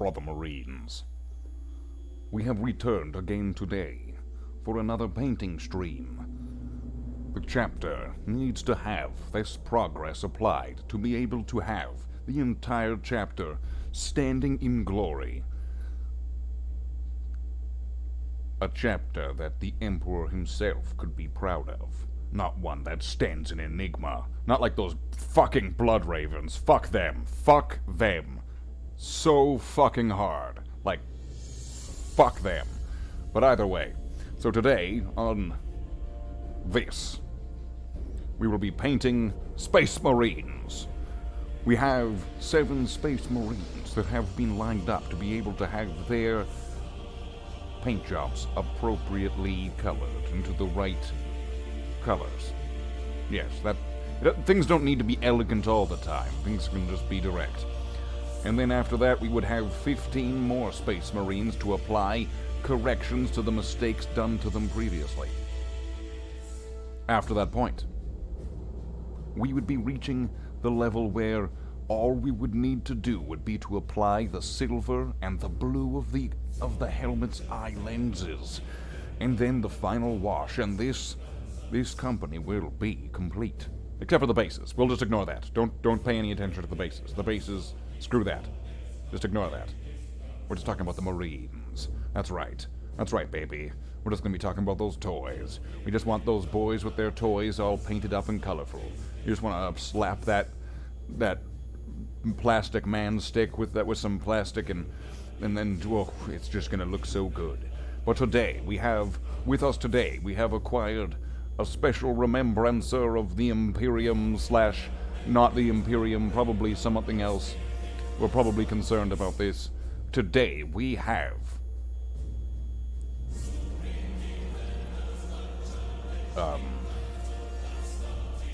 brother Marines. We have returned again today for another painting stream. The chapter needs to have this progress applied to be able to have the entire chapter standing in glory. A chapter that the Emperor himself could be proud of. Not one that stands in enigma. Not like those fucking blood ravens. Fuck them. Fuck them. So fucking hard. Like, fuck them. But either way, so today, on this, we will be painting Space Marines. We have 7 Space Marines that have been lined up to be able to have their paint jobs appropriately colored into the right colors. Yes, things don't need to be elegant all the time. Things can just be direct. And then after that, we would have 15 more Space Marines to apply corrections to the mistakes done to them previously. After that point, we would be reaching the level where all we would need to do would be to apply the silver and the blue of the helmet's eye lenses, and then the final wash, and this company will be complete. Except for the bases. We'll just ignore that. Don't pay any attention to the bases. The bases, screw that. Just ignore that. We're just talking about the Marines. That's right. That's right, baby. We're just gonna be talking about those toys. We just want those boys with their toys all painted up and colorful. You just want to slap that plastic man stick with some plastic and then it's just gonna look so good. But today we have acquired a special remembrancer of the Imperium / not the Imperium, probably something else. We're probably concerned about this. Today we have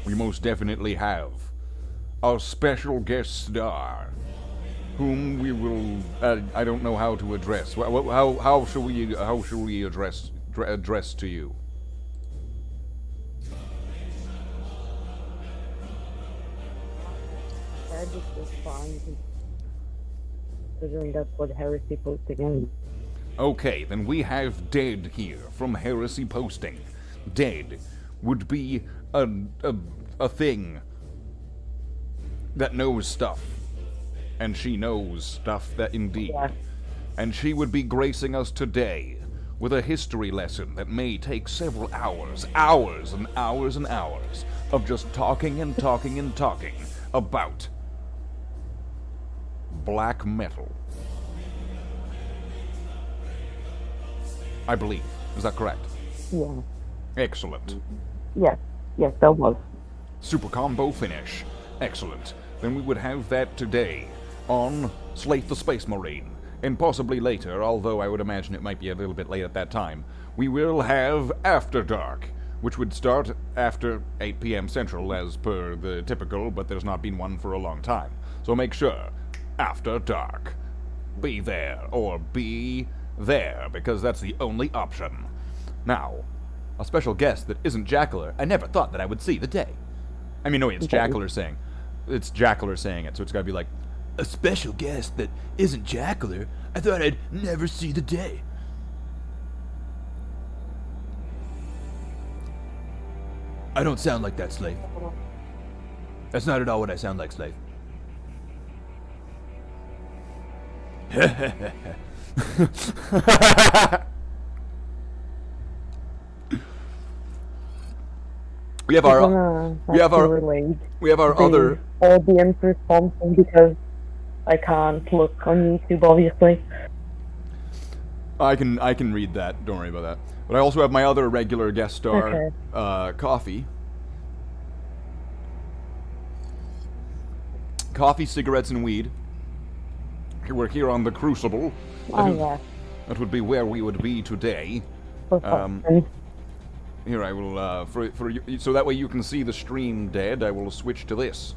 we most definitely have our special guest star, whom we will, I don't know how to address. How shall we address to you? Just was fine, considering that's what Heresy Posting is. Okay, then we have Dead here from Heresy Posting. Dead would be a thing that knows stuff, and she knows stuff that indeed. Yeah. And she would be gracing us today with a history lesson that may take several hours and hours and hours of just talking and talking and talking about black metal. I believe. Is that correct? Yeah. Excellent. Yes, that was. Super combo finish. Excellent. Then we would have that today on Slate the Space Marine. And possibly later, although I would imagine it might be a little bit late at that time, we will have After Dark, which would start after 8 p.m. Central as per the typical, but there's not been one for a long time. So make sure, After Dark, be there, or be there, because that's the only option. Now, a special guest that isn't Jackler, I never thought that I would see the day. I mean, no, it's Jackler saying. It's Jackler saying it, so it's gotta be like, a special guest that isn't Jackler, I thought I'd never see the day. I don't sound like that, Slave. That's not at all what I sound like, Slave. We have our other audience response because I can't look on YouTube, obviously. I can read that. Don't worry about that. But I also have my other regular guest star, Coffee. Coffee, cigarettes, and weed. We're here on the Crucible. Yeah. That would be where we would be today. Here, I will, for you, so that way you can see the stream, Dead, I will switch to this.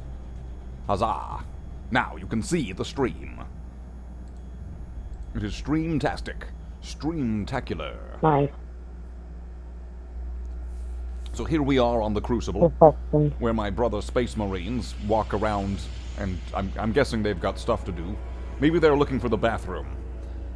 Huzzah! Now you can see the stream. It is streamtastic. Streamtacular. Nice. So here we are on the Crucible, where my brother Space Marines walk around, and I'm guessing they've got stuff to do. Maybe they're looking for the bathroom.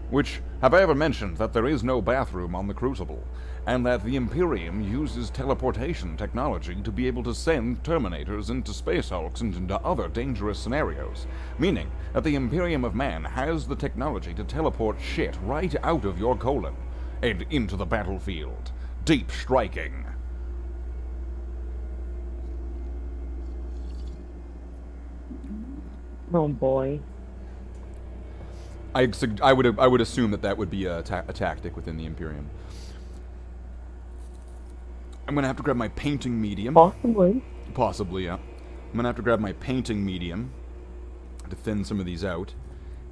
Which, have I ever mentioned that there is no bathroom on the Crucible, and that the Imperium uses teleportation technology to be able to send Terminators into Space Hulks and into other dangerous scenarios, meaning that the Imperium of Man has the technology to teleport shit right out of your colon and into the battlefield. Deep striking. Oh boy. I would assume that would be a tactic within the Imperium. I'm gonna have to grab my painting medium. Possibly. Possibly, yeah. I'm gonna have to grab my painting medium to thin some of these out,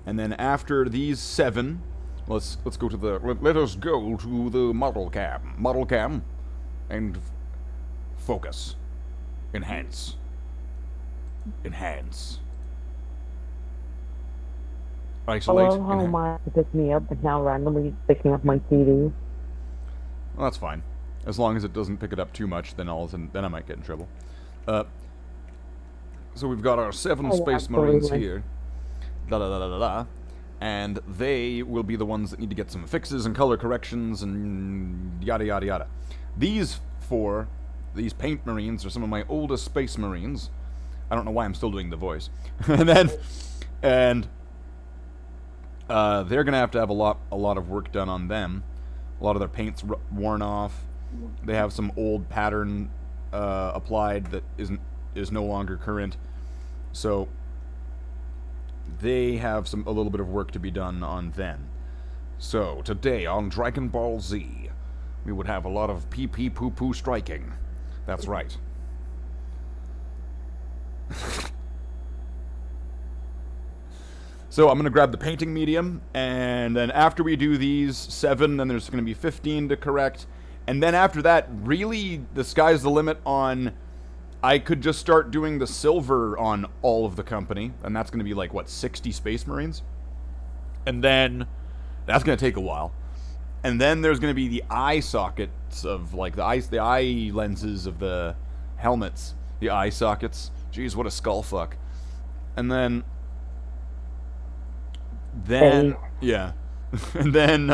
and then after these 7, let's go to the let us go to the model cam, and focus, enhance. Isolate. Hello, how mine picked me up and now randomly picking up my TV. Well, that's fine. As long as it doesn't pick it up too much, then then I might get in trouble. So we've got our 7 Space Marines here. And they will be the ones that need to get some fixes and color corrections and yada yada yada. These paint Marines are some of my oldest Space Marines. I don't know why I'm still doing the voice. and they're gonna have to have a lot of work done on them. A lot of their paint's worn off. They have some old pattern applied that is no longer current. So they have a little bit of work to be done on them. So today on Dragon Ball Z, we would have a lot of pee poo poo striking. That's right. So I'm going to grab the painting medium, and then after we do these 7, then there's going to be 15 to correct. And then after that, really, the sky's the limit on... I could just start doing the silver on all of the company, and that's going to be like, what, 60 Space Marines? And then, that's going to take a while. And then there's going to be the eye sockets of, like, the eye lenses of the helmets. The eye sockets. Jeez, what a skull fuck. And then... yeah. and then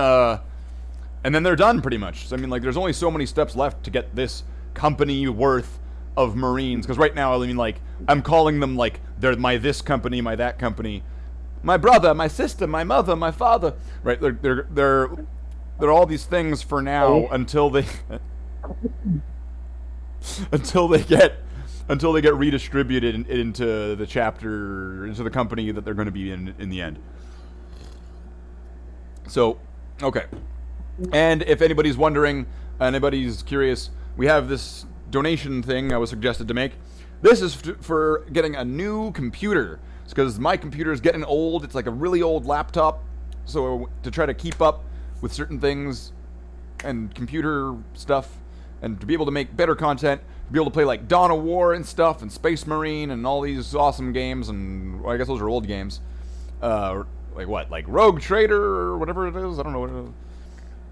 they're done pretty much. So, I mean, like, there's only so many steps left to get this company worth of Marines. Because right now, I mean, like, I'm calling them, like, they're my this company, my that company, my brother, my sister, my mother, my father. Right? They're all these things for now until they until they get redistributed into the chapter, into the company that they're going to be in the end. So, okay. And if anybody's wondering, anybody's curious, we have this donation thing I was suggested to make. This is for getting a new computer. It's because my computer is getting old. It's like a really old laptop. So to try to keep up with certain things and computer stuff, and to be able to make better content, to be able to play like Dawn of War and stuff, and Space Marine, and all these awesome games, and well, I guess those are old games. Like what? Like Rogue Trader or whatever it is? I don't know what it is.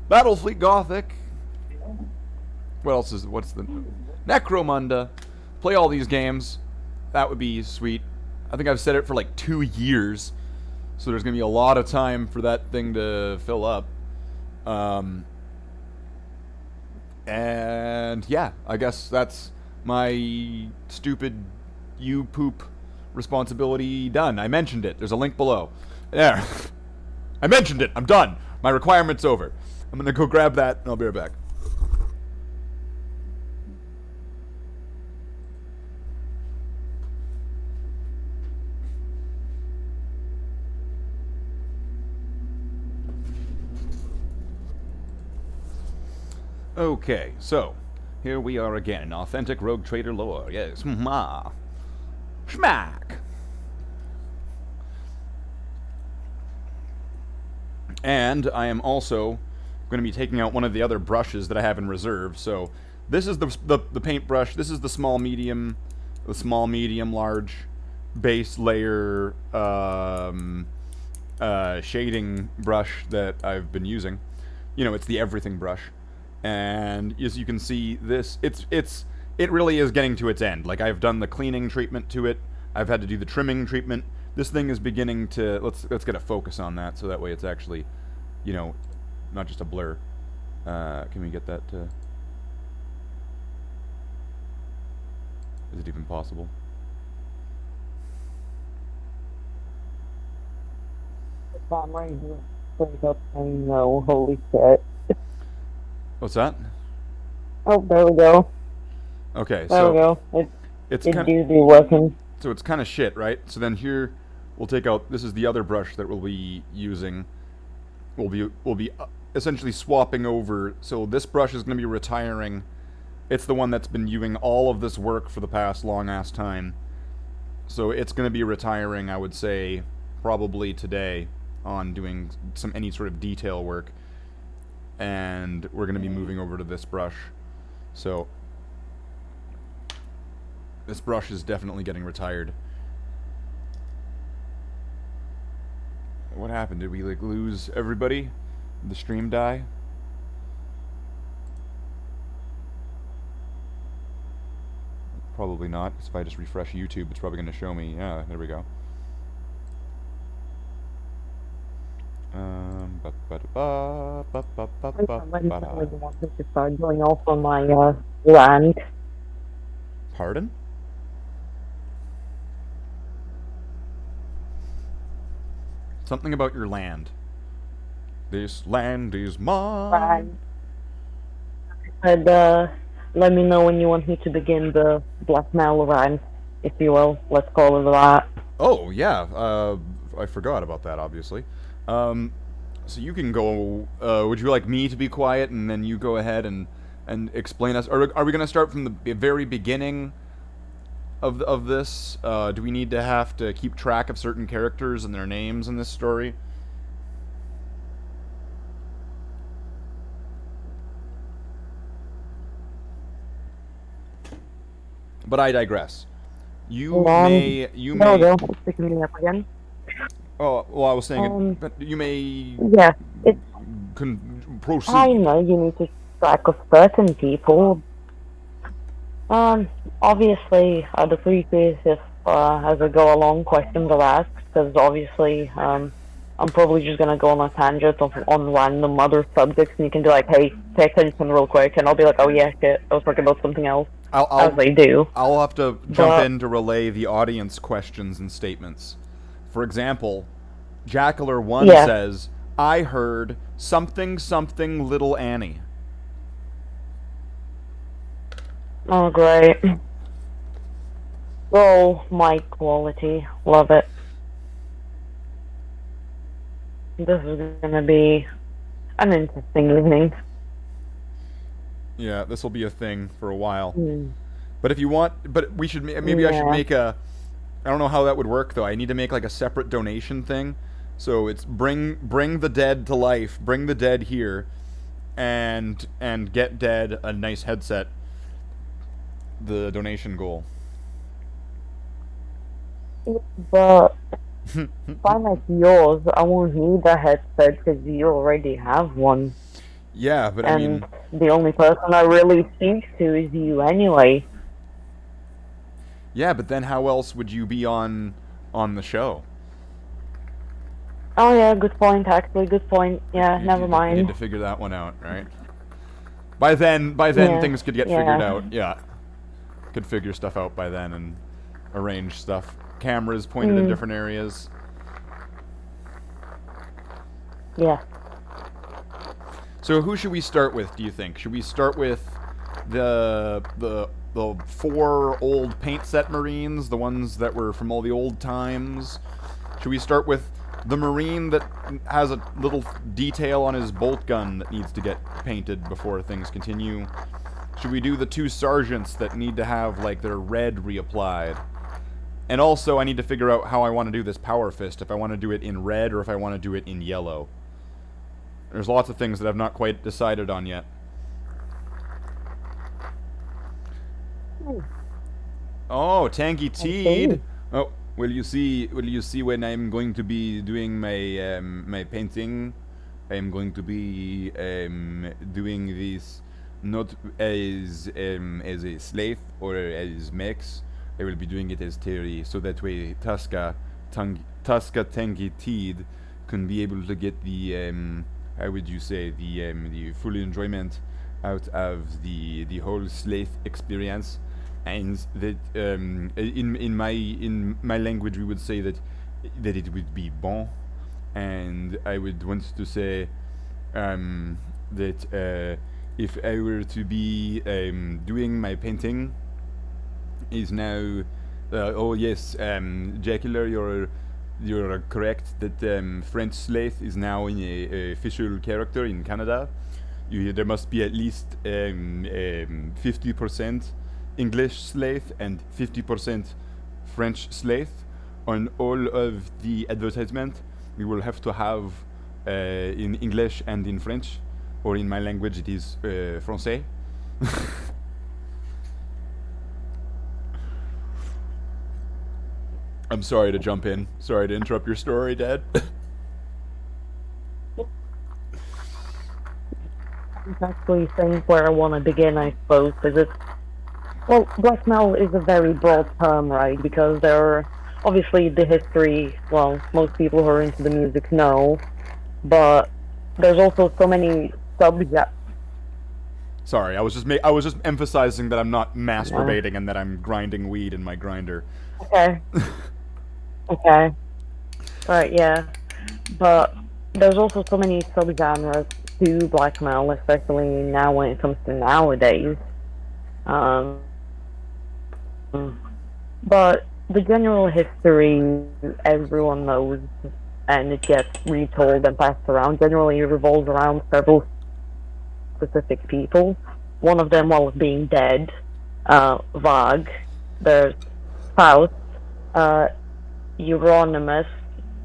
Battlefleet Gothic. What else is... What's the... Necromunda. Play all these games. That would be sweet. I think I've said it for like 2 years. So there's going to be a lot of time for that thing to fill up. And yeah, I guess that's my stupid you-poop responsibility done. I mentioned it. There's a link below. There. I mentioned it. I'm done. My requirement's over. I'm gonna go grab that, and I'll be right back. Okay, so here we are again in authentic Rogue Trader lore. Yes, ma, schmack. And I am also going to be taking out one of the other brushes that I have in reserve. So this is the paintbrush. This is the small, medium, large base layer shading brush that I've been using. You know, it's the everything brush. And as you can see, it really is getting to its end. Like, I've done the cleaning treatment to it. I've had to do the trimming treatment. this thing is beginning to let's get a focus on that so that way it's actually, you know, not just a blur. Can we get that to? Is it even possible? I'm right here. Straight up saying no. Holy shit. What's that? Oh, there we go. Okay, There we so go. it's It kind do be working. so it's kind of shit, right? So then here we'll take out. This is the other brush that we'll be using. We'll be essentially swapping over. So this brush is going to be retiring. It's the one that's been doing all of this work for the past long ass time. So it's going to be retiring, I would say, probably today on doing any sort of detail work. And we're going to be moving over to this brush. So this brush is definitely getting retired. What happened? Did we like lose everybody? Did the stream die? Probably not, because if I just refresh YouTube, it's probably going to show me. Yeah, there we go. Want to start going off on my land. Pardon? Something about your land. This land is mine. And let me know when you want me to begin the blackmail run, if you will. Let's call it that. Oh yeah, I forgot about that. Obviously. So you can go. Would you like me to be quiet and then you go ahead and explain us? Or are we going to start from the very beginning of this? Do we need to have to keep track of certain characters and their names in this story? But I digress. You may. There we go. It's picking me up again. Oh, well, I was saying, but you may. Yeah, proceed. I know you need to keep track of certain people. Obviously, I'd appreciate if, as I go along, questions are asked, because obviously, I'm probably just gonna go on a tangent on random other subjects, and you can be like, hey, pay attention real quick, and I'll be like, oh yeah, shit, I was talking about something else. As they do. I'll have to jump in to relay the audience questions and statements. For example, Jackler1 says, I heard something something little Annie. Oh, great. Oh, mic quality. Love it. This is gonna be an interesting evening. Yeah, this will be a thing for a while. But if you want, but we should maybe I should make a. I don't know how that would work though. I need to make like a separate donation thing. So it's bring the dead to life. Bring the dead here, and get dead a nice headset. The donation goal. But if I make yours, I won't need a headset because you already have one. Yeah, but I mean, the only person I really speak to is you anyway. Yeah, but then how else would you be on the show? Oh yeah, good point. Actually, good point. Yeah, never mind. You need to figure that one out, right? By then, things could get figured out. Yeah, could figure stuff out by then and arrange stuff. Cameras pointed in different areas. Yeah. So who should we start with, do you think? Should we start with the 4 old paint set Marines, the ones that were from all the old times? Should we start with the Marine that has a little detail on his bolt gun that needs to get painted before things continue? Should we do the 2 sergeants that need to have, like, their red reapplied? And also, I need to figure out how I want to do this Power Fist, if I want to do it in red or if I want to do it in yellow. There's lots of things that I've not quite decided on yet. Oh, Tanky Teed. Oh, will you see when I'm going to be doing my my painting? I'm going to be doing this not as a slave or as Max. I will be doing it as Terry, so that way Tasca Teed can be able to get the how would you say the full enjoyment out of the whole Slate experience, and that in my language we would say that it would be bon, and I would want to say that if I were to be doing my painting is now oh yes, Jacular, you're correct that French Slate is now in a official character in Canada. There must be at least 50% English Slate and 50% French Slate on all of the advertisement. We will have to have in English and in French, or in my language it is Français. I'm sorry to jump in. Sorry to interrupt your story, Dad. I actually think where I want to begin, I suppose, is it. Well, blackmail is a very broad term, right? Because there are obviously the history. Well, most people who are into the music know, but there's also so many subjects. Sorry, I was just emphasizing that I'm not masturbating and that I'm grinding weed in my grinder. Okay. Okay. Alright, yeah. But there's also so many subgenres to blackmail, especially now when it comes to nowadays. But the general history everyone knows, and it gets retold and passed around, generally revolves around several specific people. One of them, well, being dead, Vag. There's Faust, Euronymous,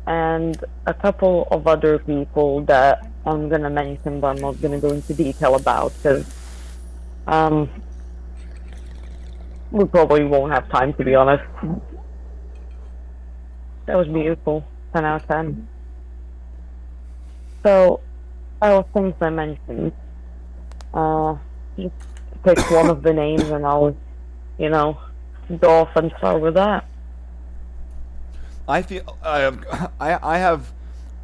and a couple of other people that I'm gonna mention, but I'm not gonna go into detail about, because we probably won't have time, to be honest. That was beautiful. 10 out of 10. So, out of things I mentioned, just pick one of the names and I'll, go off and start with that. I feel I have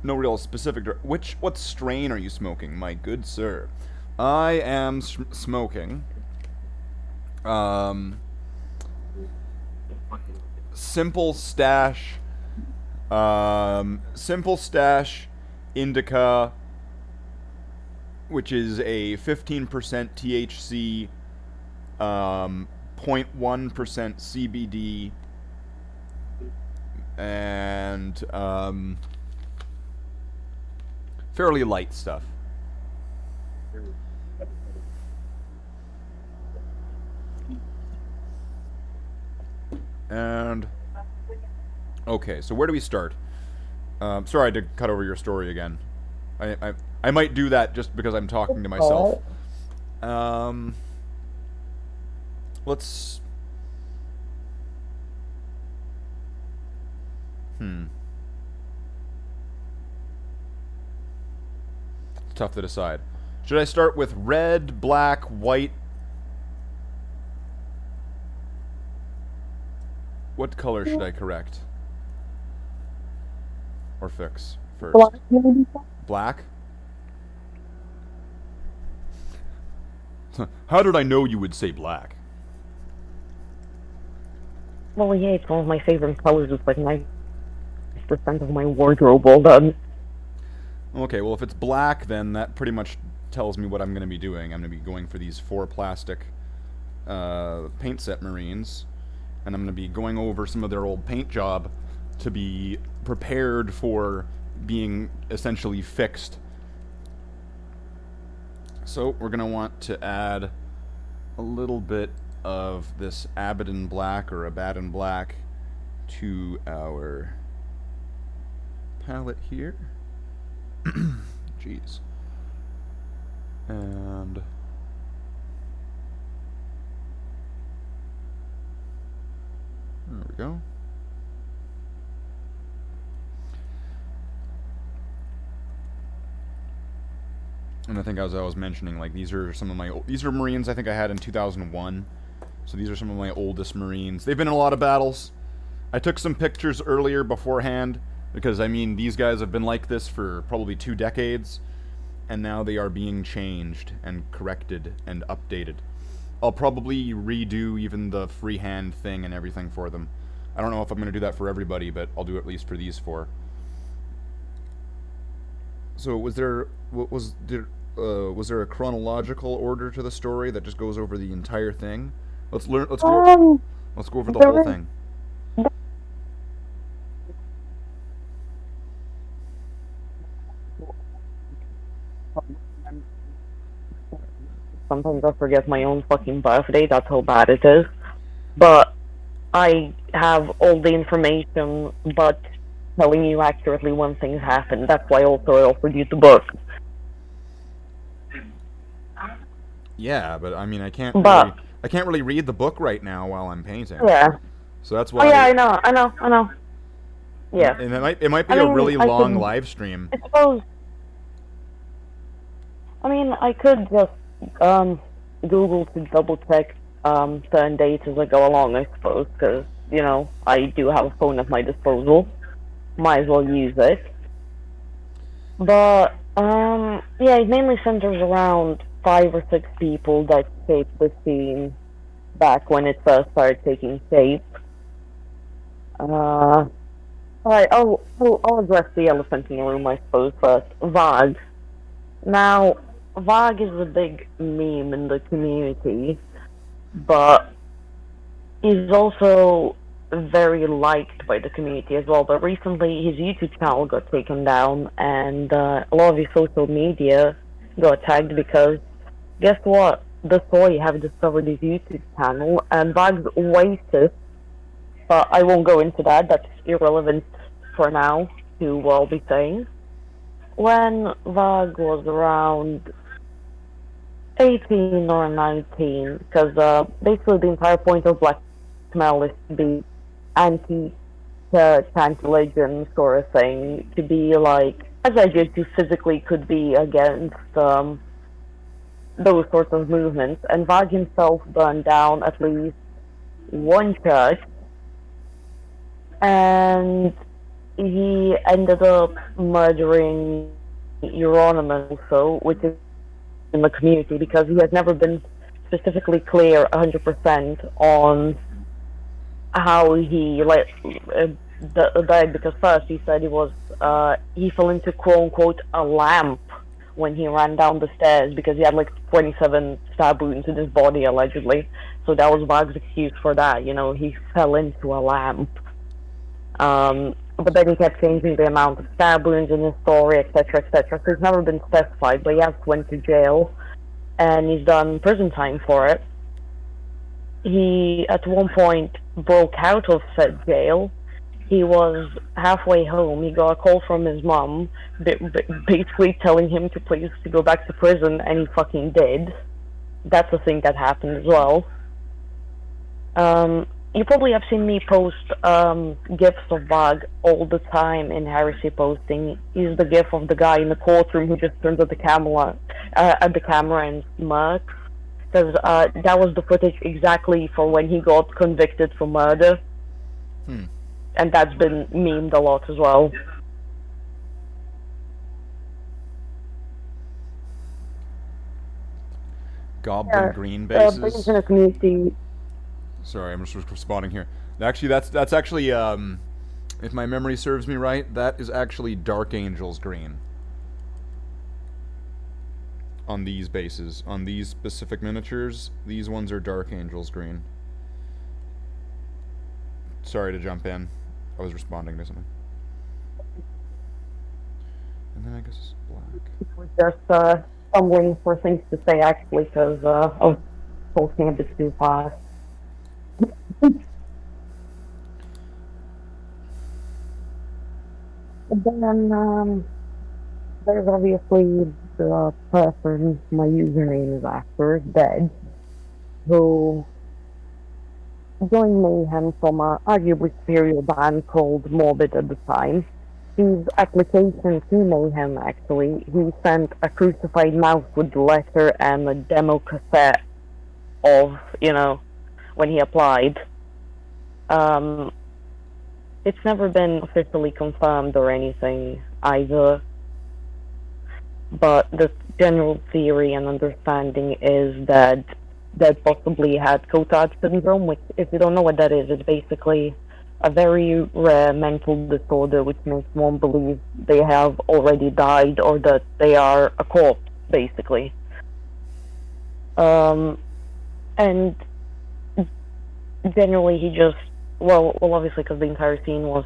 no real specific. What strain are you smoking, my good sir? I am smoking Simple Stash Indica, which is a 15% THC, 0.1% CBD, and fairly light stuff. And okay, so where do we start? Sorry to cut over your story again. I might do that just because I'm talking to myself. Let's. It's tough to decide. Should I start with red, black, white? What color should I correct? Or fix first? Black? How did I know you would say black? Well, yeah, it's one of my favorite colors. It's like 90% of my wardrobe all done. Okay, well, if it's black, then that pretty much tells me what I'm going to be doing. I'm going to be going for these 4 plastic paint set Marines, and I'm going to be going over some of their old paint job to be prepared for being essentially fixed. So we're going to want to add a little bit of this Abaddon Black or Abaddon Black to our palette here. Jeez. And there we go. And I think as I was mentioning, like, these are some of these are Marines I think I had in 2001. So these are some of my oldest Marines. They've been in a lot of battles. I took some pictures earlier beforehand because I mean these guys have been like this for probably 2 decades, and now they are being changed and corrected and updated. I'll probably redo even the freehand thing and everything for them. I don't know if I'm gonna do that for everybody, but I'll do at least for these 4. So was there was there a chronological order to the story that just goes over the entire thing? Let's go over the whole thing. Sometimes I forget my own fucking birthday, that's how bad it is. But I have all the information, but telling you accurately when things happen. That's why also I offered you the book. Yeah, but I mean I can't really read the book right now while I'm painting. Yeah. So that's why. Oh yeah, I know. Yeah. And it might be a really long live stream. I suppose. I mean, I could just Google to double check certain dates as I go along, I suppose, because you know I do have a phone at my disposal. Might as well use it. But yeah, it mainly centers around 5 or 6 people that shaped the scene back when it first started taking shape. Alright, I'll address the elephant in the room, I suppose, first. Vag. Now, Vag is a big meme in the community, but he's also very liked by the community as well. But recently, his YouTube channel got taken down, and a lot of his social media got tagged because, guess what? The Soy have discovered his YouTube channel, and Vag's racist. But I won't go into that. That's irrelevant for now to what I'll be saying. When Vag was around 18 or 19, because basically the entire point of blackmail is to be anti-church, anti-religion sort of thing, to be like, as I did, to physically could be against those sorts of movements. And Vag himself burned down at least one church, and he ended up murdering Euronymous also, which is in the community, because he has never been specifically clear 100% on how he died, because first he said he fell into quote-unquote a lamp when he ran down the stairs because he had like 27 stab wounds in his body allegedly. So that was Vag's excuse for that, you know, he fell into a lamp. But then he kept changing the amount of stab wounds in his story, etc., etc. So it's never been specified, but he has went to jail, and he's done prison time for it. He, at one point, broke out of said jail. He was halfway home. He got a call from his mom, basically telling him to please to go back to prison, and he fucking did. That's a thing that happened as well. You probably have seen me post gifs of Vag all the time in heresy posting. He's the gif of the guy in the courtroom who just turns at the camera and smirks. Because that was the footage exactly for when he got convicted for murder. And that's been memed a lot as well. Goblin green bases. In a community. Sorry, I'm just responding here. Actually, that's actually, if my memory serves me right, that is actually Dark Angels green. On these bases, on these specific miniatures, these ones are Dark Angels green. Sorry to jump in. I was responding to something. And then I guess it's black. Just stumbling for things to say actually, because I was talking a bit too fast. Then there's obviously the person my username is after, Dead, who joined Mayhem from a arguably superior band called Morbid at the time. His application to Mayhem, actually, he sent a crucified mouse with the letter and a demo cassette of, you know, when he applied. it's never been officially confirmed or anything either, but the general theory and understanding is that Dead possibly had Cotard syndrome, which, if you don't know what that is, it's basically a very rare mental disorder which makes one believe they have already died or that they are a corpse, basically. And generally he just, well, obviously because the entire scene was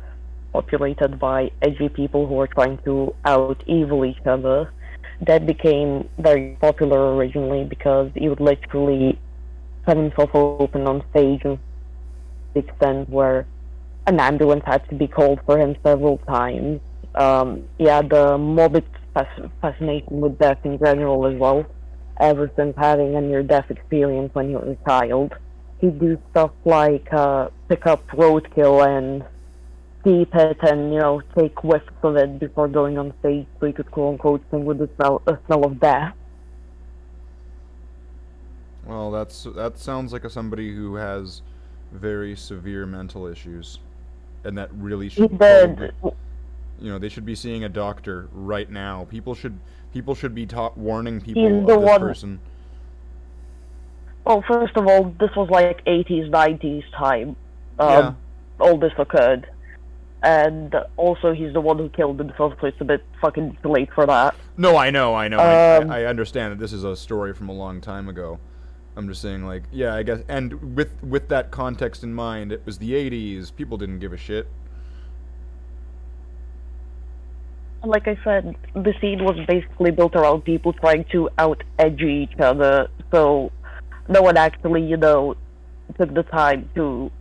populated by edgy people who were trying to out evil each other, that became very popular originally because he would literally cut himself open on stage and the extent where an ambulance had to be called for him several times. He had a morbid fascination with death in general as well, ever since having a near-death experience when he was a child. He'd do stuff like pick up roadkill and steep it and, take whiffs of it before going on stage so he could quote-unquote sing with the smell of death. Well, that sounds like somebody who has very severe mental issues, and that really should probably, they should be seeing a doctor right now. People should be warning people of this person. Well, first of all, this was like 80s, 90s time. All this occurred. And also, he's the one who killed himself, so it's a bit fucking late for that. No, I know. I understand that this is a story from a long time ago. I'm just saying, I guess, and with that context in mind, it was the 80s. People didn't give a shit. Like I said, the scene was basically built around people trying to out-edgy each other, so no one actually, took the time to,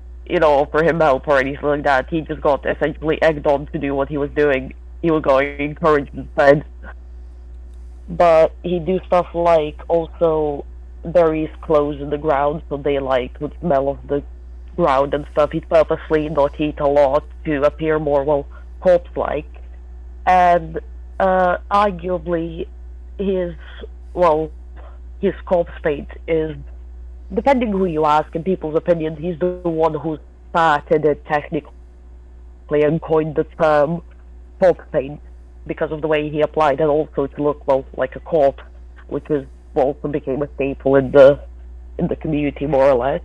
offer him help or anything like that. He just got essentially egged on to do what he was doing. He was going encouraged instead. But he'd do stuff like also buries clothes in the ground so they would smell of the ground and stuff. He'd purposely not eat a lot to appear more, corpse-like. And arguably his corpse paint is, depending who you ask, in people's opinions, he's the one who started it technically and coined the term corpse paint because of the way he applied it also to look, like a corpse, which is also became a staple in the community, more or less.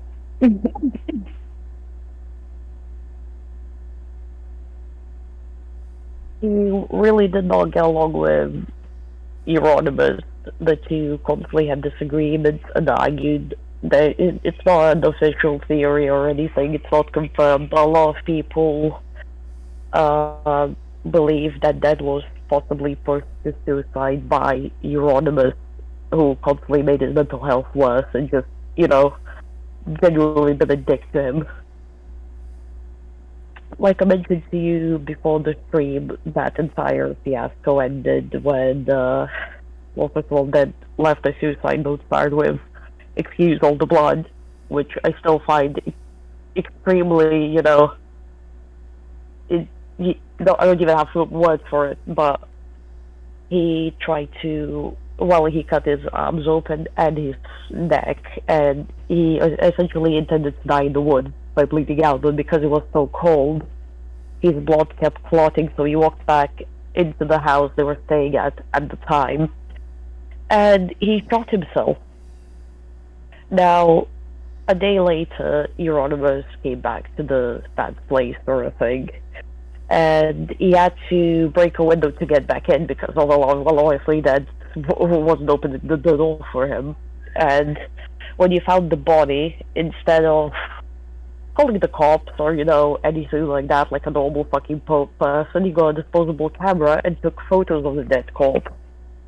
He really did not get along with Euronymous. The two constantly had disagreements and argued. It's not an official theory or anything, it's not confirmed. A lot of people believe that Dead was possibly forced to suicide by Euronymous, who constantly made his mental health worse and just, genuinely been a dick to him. Like I mentioned to you before the stream, that entire fiasco ended when, first of all, Dead left a suicide note started with, "Excuse all the blood," which I still find extremely, I don't even have words for it, but he tried to, he cut his arms open and his neck, and he essentially intended to die in the woods by bleeding out, but because it was so cold, his blood kept clotting, so he walked back into the house they were staying at the time, and he shot himself. Now, a day later, Euronymous came back to that place sort of thing, and he had to break a window to get back in because obviously that wasn't opening the door for him. And when you found the body, instead of calling the cops or, anything like that, like a normal fucking person, he got a disposable camera and took photos of the dead corpse.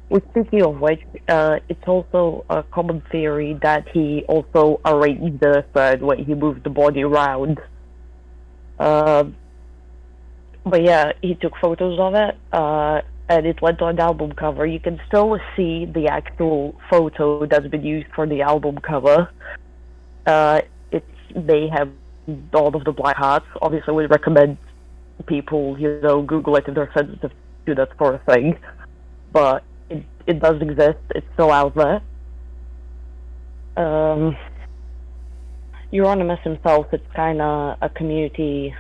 Which, speaking of which, it's also a common theory that he also arranged the third way he moved the body around. But yeah, he took photos of it, and it went on the album cover. You can still see the actual photo that's been used for the album cover. They have all of the black hearts. Obviously, we recommend people, Google it if they're sensitive to that sort of thing. But it does exist. It's still out there. Euronymous himself, it's kind of a community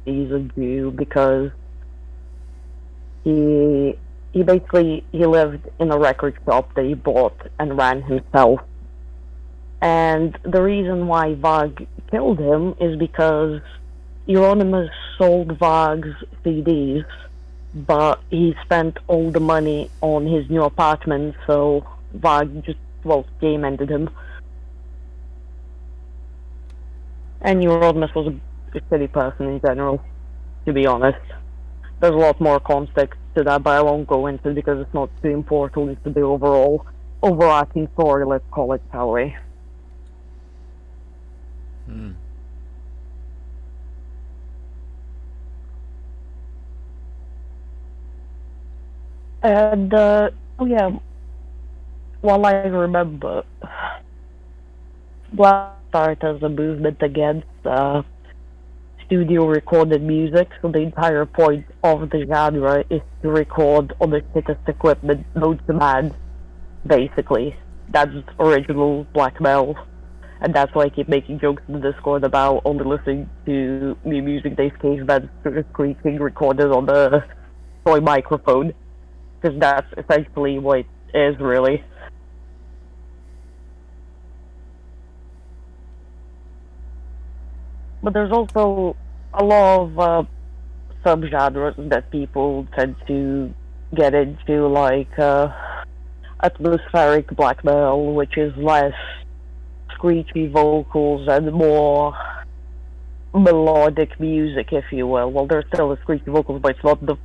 he's a Jew because he he lived in a record shop that he bought and ran himself. And the reason why Vag killed him is because Euronymous sold Vag's CDs, but he spent all the money on his new apartment, so Vag just, well, game ended him. And Euronymous was a shitty person in general, to be honest. There's a lot more context to that, but I won't go into it because it's not too important to the overall overarching story, let's call it that way. And, oh yeah, while I remember, Black started as a movement against studio recorded music, so the entire point of the genre is to record on the shittest equipment known to man, basically. That's original black metal. And that's why I keep making jokes in the Discord about only listening to new music days cavemen screeching recorded on the toy microphone. Because that's essentially what it is, really. But there's also a lot of subgenres that people tend to get into, like atmospheric black metal, which is less screechy vocals and more melodic music, if you will. Well, there's still the screechy vocals, but it's not the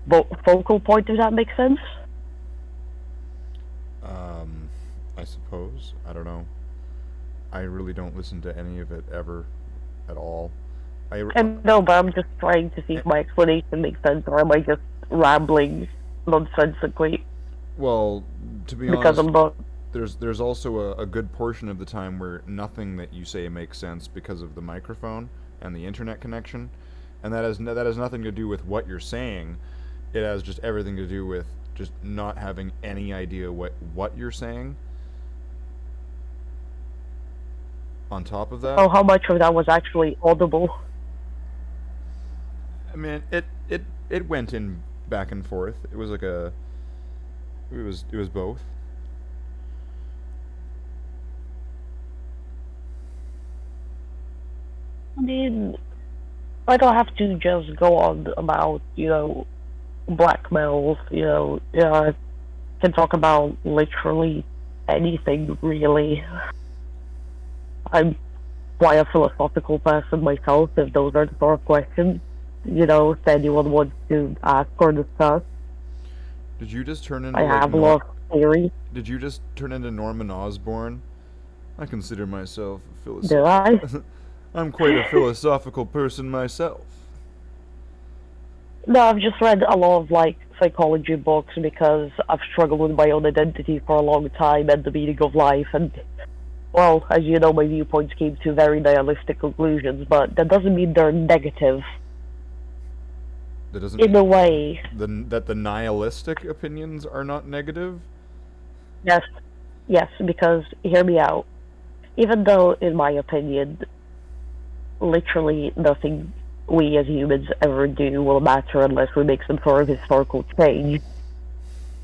focal point, if that makes sense. I suppose. I don't know. I really don't listen to any of it ever at all. And no, but I'm just trying to see if my explanation makes sense, or am I just rambling nonsensically? Well, to be because honest, I'm not. there's also a good portion of the time where nothing that you say makes sense because of the microphone and the internet connection, and that has nothing to do with what you're saying. It has just everything to do with just not having any idea what you're saying. On top of that, Oh, how much of that was actually audible? I mean, it went in back and forth. It was like it was both. I mean, I don't have to just go on about, black metal, I can talk about literally anything, really. I'm quite a philosophical person myself, if those are the sort of questions, if anyone wants to ask or discuss. Did you just turn into I have a lot of theories. Did you just turn into Norman Osborn? I consider myself Did I? I'm quite a philosophical person myself. No, I've just read a lot of, psychology books because I've struggled with my own identity for a long time and the meaning of life, and, well, as you know, my viewpoints came to very nihilistic conclusions, but that doesn't mean they're negative. That doesn't in a way. that the nihilistic opinions are not negative? Yes, because, hear me out. Even though, in my opinion, literally nothing we as humans ever do will matter unless we make some sort of historical change,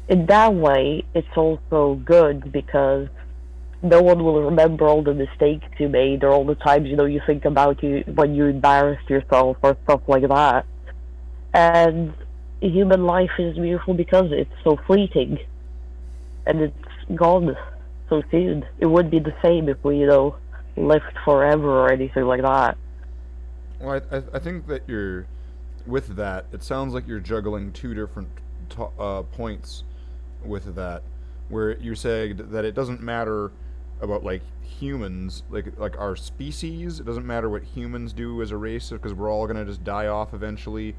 in that way, it's also good because no one will remember all the mistakes you made or all the times, you think about when you embarrassed yourself or stuff like that. And human life is beautiful because it's so fleeting. And it's gone so soon. It would be the same if we, lived forever or anything like that. Well, I think that with that, it sounds like you're juggling two different points with that, where you're saying that it doesn't matter about humans, like our species. It doesn't matter what humans do as a race because we're all gonna just die off eventually.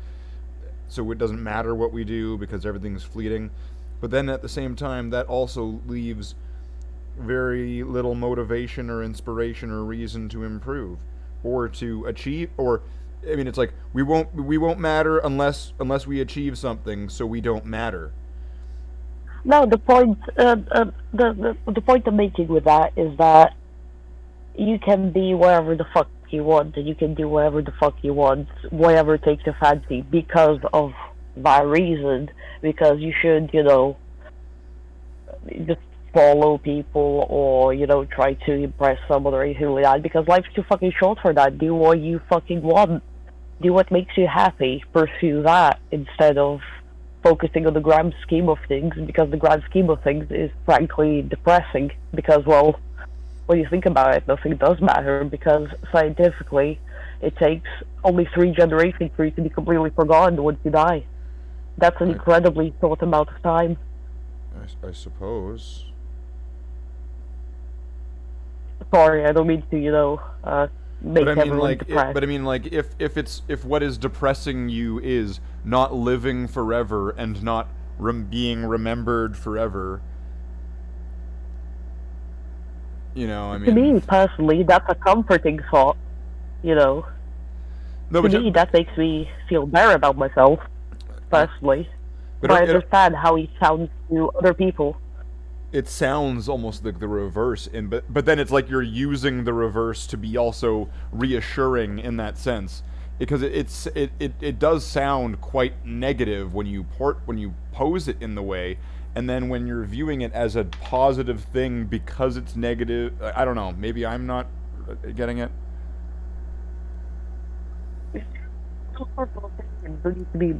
So it doesn't matter what we do because everything's fleeting. But then at the same time, that also leaves very little motivation or inspiration or reason to improve or to achieve. Or I mean, it's like we won't matter unless we achieve something, so we don't matter. No, the point the point I'm making with that is that you can be whatever the fuck you want, and you can do whatever the fuck you want, whatever takes your fancy, because of that reason. Because you should, just follow people, or try to impress someone or anything like that. Because life's too fucking short for that. Do what you fucking want. Do what makes you happy. Pursue that instead of focusing on the grand scheme of things, because the grand scheme of things is frankly depressing. Because, well, when you think about it, nothing does matter, because scientifically, it takes only 3 generations for you to be completely forgotten once you die. That's an incredibly short amount of time. I suppose. Sorry, I don't mean to, make everyone depressed. But I mean, like, if what is depressing you is not living forever and not being remembered forever, I mean. To me, personally, that's a comforting thought, No, to me, that makes me feel better about myself, personally. But I understand how he sounds to other people. It sounds almost like the reverse, but then it's like you're using the reverse to be also reassuring in that sense, because it does sound quite negative when you pose it in the way, and then when you're viewing it as a positive thing because it's negative. I don't know. Maybe I'm not getting it. It doesn't need to be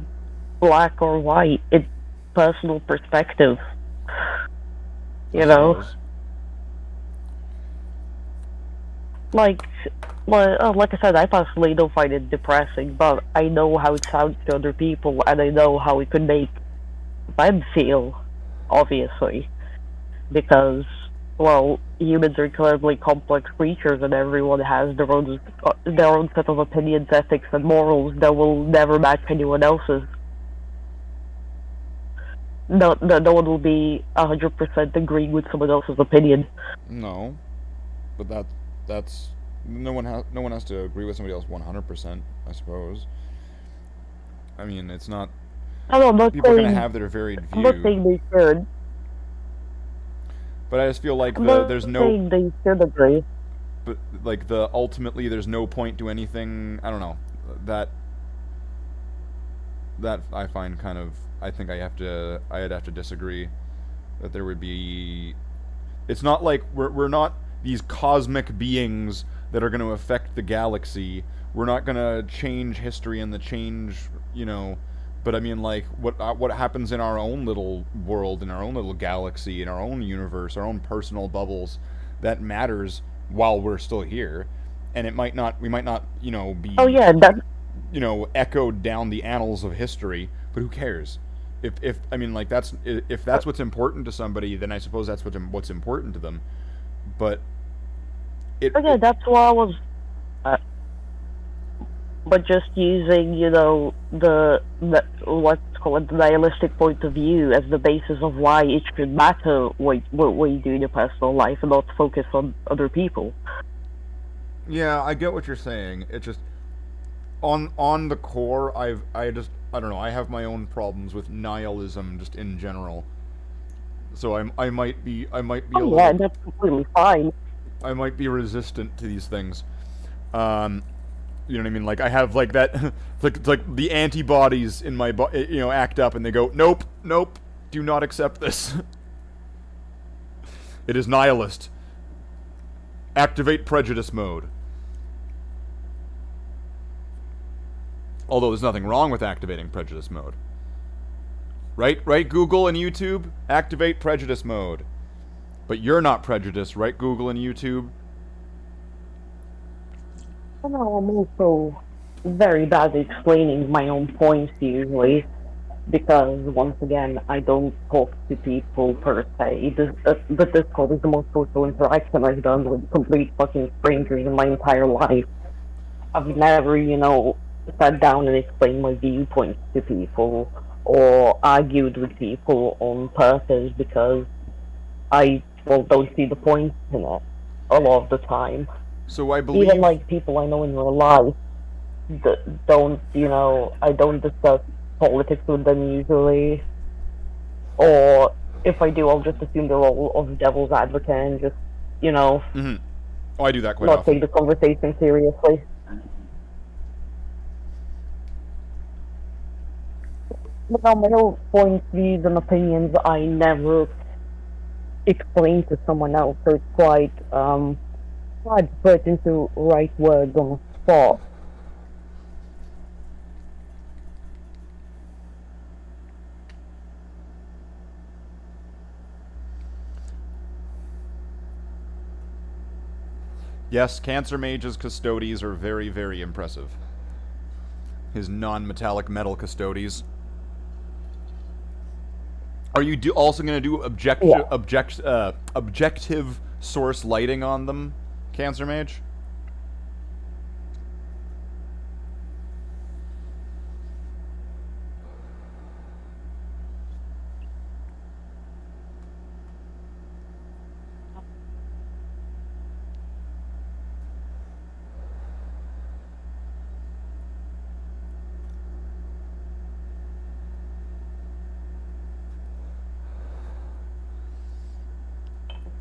black or white. It's personal perspective. Like I said, I personally don't find it depressing, but I know how it sounds to other people, and I know how it could make them feel, obviously. Because, well, humans are incredibly complex creatures, and everyone has their own set of opinions, ethics, and morals that will never match anyone else's. No one will be 100% agreeing with someone else's opinion. No, but that's no one has to agree with somebody else 100%. I suppose. I mean, it's not. People are gonna have their varied view. I'm not saying they should. But I just feel like there's no. I'm not saying they should agree. But like ultimately, there's no point to anything. I don't know that I find kind of. I think I'd have to disagree that there would be. It's not like we're not these cosmic beings that are going to affect the galaxy. We're not going to change history and But I mean, like what happens in our own little world, in our own little galaxy, in our own universe, our own personal bubbles, that matters while we're still here, and we might not, be. Oh yeah, that. Echoed down the annals of history, but who cares? If that's what's important to somebody, then I suppose that's what's important to them. But that's why I was. But just using, the what's called the nihilistic point of view as the basis of why it should matter what you do in your personal life, and not focus on other people. Yeah, I get what you're saying. It just. On the core, I don't know. I have my own problems with nihilism just in general. So I might be a little. Yeah, that's completely fine. I might be resistant to these things. You know what I mean? Like I have like that. it's like the antibodies in my body, act up and they go, nope, do not accept this. It is nihilist. Activate prejudice mode. Although there's nothing wrong with activating prejudice mode. Right, Google and YouTube? Activate prejudice mode. But you're not prejudiced, right, Google and YouTube? I'm also very bad at explaining my own points usually, because once again, I don't talk to people per se. But this call is the most social interaction I've done with complete fucking strangers in my entire life. I've never, sat down and explained my viewpoints to people, or argued with people on purpose, because I don't see the point in it a lot of the time. So I believe even like people I know in real life don't, I don't discuss politics with them usually, or if I do, I'll just assume the role of devil's advocate and just, Mm-hmm. Oh, I do that quite not often. take the conversation seriously. But now my whole points, views, and opinions I never explain to someone else, so it's quite hard to put into right words on the spot. Yes, Cancer Mage's custodies are very, very impressive. His non-metallic metal custodies. Are you also going to do objective source lighting on them, Cancer Mage?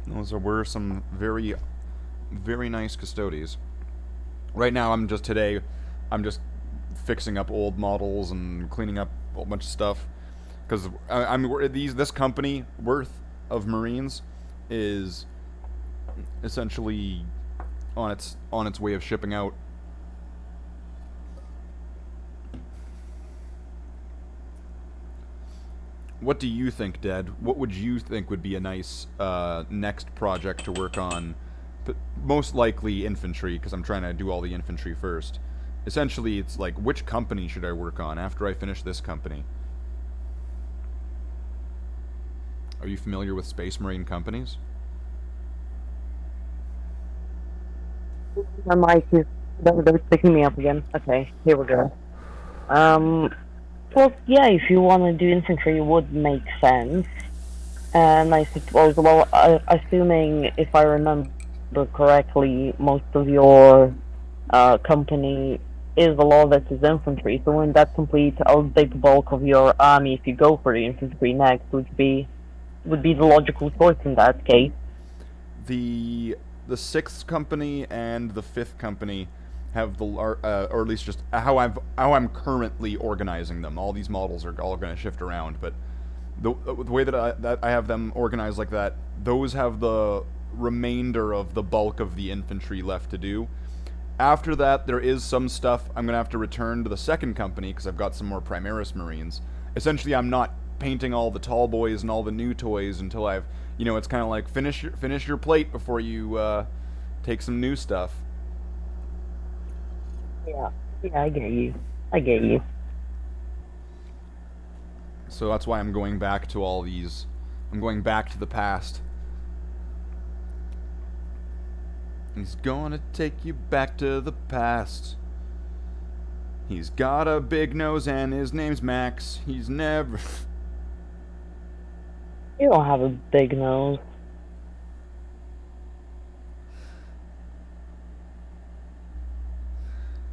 Those were some very, very nice custodies. Right now, I'm just fixing up old models and cleaning up a whole bunch of stuff. Because this company worth of Marines is essentially on its way of shipping out. What do you think, Dad? What would you think would be a nice next project to work on? But most likely infantry, because I'm trying to do all the infantry first. Essentially, it's like, which company should I work on after I finish this company? Are you familiar with Space Marine companies? My mic is... They're picking me up again. Okay, here we go. Well, yeah, if you want to do infantry, it would make sense. And I suppose, well, assuming, if I remember correctly, most of your company is a lot that is infantry. So when that's complete, a big bulk of your army, if you go for the infantry next, would be the logical choice in that case. The 6th company and the 5th company have or at least just how I'm currently organizing them. All these models are all going to shift around, but the way that I have them organized like that, those have the remainder of the bulk of the infantry left to do. After that, there is some stuff I'm going to have to return to the 2nd company because I've got some more Primaris Marines. Essentially, I'm not painting all the tall boys and all the new toys until I've, it's kind of like finish your plate before you take some new stuff. Yeah, I get you. So that's why I'm going back to all these. I'm going back to the past. He's gonna take you back to the past. He's got a big nose and his name's Max. He's never... You don't have a big nose.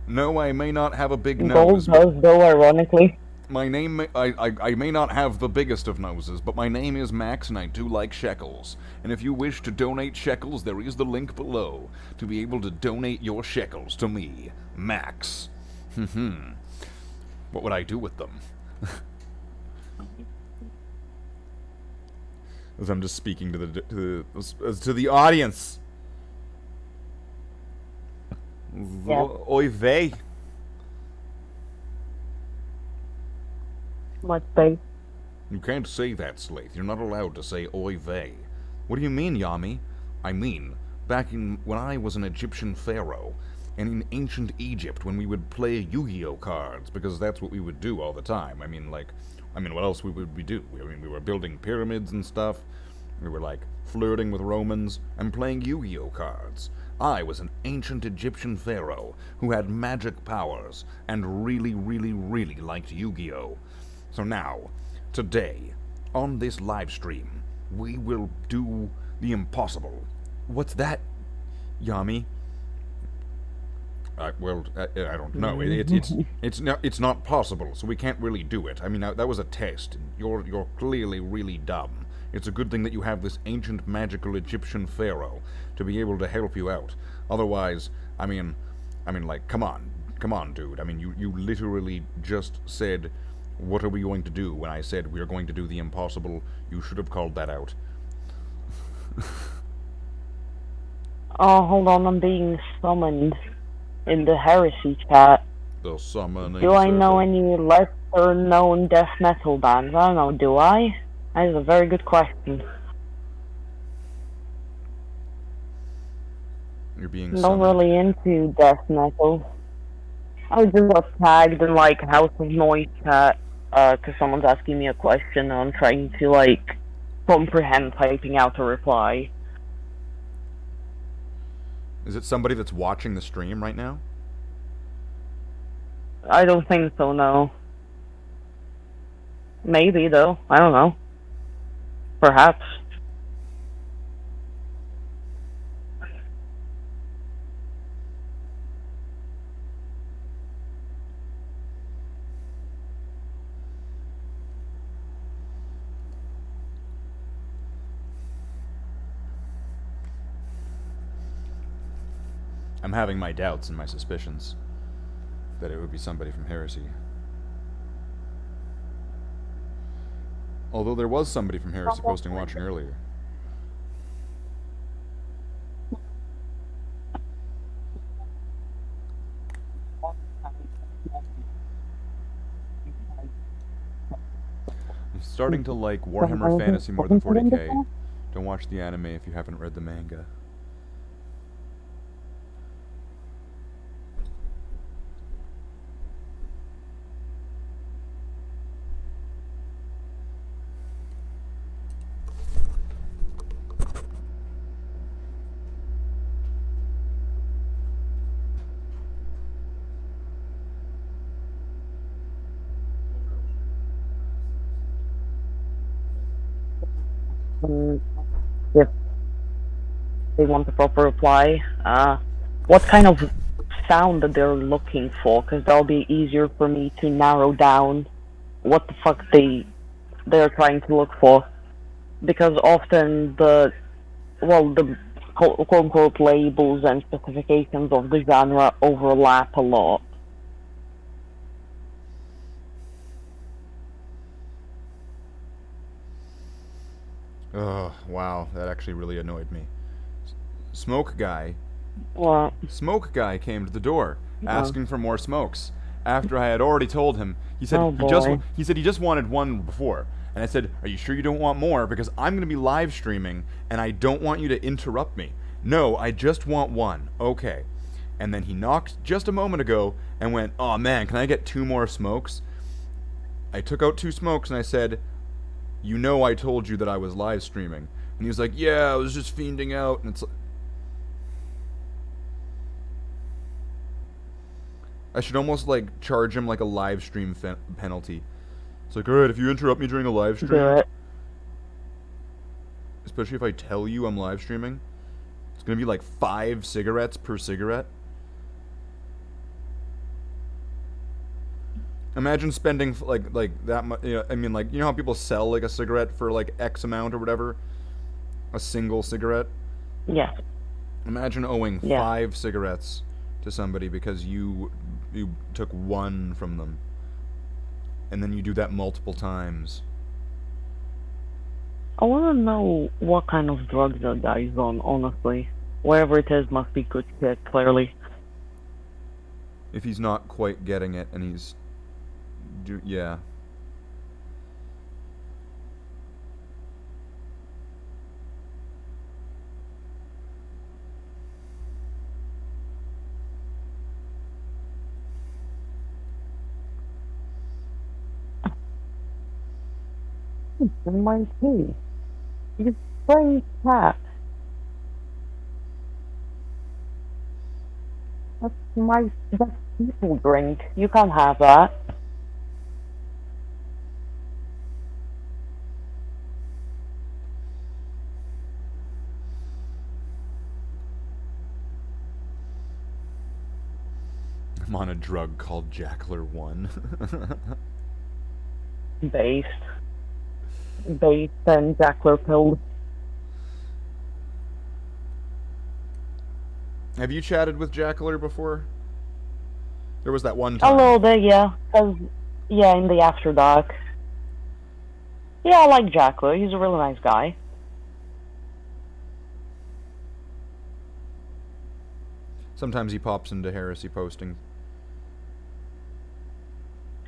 No, I may not have a big Gold nose. does, though, ironically. My name, I may not have the biggest of noses, but my name is Max and I do like shekels. And if you wish to donate shekels, there is the link below to be able to donate your shekels to me, Max. What would I do with them? As I'm just speaking to the audience. Yeah. Oy vey. Much space. You can't say that, Slaith. You're not allowed to say oy vey. What do you mean, Yami? I mean, back when I was an Egyptian pharaoh, and in ancient Egypt when we would play Yu-Gi-Oh cards, because that's what we would do all the time. I mean, what else would we do? We were building pyramids and stuff. We were, flirting with Romans and playing Yu-Gi-Oh cards. I was an ancient Egyptian pharaoh who had magic powers and really, really, really liked Yu-Gi-Oh! So now, today, on this live stream, we will do the impossible. What's that, Yami? I don't know. It's not possible, so we can't really do it. I mean, that was a test. And you're clearly really dumb. It's a good thing that you have this ancient magical Egyptian pharaoh to be able to help you out. Otherwise, like, come on, dude. I mean, you literally just said, what are we going to do? When I said we are going to do the impossible, you should have called that out. Oh, hold on, I'm being summoned in the heresy chat. The summoning Do I know circle. any lesser-known death metal bands? I don't know, do I? That is a very good question. You're being Not summoned. really into death metal. I just got tagged in, like, House of Noise chat, cause someone's asking me a question and I'm trying to, like, comprehend typing out a reply. Is it somebody that's watching the stream right now? I don't think so, no. Maybe, though. I don't know. Perhaps. I'm having my doubts and my suspicions that it would be somebody from Heresy. Although there was somebody from Heresy posting watching earlier. I'm starting to like Warhammer Fantasy more than 40k. Don't watch the anime if you haven't read the manga. If they want a proper reply, what kind of sound that they're looking for, because that'll be easier for me to narrow down what the fuck they're trying to look for. Because often the quote-unquote labels and specifications of the genre overlap a lot. Oh, wow, that actually really annoyed me. Smoke Guy Well, came to the door asking for more smokes. After I had already told him, he said Oh, he said he just wanted one before. And I said, "Are you sure you don't want more? Because I'm going to be live streaming and I don't want you to interrupt me." "No, I just want one." "Okay." And then he knocked just a moment ago and went, "Oh man, can I get 2 more smokes?" I took out 2 smokes and I said, "You know I told you that I was live streaming." And he was like, "Yeah, I was just fiending out." And it's like, I should almost like charge him like a live stream penalty. It's like, alright, if you interrupt me during a live stream, do it. especially if I tell you I'm live streaming, it's gonna be like 5 cigarettes per cigarette. Imagine spending like that much. You know, I mean, like, you know how people sell like a cigarette for like X amount or whatever, a single cigarette. Yes. Imagine owing Yeah. 5 cigarettes to somebody because you took 1 from them, and then you do that multiple times. I want to know what kind of drugs that guy's on, honestly. Whatever it is must be good shit, clearly. If he's not quite getting it, and he's yeah. In my tea. You strange cat. That's people drink. You can't have that. I'm on a drug called Jackler 1. Based. base and Jackler killed. Have you chatted with Jackler before? There was that one A time. little bit, yeah. 'Cause, yeah, in the After Dark. Yeah, I like Jackler. He's a really nice guy. Sometimes he pops into heresy posting.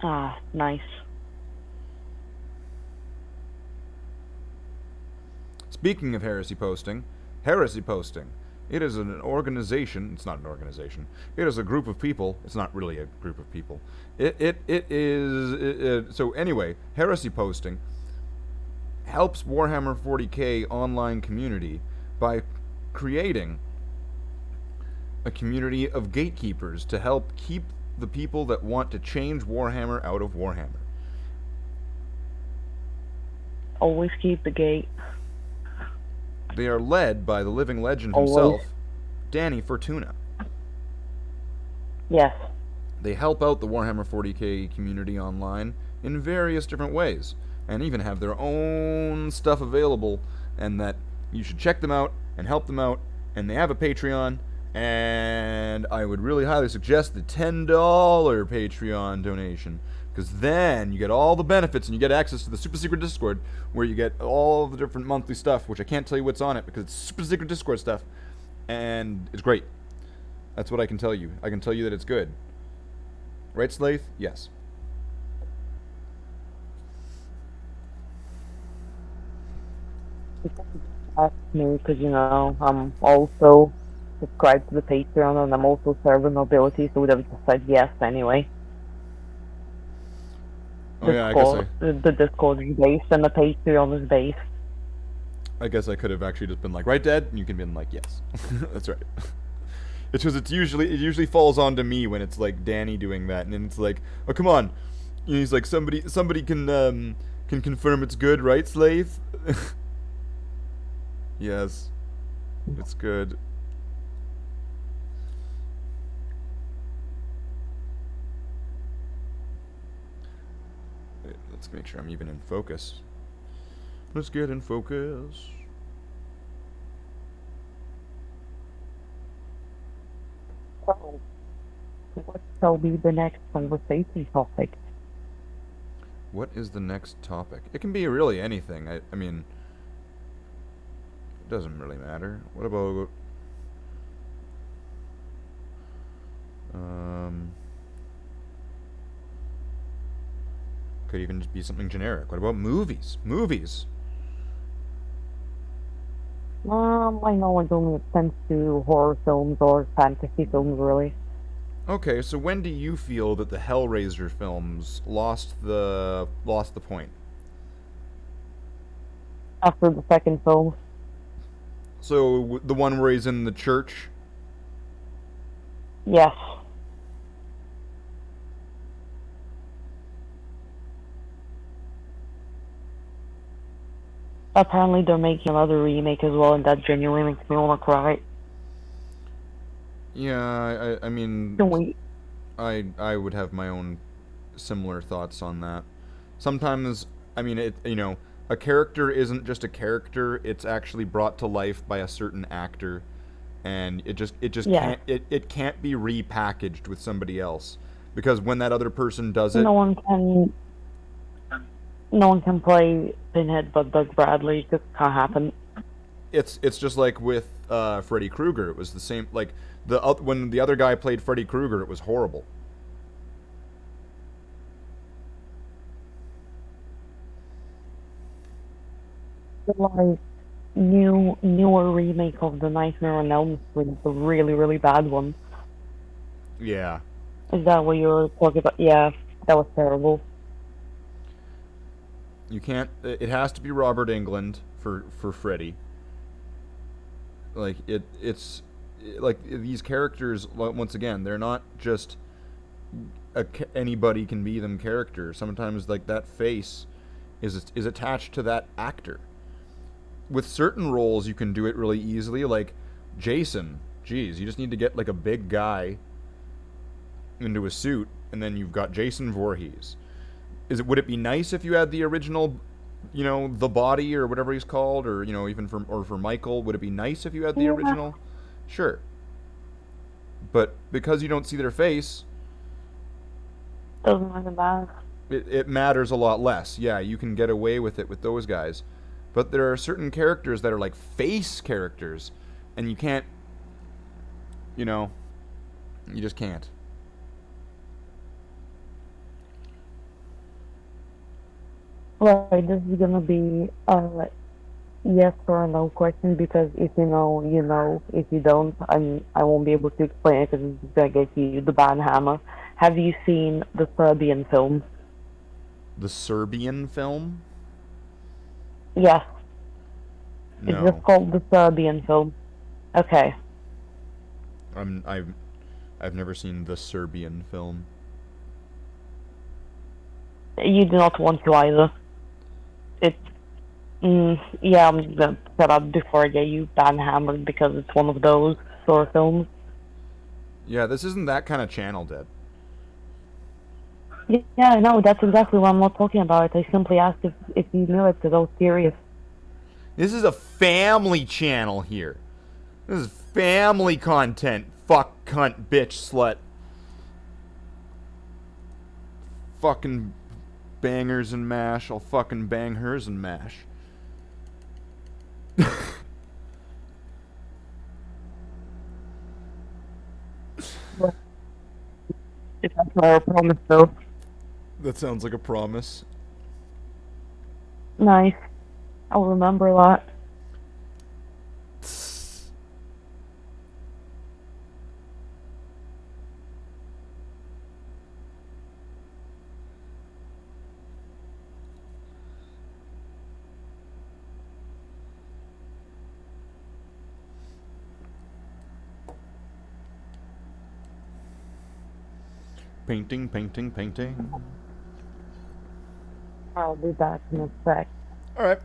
Ah, nice. Speaking of heresy posting, it is an organization. It's not an organization. It is a group of people. It's not really a group of people. So anyway, heresy posting helps Warhammer 40k online community by creating a community of gatekeepers to help keep the people that want to change Warhammer out of Warhammer. Always keep the gate. They are led by the living legend Always. himself, Danny Fortuna. Yes. They help out the Warhammer 40k community online in various different ways, and even have their own stuff available, and that you should check them out and help them out, and they have a Patreon, and I would really highly suggest the $10 Patreon donation, because then you get all the benefits and you get access to the super secret Discord where you get all the different monthly stuff, which I can't tell you what's on it because it's super secret Discord stuff, and it's great. That's what I can tell you. I can tell you that it's good. Right, Slaith? Yes. Ask me because, I'm also subscribed to the Patreon and I'm also serving mobility, so would have just said yes anyway. Oh yeah, I guess The Discord is based and the Patreon is based. I guess I could have actually just been like, right, Dad? And you can be like, yes. That's right. It's because it usually falls onto me when it's like Danny doing that, and then it's like, oh come on, he's like somebody can confirm it's good, right, Slave? Yes, it's good. Wait, let's make sure I'm even in focus. Let's get in focus. So, what shall be the next conversation topic? What is the next topic? It can be really anything. I mean, it doesn't really matter. What about could even just be something generic. What about movies? Movies. My knowledge only extends to horror films or fantasy films, really. Okay, so when do you feel that the Hellraiser films lost the point? After the second film. So the one where he's in the church? Yes. Apparently they're making another remake as well, and that genuinely makes me want to cry. Yeah, I mean, Can we? I would have my own similar thoughts on that. Sometimes, I mean, a character isn't just a character; it's actually brought to life by a certain actor, and it just Yeah. can't be repackaged with somebody else, because when that other person does it, No one can play Pinhead but Doug Bradley. It just can't happen. it's just like with Freddy Krueger. It was the same. Like when the other guy played Freddy Krueger, it was horrible. Like newer remake of the Nightmare on Elm Street, the really really bad one. Yeah. Is that what you were talking about? Yeah, that was terrible. You can't. It has to be Robert Englund for Freddy. Like it's like these characters. Once again, they're not just anybody can be them character. Sometimes like that face is attached to that actor. With certain roles, you can do it really easily. Like Jason, geez, you just need to get like a big guy into a suit, and then you've got Jason Voorhees. Would it be nice if you had the original you know, the body or whatever he's called, or, you know, even for Michael, would it be nice if you had the original? Sure. But because you don't see their face, Doesn't really matter. it matters a lot less. Yeah, you can get away with it with those guys. But there are certain characters that are like face characters, and you can't, you know, you just can't. Right, this is gonna be a yes or no question because if you know, you know. If you don't, I won't be able to explain it because it's gonna get you the ban hammer. Have you seen the Serbian film? The Serbian film? Yes, it's No. just called the Serbian film. Okay. I've never seen the Serbian film. You do not want to either. It's yeah, I'm just gonna set up before I get you ban hammered because it's one of those sort of films. Yeah, this isn't that kind of channel, Dead. Yeah, no, that's exactly what I'm not talking about. I simply asked if you knew it because I was curious. This is a family channel here. This is family content. Fuck, cunt, bitch, slut. Fucking bangers and mash. I'll fucking bang hers and mash. If that's not a promise, though. That sounds like a promise. Nice. I'll remember that. Painting, painting, painting. I'll be back in a sec. Alright.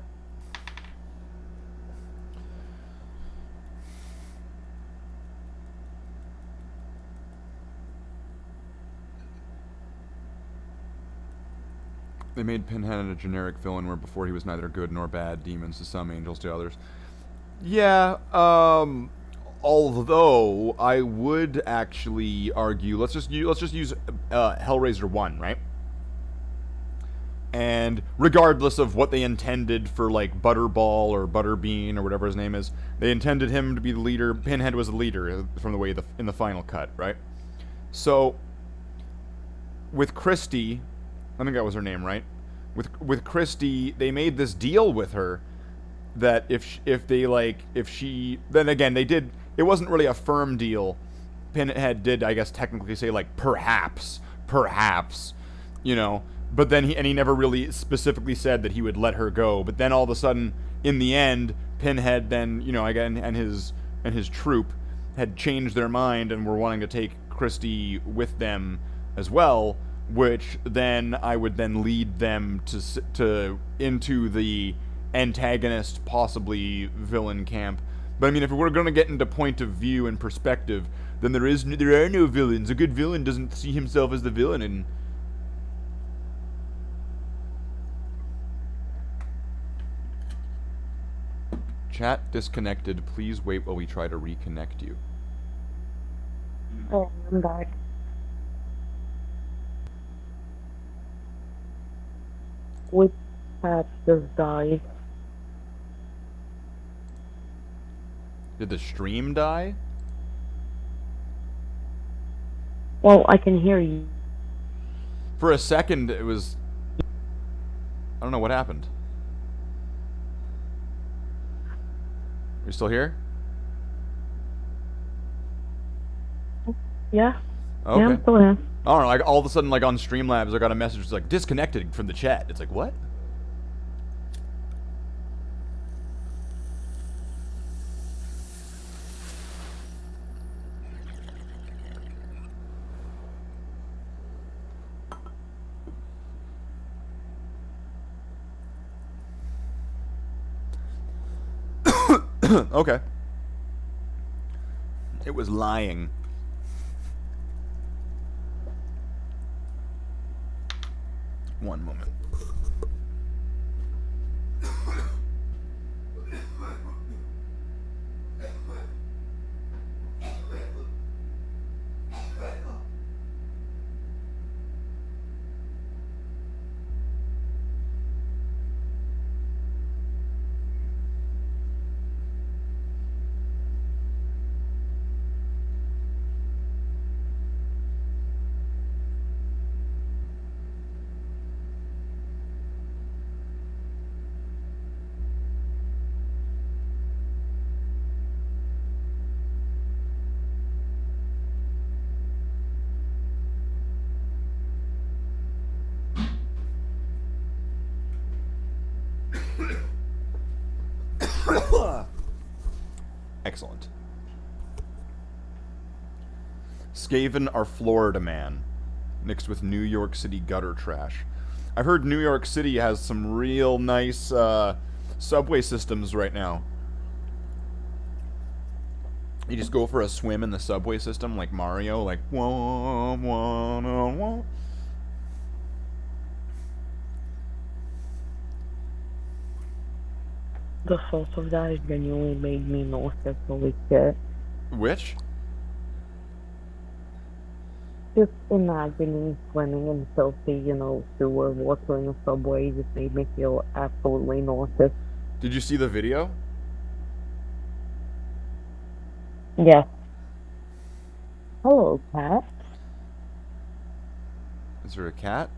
They made Pinhead a generic villain where before he was neither good nor bad, demons to some, angels to others. Yeah, although I would actually argue, let's just use Hellraiser 1, right? And regardless of what they intended for, like, Butterball or Butterbean or whatever his name is, they intended him to be the leader. Pinhead was the leader from the way in the final cut, right? So with Christy, I think that was her name, right? With Christy, they made this deal with her that if she then again they did, it wasn't really a firm deal. Pinhead did, I guess, technically say, like, perhaps, you know, but then he never really specifically said that he would let her go. But then all of a sudden, in the end, Pinhead then, you know, again, and his troop had changed their mind and were wanting to take Christy with them as well, which then I would then lead them to into the antagonist, possibly villain camp. But I mean, if we're going to get into point of view and perspective, then there are no villains. A good villain doesn't see himself as the villain. And chat disconnected. Please wait while we try to reconnect you. Oh, I'm back. Which cat just died? Did the stream die? Well, I can hear you. For a second, it was... I don't know what happened. Are you still here? Yeah? Okay. Yeah, I'm still here. I don't know, like, all of a sudden, like, on Streamlabs, I got a message that's like, disconnected from the chat. It's like, what? Okay. It was lying. One moment. Excellent. Skaven are Florida man, mixed with New York City gutter trash. I've heard New York City has some real nice subway systems right now. You just go for a swim in the subway system like Mario, like whoa, whoa, whoa, whoa. The thought of that has genuinely made me nauseous. Holy shit. Which? Just imagining swimming in filthy, sewer water in the subway just made me feel absolutely nauseous. Did you see the video? Yes. Hello, cat. Is there a cat?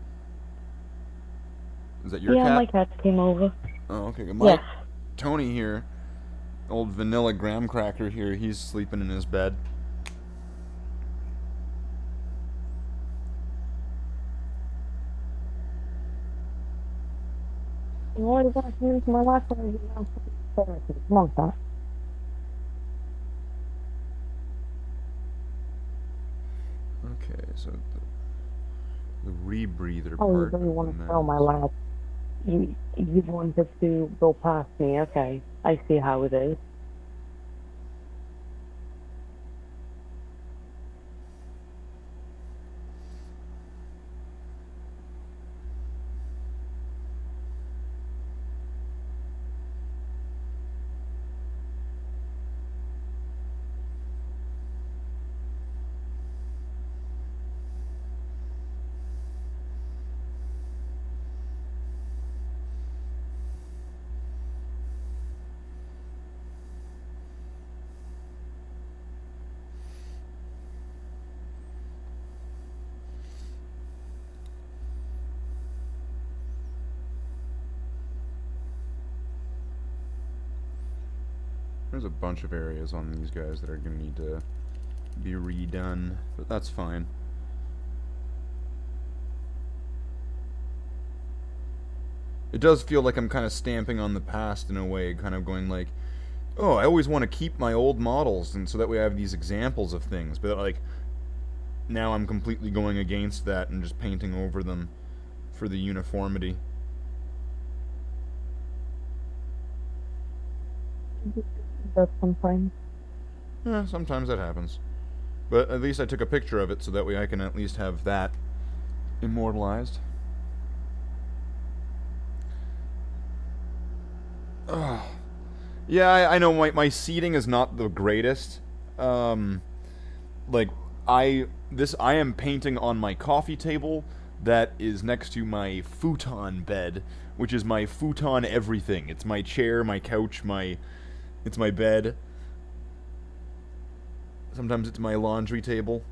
Is that your Yeah, cat? my cat came over. Oh, okay. Yes. Tony here, old vanilla graham cracker here, he's sleeping in his bed. What is that into my life? Come on, cat. Okay, so the rebreather Oh, you part. really of want the to throw my mask. lap? You wanted to go past me, okay. I see how it is. There's a bunch of areas on these guys that are going to need to be redone, but that's fine. It does feel like I'm kind of stamping on the past in a way, kind of going like, oh, I always want to keep my old models, and so that way I have these examples of things, but like, now I'm completely going against that and just painting over them for the uniformity. That's sometimes. Yeah, sometimes that happens. But at least I took a picture of it so that way I can at least have that immortalized. Ugh. Yeah, I know my seating is not the greatest. Like I am painting on my coffee table that is next to my futon bed, which is my futon everything. It's my chair, my couch, it's my bed. Sometimes it's my laundry table.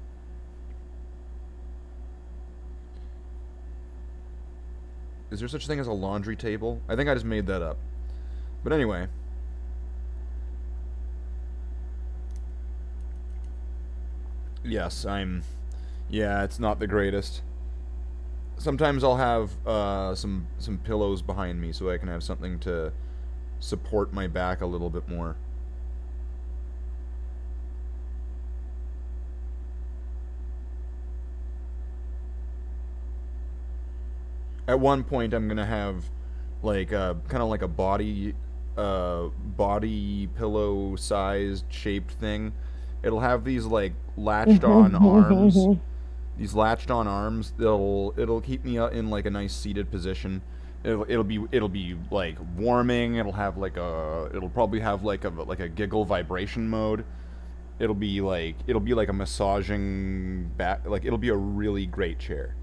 Is there such a thing as a laundry table? I think I just made that up. But anyway. Yes, yeah, it's not the greatest. Sometimes I'll have some pillows behind me so I can have something to support my back a little bit more. At one point, I'm gonna have like kind of like a body pillow sized shaped thing. It'll have these like latched on arms. These latched on arms. It'll keep me in like a nice seated position, It'll be like warming. It'll probably have like a giggle vibration mode. It'll be like a massaging back. Like it'll be a really great chair.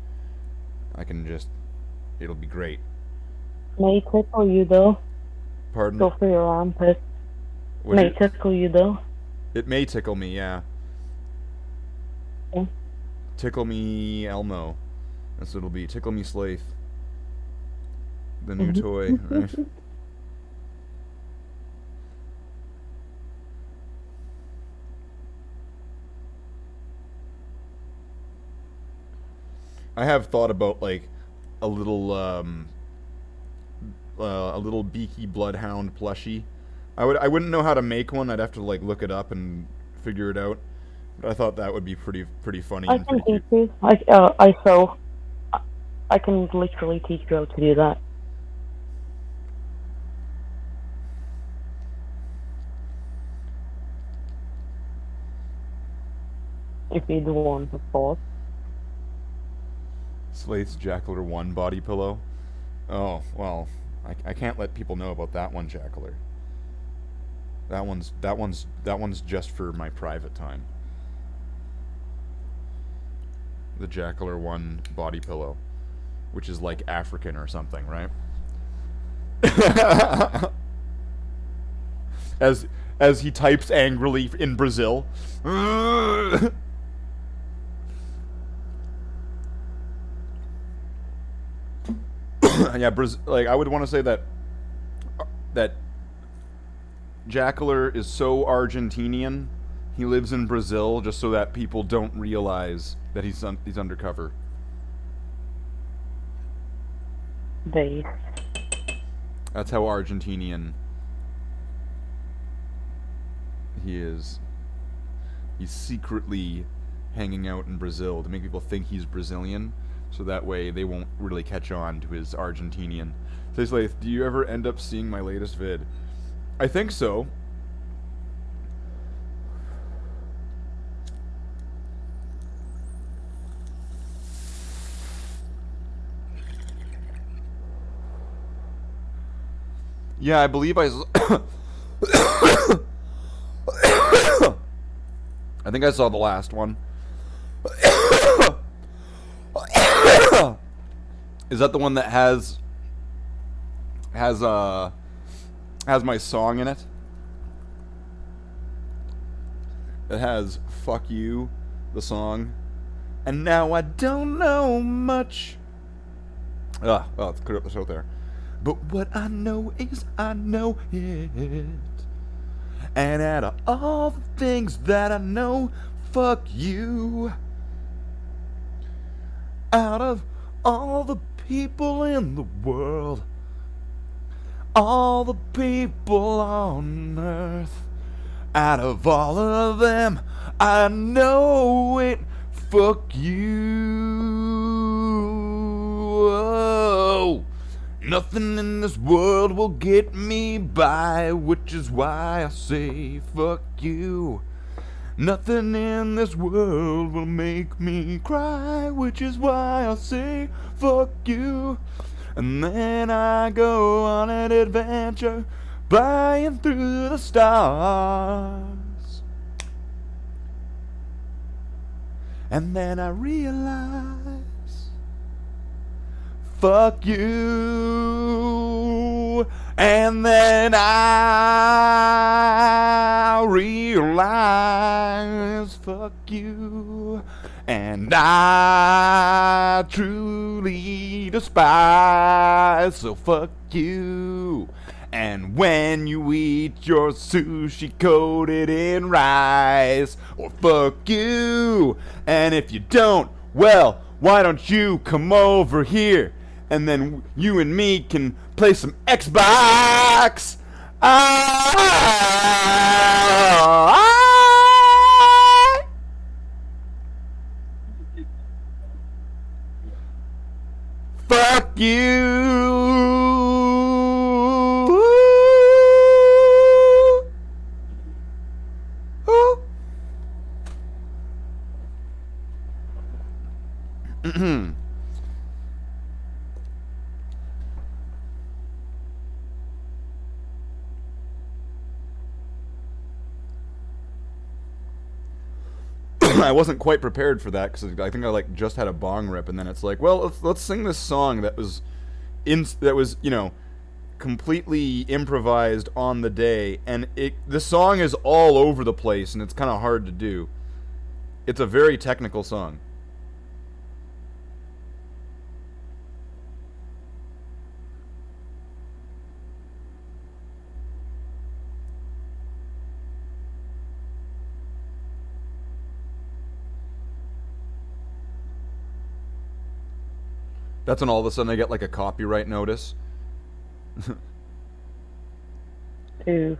It'll be great. May tickle you though. Pardon? Go for your armpits. May tickle you though. It may tickle me, yeah. Okay. Tickle me Elmo. That's what it'll be. Tickle me Slaith. The new toy, right? I have thought about like a little beaky bloodhound plushie. I wouldn't know how to make one. I'd have to like look it up and figure it out. But I thought that would be pretty funny I and can pretty teach cute. you. I can literally teach you how to do that. If you'd want, of course. Slate's Jackler 1 body pillow. Oh, well, I can't let people know about that one, Jackler. That one's just for my private time. The Jackler 1 body pillow, which is like African or something, right? as he types angrily in Brazil. Yeah, like I would want to say that Jackler is so Argentinian. He lives in Brazil just so that people don't realize that he's undercover. Base. That's how Argentinian he is. He's secretly hanging out in Brazil to make people think he's Brazilian, so that way they won't really catch on to his Argentinian. So he's like, do you ever end up seeing my latest vid? I think so. Yeah, I believe I think I saw the last one. Is that the one that has my song in it? It has "Fuck You," the song, and now I don't know much. Well, let's clear up the throat there. But what I know is I know it. And out of all the things that I know, fuck you. Out of all the people in the world, all the people on earth, out of all of them, I know it. Fuck you. Oh. Nothing in this world will get me by, which is why I say fuck you. Nothing in this world will make me cry, which is why I say fuck you. And then I go on an adventure, flying through the stars. And then I realize, fuck you. And then I realize, fuck you. And I truly despise, so fuck you. And when you eat your sushi coated in rice, or fuck you. And if you don't, well, why don't you come over here? And then you and me can play some Xbox. Fuck you. I wasn't quite prepared for that because I think I like just had a bong rip, and then it's like, well, let's sing this song that was completely improvised on the day, and the song is all over the place, and it's kind of hard to do. It's a very technical song. That's when all of a sudden I get like a copyright notice. Ooh.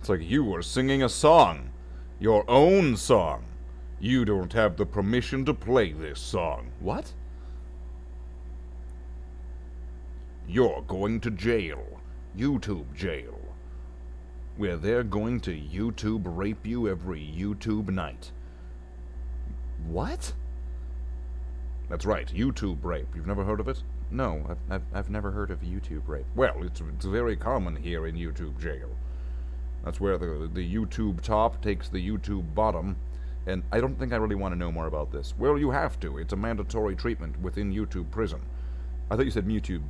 It's like, you were singing a song. Your own song. You don't have the permission to play this song. What? You're going to jail. YouTube jail. Where they're going to YouTube rape you every YouTube night. What? That's right, YouTube rape. You've never heard of it? No, I've never heard of YouTube rape. Well, it's very common here in YouTube jail. That's where the YouTube top takes the YouTube bottom, and I don't think I really want to know more about this. Well, you have to. It's a mandatory treatment within YouTube prison. I thought you said Mewtwo.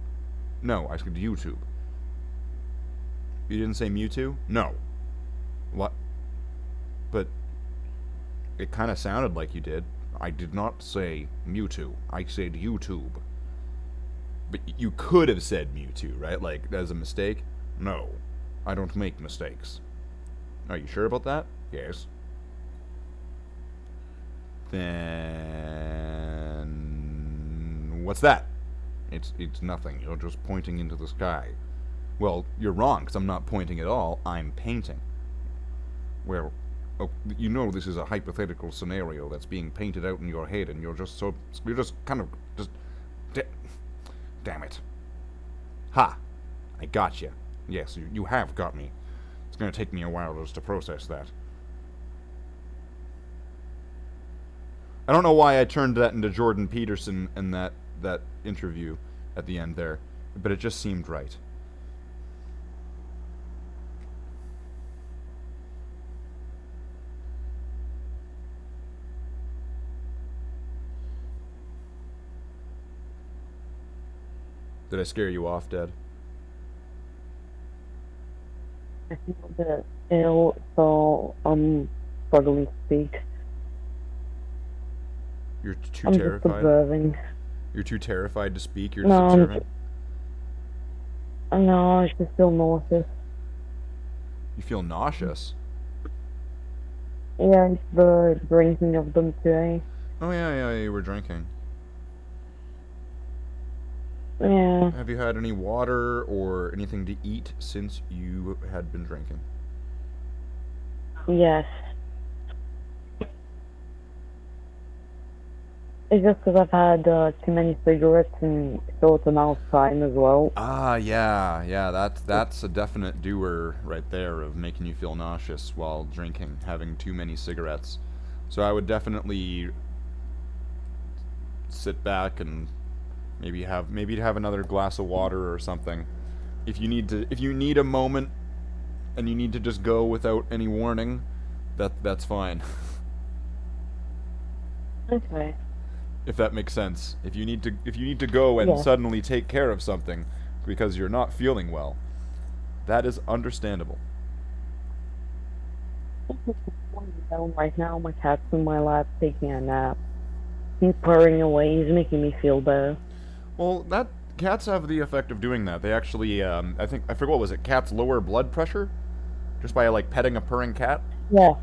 No, I said YouTube. You didn't say Mewtwo? No. What? But it kind of sounded like you did. I did not say Mewtwo. I said YouTube. But you could have said Mewtwo, right? Like, as a mistake? No. I don't make mistakes. Are you sure about that? Yes. Then... what's that? It's nothing. You're just pointing into the sky. Well, you're wrong, because I'm not pointing at all. I'm painting. Well... oh, you know this is a hypothetical scenario that's being painted out in your head, and you're just kind of damn it. Ha! I got you. Yes, you have got me. It's going to take me a while just to process that. I don't know why I turned that into Jordan Peterson in that interview at the end there, but it just seemed right. Did I scare you off, Dad? I feel a bit ill, so I'm struggling to speak. You're too I'm terrified? just observing. You're too terrified to speak? You're No, just observing? No, I just feel nauseous. You feel nauseous? Yeah, it's the drinking of them today. Oh, yeah, you were drinking. Yeah. Have you had any water or anything to eat since you had been drinking? Yes. It's just because I've had too many cigarettes in short amount of time as well. Ah, yeah, that's a definite doer right there of making you feel nauseous while drinking, having too many cigarettes. So I would definitely sit back and maybe have another glass of water or something. If you need a moment and you need to just go without any warning, that's fine. Okay. If that makes sense. If you need to go and suddenly take care of something because you're not feeling well, that is understandable. Down right now, my cat's in my lap taking a nap. He's purring away. He's making me feel better. Well, cats have the effect of doing that. They actually, I forget what was it, cats lower blood pressure? Just by, like, petting a purring cat? Yeah.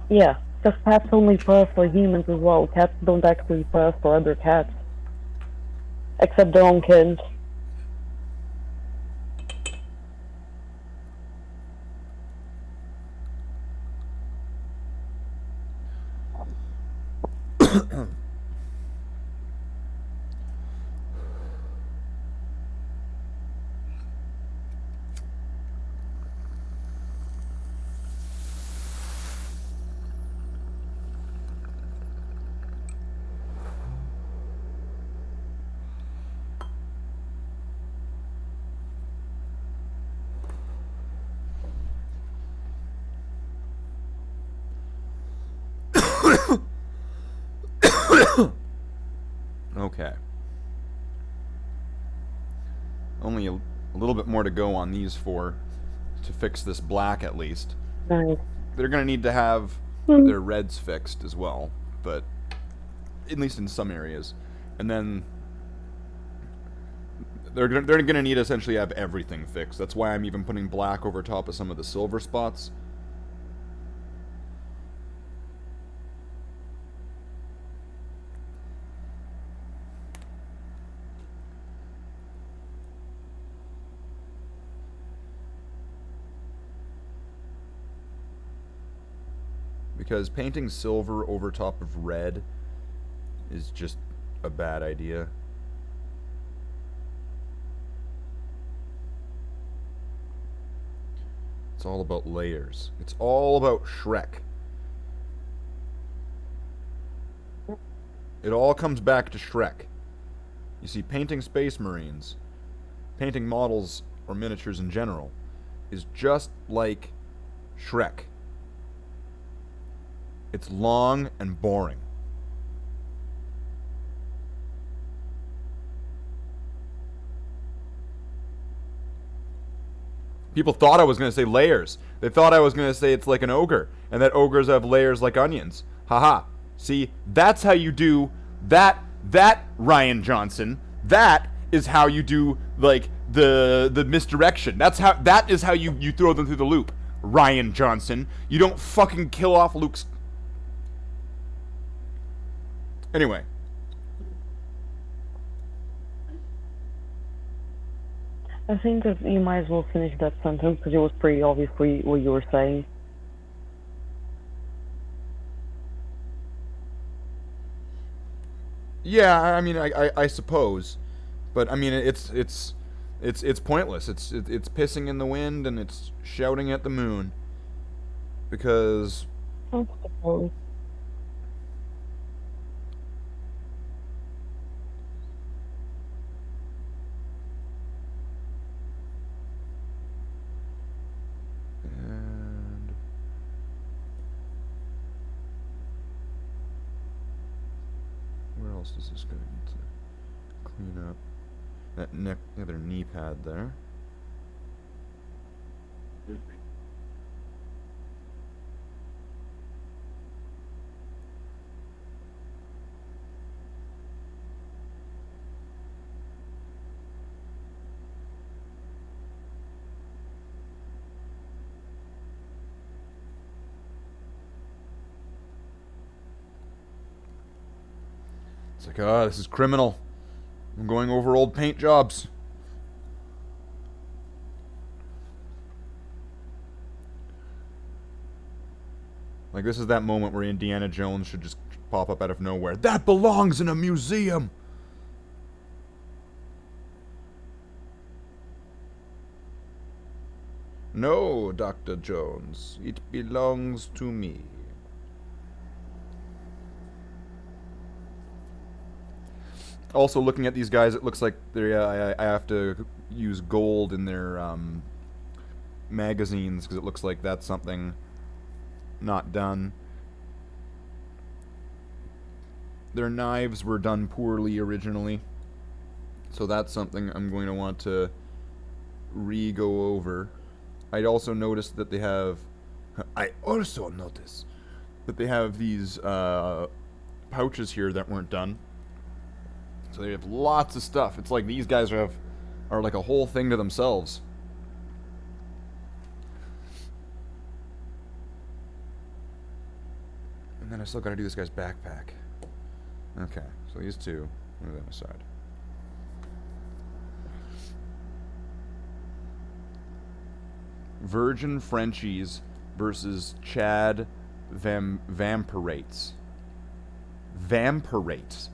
Yeah, because cats only purr for humans as well. Cats don't actually purr for other cats. Except their own kids. Okay. Only a little bit more to go on these four to fix this black at least. Nice. They're going to need to have their reds fixed as well, but at least in some areas. And then they're gonna need to essentially have everything fixed. That's why I'm even putting black over top of some of the silver spots. Because painting silver over top of red is just a bad idea. It's all about layers. It's all about Shrek. It all comes back to Shrek. You see, painting Space Marines, painting models or miniatures in general, is just like Shrek. It's long and boring. People thought I was going to say layers. They thought I was going to say it's like an ogre, and that ogres have layers like onions. Haha. See, that's how you do that, Ryan Johnson. That is how you do, like, the misdirection. That is how you throw them through the loop, Ryan Johnson. You don't fucking kill off Luke's... Anyway. I think that you might as well finish that sentence because it was pretty obvious what you were saying. Yeah, I mean, I suppose, but I mean, it's pointless. It's pissing in the wind and it's shouting at the moon, because I suppose. Where else does this guy need to clean up? That other knee pad there. It's like, ah, this is criminal. I'm going over old paint jobs. Like, this is that moment where Indiana Jones should just pop up out of nowhere. That belongs in a museum! No, Dr. Jones. It belongs to me. Also, looking at these guys, it looks like I have to use gold in their magazines, because it looks like that's something not done. Their knives were done poorly originally, so that's something I'm going to want to re-go over. I'd also noticed that they have... I also noticed that they have these pouches here that weren't done. So they have lots of stuff. It's like these guys are like a whole thing to themselves. And then I still gotta do this guy's backpack. Okay, so these two, move them aside. Virgin Frenchies versus Chad Vampirates. Vampirates.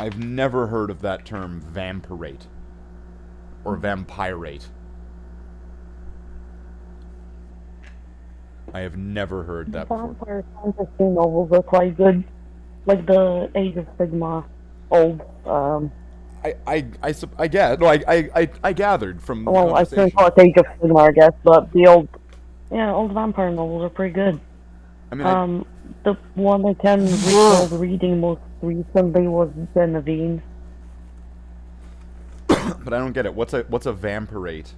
I've never heard of that term, vampirate. Or vampirate. I have never heard that before. Vampire fantasy novels are quite good. Like the Age of Sigmar old, I get. No, I gathered from the well, I conversation. shouldn't call it Age of Sigmar, I guess, but the old vampire novels are pretty good. I mean, The one I can recall reading most recently was Genevieve. But I don't get it. What's a vampirate?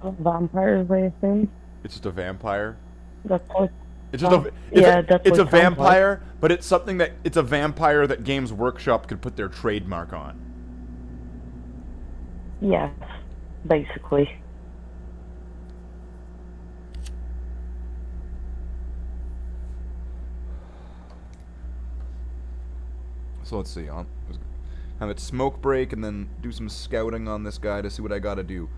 Vampires, I assume. It's just a vampire. That's what. It's just That's it's what a it sounds like. vampire, but it's something that it's a vampire that Games Workshop could put their trademark on. Yes, basically. So let's see. I'll have it smoke break and then do some scouting on this guy to see what I gotta do.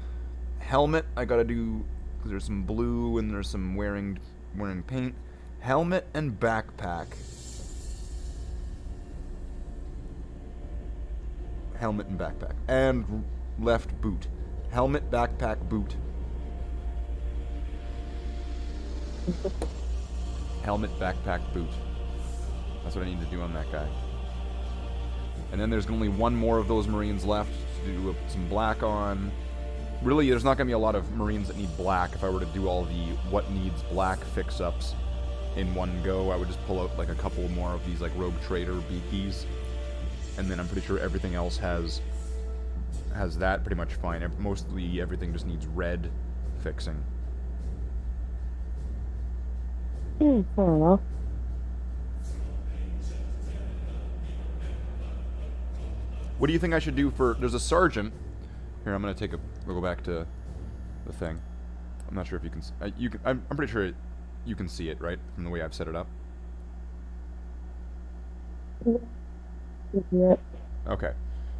Helmet, I gotta do because there's some blue and there's some wearing paint. Helmet and backpack. Helmet and backpack. And left boot. Helmet, backpack, boot. Helmet, backpack, boot. That's what I need to do on that guy. And then there's only one more of those Marines left to do some black on. Really, there's not going to be a lot of Marines that need black. If I were to do all the what needs black fix-ups in one go, I would just pull out like a couple more of these like Rogue Trader beakies. And then I'm pretty sure everything else has that pretty much fine. Mostly everything just needs red fixing. Fair enough. What do you think I should do for... There's a sergeant. Here, I'm going to we'll go back to the thing. I'm not sure if you can... I'm pretty sure you can see it, right? From the way I've set it up. Yeah. Okay.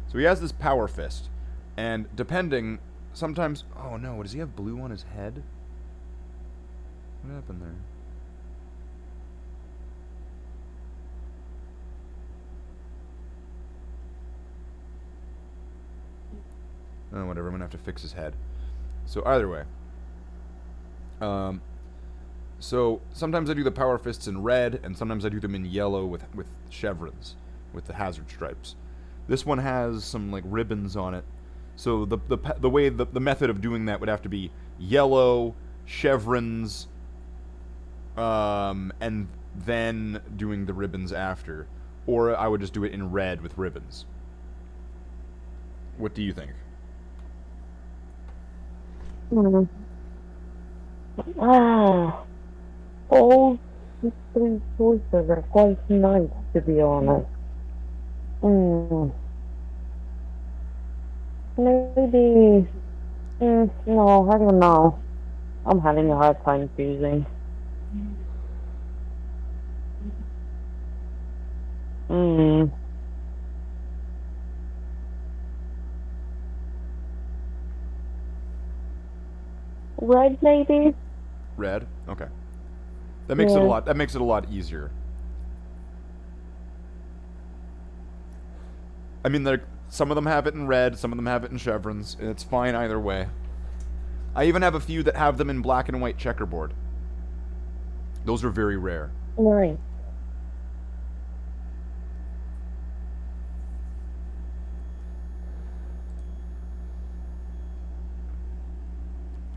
So he has this power fist. And depending... Sometimes... Oh, no. Does he have blue on his head? What happened there? Oh, whatever, I'm gonna have to fix his head. So either way. So sometimes I do the power fists in red, and sometimes I do them in yellow with chevrons, with the hazard stripes. This one has some like ribbons on it. So the way the method of doing that would have to be yellow, chevrons, and then doing the ribbons after. Or I would just do it in red with ribbons. What do you think? All these three choices are quite nice, to be honest. Maybe. No, I don't know. I'm having a hard time choosing. Red, maybe? Red? Okay. That makes it a lot. That makes it a lot easier. I mean, some of them have it in red, some of them have it in chevrons. And it's fine either way. I even have a few that have them in black and white checkerboard. Those are very rare. Right.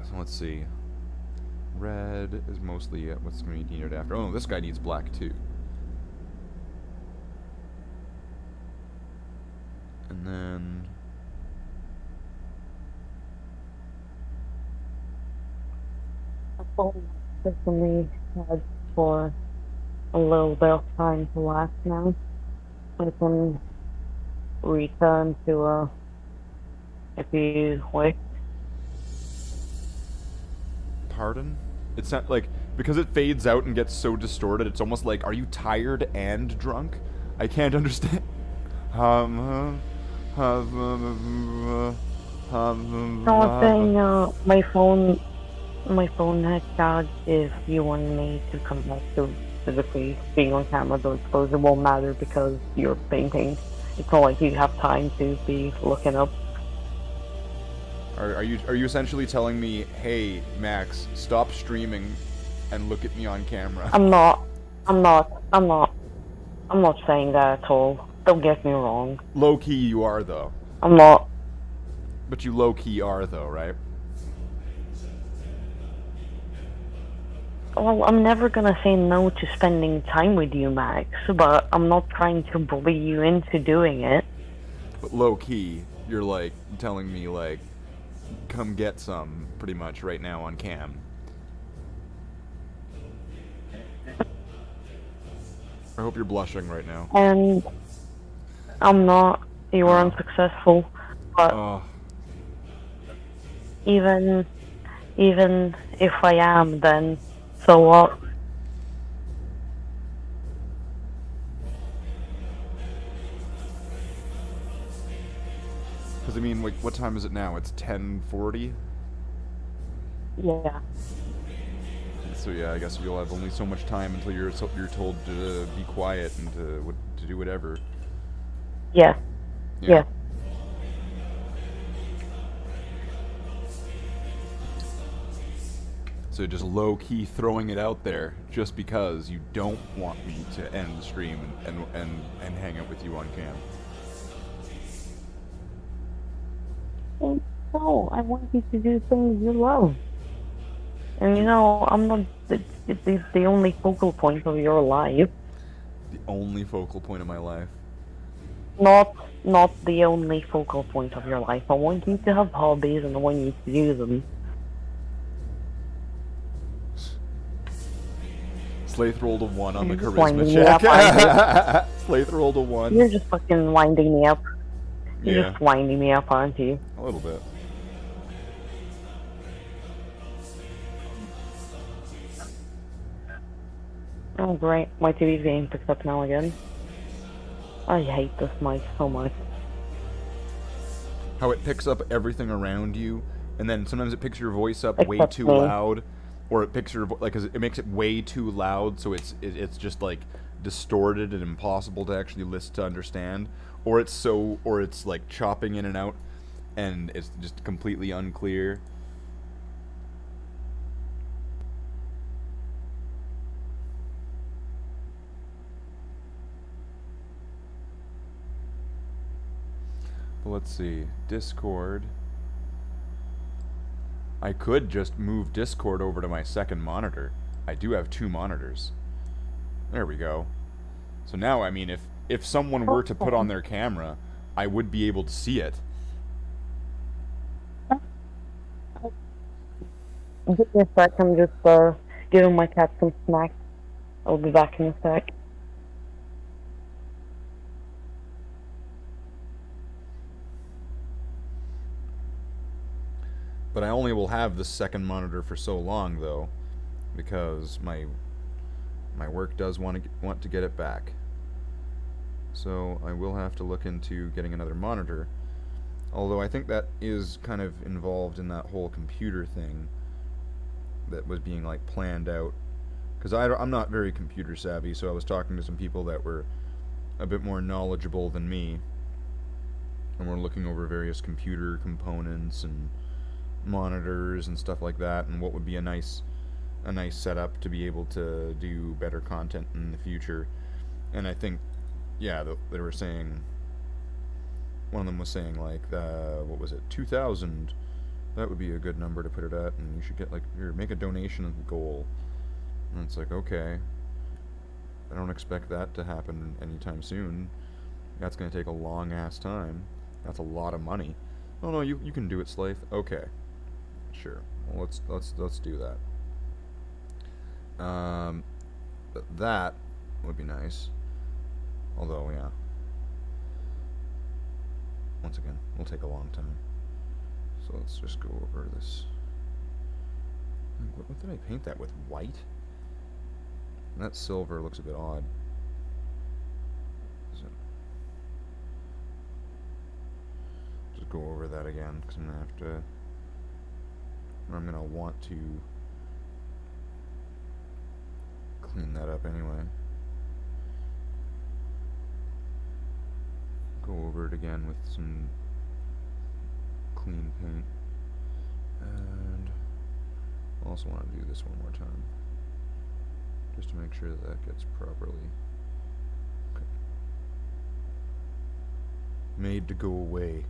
So let's see. Red is mostly what's going to be needed after. Oh, this guy needs black too. And then... I certainly had for a little bit of time to last now. I can return to if you wish. Pardon? It's not like, because it fades out and gets so distorted, it's almost like, are you tired and drunk? I can't understand. No, I'm saying my phone has charged. If you want me to come back to physically being on camera, though, suppose it won't matter because you're painting. It's not like you have time to be looking up. Are you essentially telling me, hey, Max, stop streaming and look at me on camera? I'm not saying that at all. Don't get me wrong. Low-key you are, though. I'm not. But you low-key are, though, right? Well, I'm never gonna say no to spending time with you, Max, but I'm not trying to bully you into doing it. But low key, you're like telling me like, come get some, pretty much right now on cam. I hope you're blushing right now. And I'm not. You were unsuccessful, but Oh, even if I am, then so what? because I mean, like, what time is it now? It's 10:40. Yeah. So yeah, I guess you'll have only so much time until you're told to be quiet and to do whatever. Yeah. Yeah. So just low key throwing it out there, just because you don't want me to end the stream and hang out with you on cam. No, I want you to do things you love. And you know, I'm not the only focal point of your life. The only focal point of my life. Not the only focal point of your life. I want you to have hobbies and I want you to do them. Slaith rolled a 1 on the You're just charisma winding me check. up, Slaith rolled a 1. You're just fucking winding me up. You're Yeah, just winding me up, aren't you? a little bit. Oh great, my TV's getting picked up now again. I hate this mic so much. How it picks up everything around you, and then sometimes it picks your voice up way Except too me. loud, or it picks your like 'cause it makes it way too loud, so it's just like distorted and impossible to actually listen to understand, or it's like chopping in and out, and it's just completely unclear. But let's see, Discord. I could just move Discord over to my second monitor. I do have 2 monitors. There we go. So now, I mean, if someone were to put on their camera, I would be able to see it. Give me a sec, I'm just giving my cat some snacks. I'll be back in a sec. But I only will have the second monitor for so long, though, because my work does want to get it back. So I will have to look into getting another monitor. Although I think that is kind of involved in that whole computer thing that was being like planned out. Because I'm not very computer savvy, so I was talking to some people that were a bit more knowledgeable than me, and we're looking over various computer components and monitors and stuff like that, and what would be a nice setup to be able to do better content in the future. And I think, yeah, they were saying, one of them was saying like, what was it, 2,000? That would be a good number to put it at, and you should get like, here, make a donation goal. And it's like, okay, I don't expect that to happen anytime soon. That's gonna take a long ass time. That's a lot of money. Oh no, you can do it, Slaith. Okay, sure. Well, let's do that. But that would be nice. Although, yeah. Once again, it'll take a long time. So let's just go over this. What did I paint that with? White? That silver looks a bit odd. Just go over that again, because I'm going to have to... I'm going to want to clean that up anyway. Go over it again with some clean paint. And I also want to do this one more time, just to make sure that that gets properly made to go away.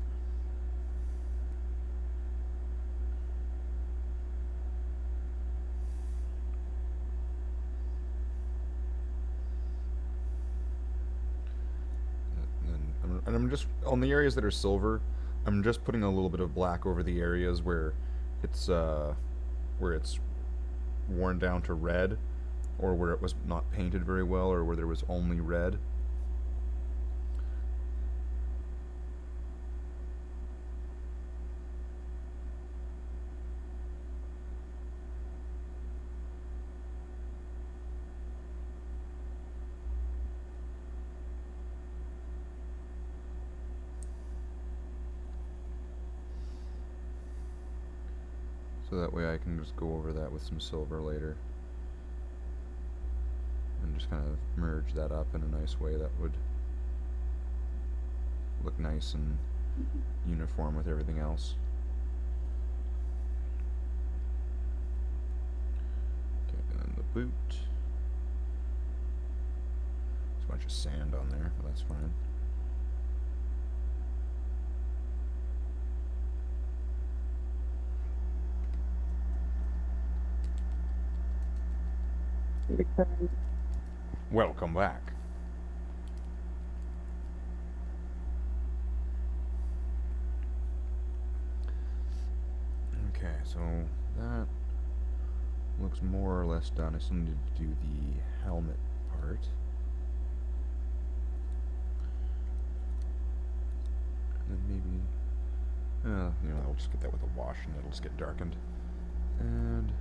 I'm just on the areas that are silver. I'm just putting a little bit of black over the areas it's where it's worn down to red, or where it was not painted very well, or where there was only red. So that way I can just go over that with some silver later. And just kind of merge that up in a nice way that would look nice and uniform with everything else. Okay, and then the boot. There's a bunch of sand on there, but that's fine. Welcome back. Okay, so that looks more or less done. I still need to do the helmet part. And then maybe, I'll just get that with a wash and it'll just get darkened. And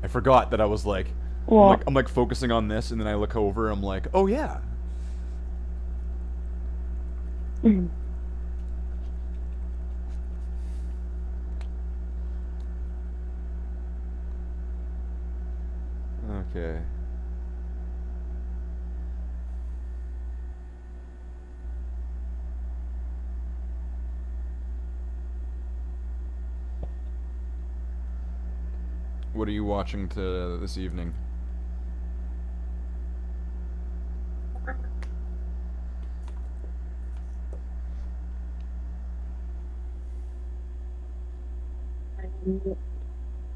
I forgot that I was like, I'm like focusing on this, and then I look over, I'm like, oh yeah. okay. What are you watching this evening?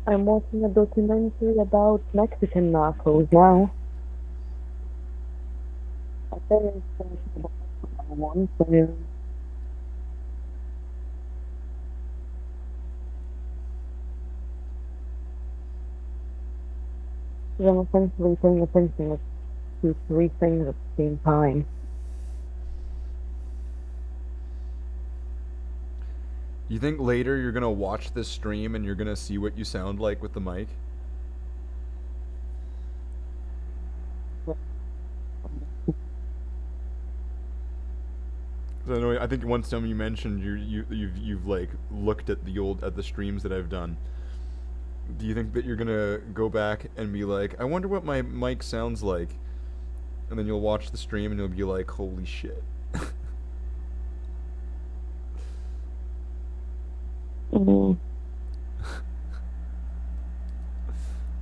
I'm watching a documentary about Mexican narcos now. I think it's about one, so I'm essentially paying attention to three things at the same time. You think later you're gonna watch this stream and you're gonna see what you sound like with the mic? I think one time you mentioned you've like looked at the streams that I've done. Do you think that you're gonna go back and be like, I wonder what my mic sounds like, and then you'll watch the stream and you'll be like, holy shit. Mm-hmm.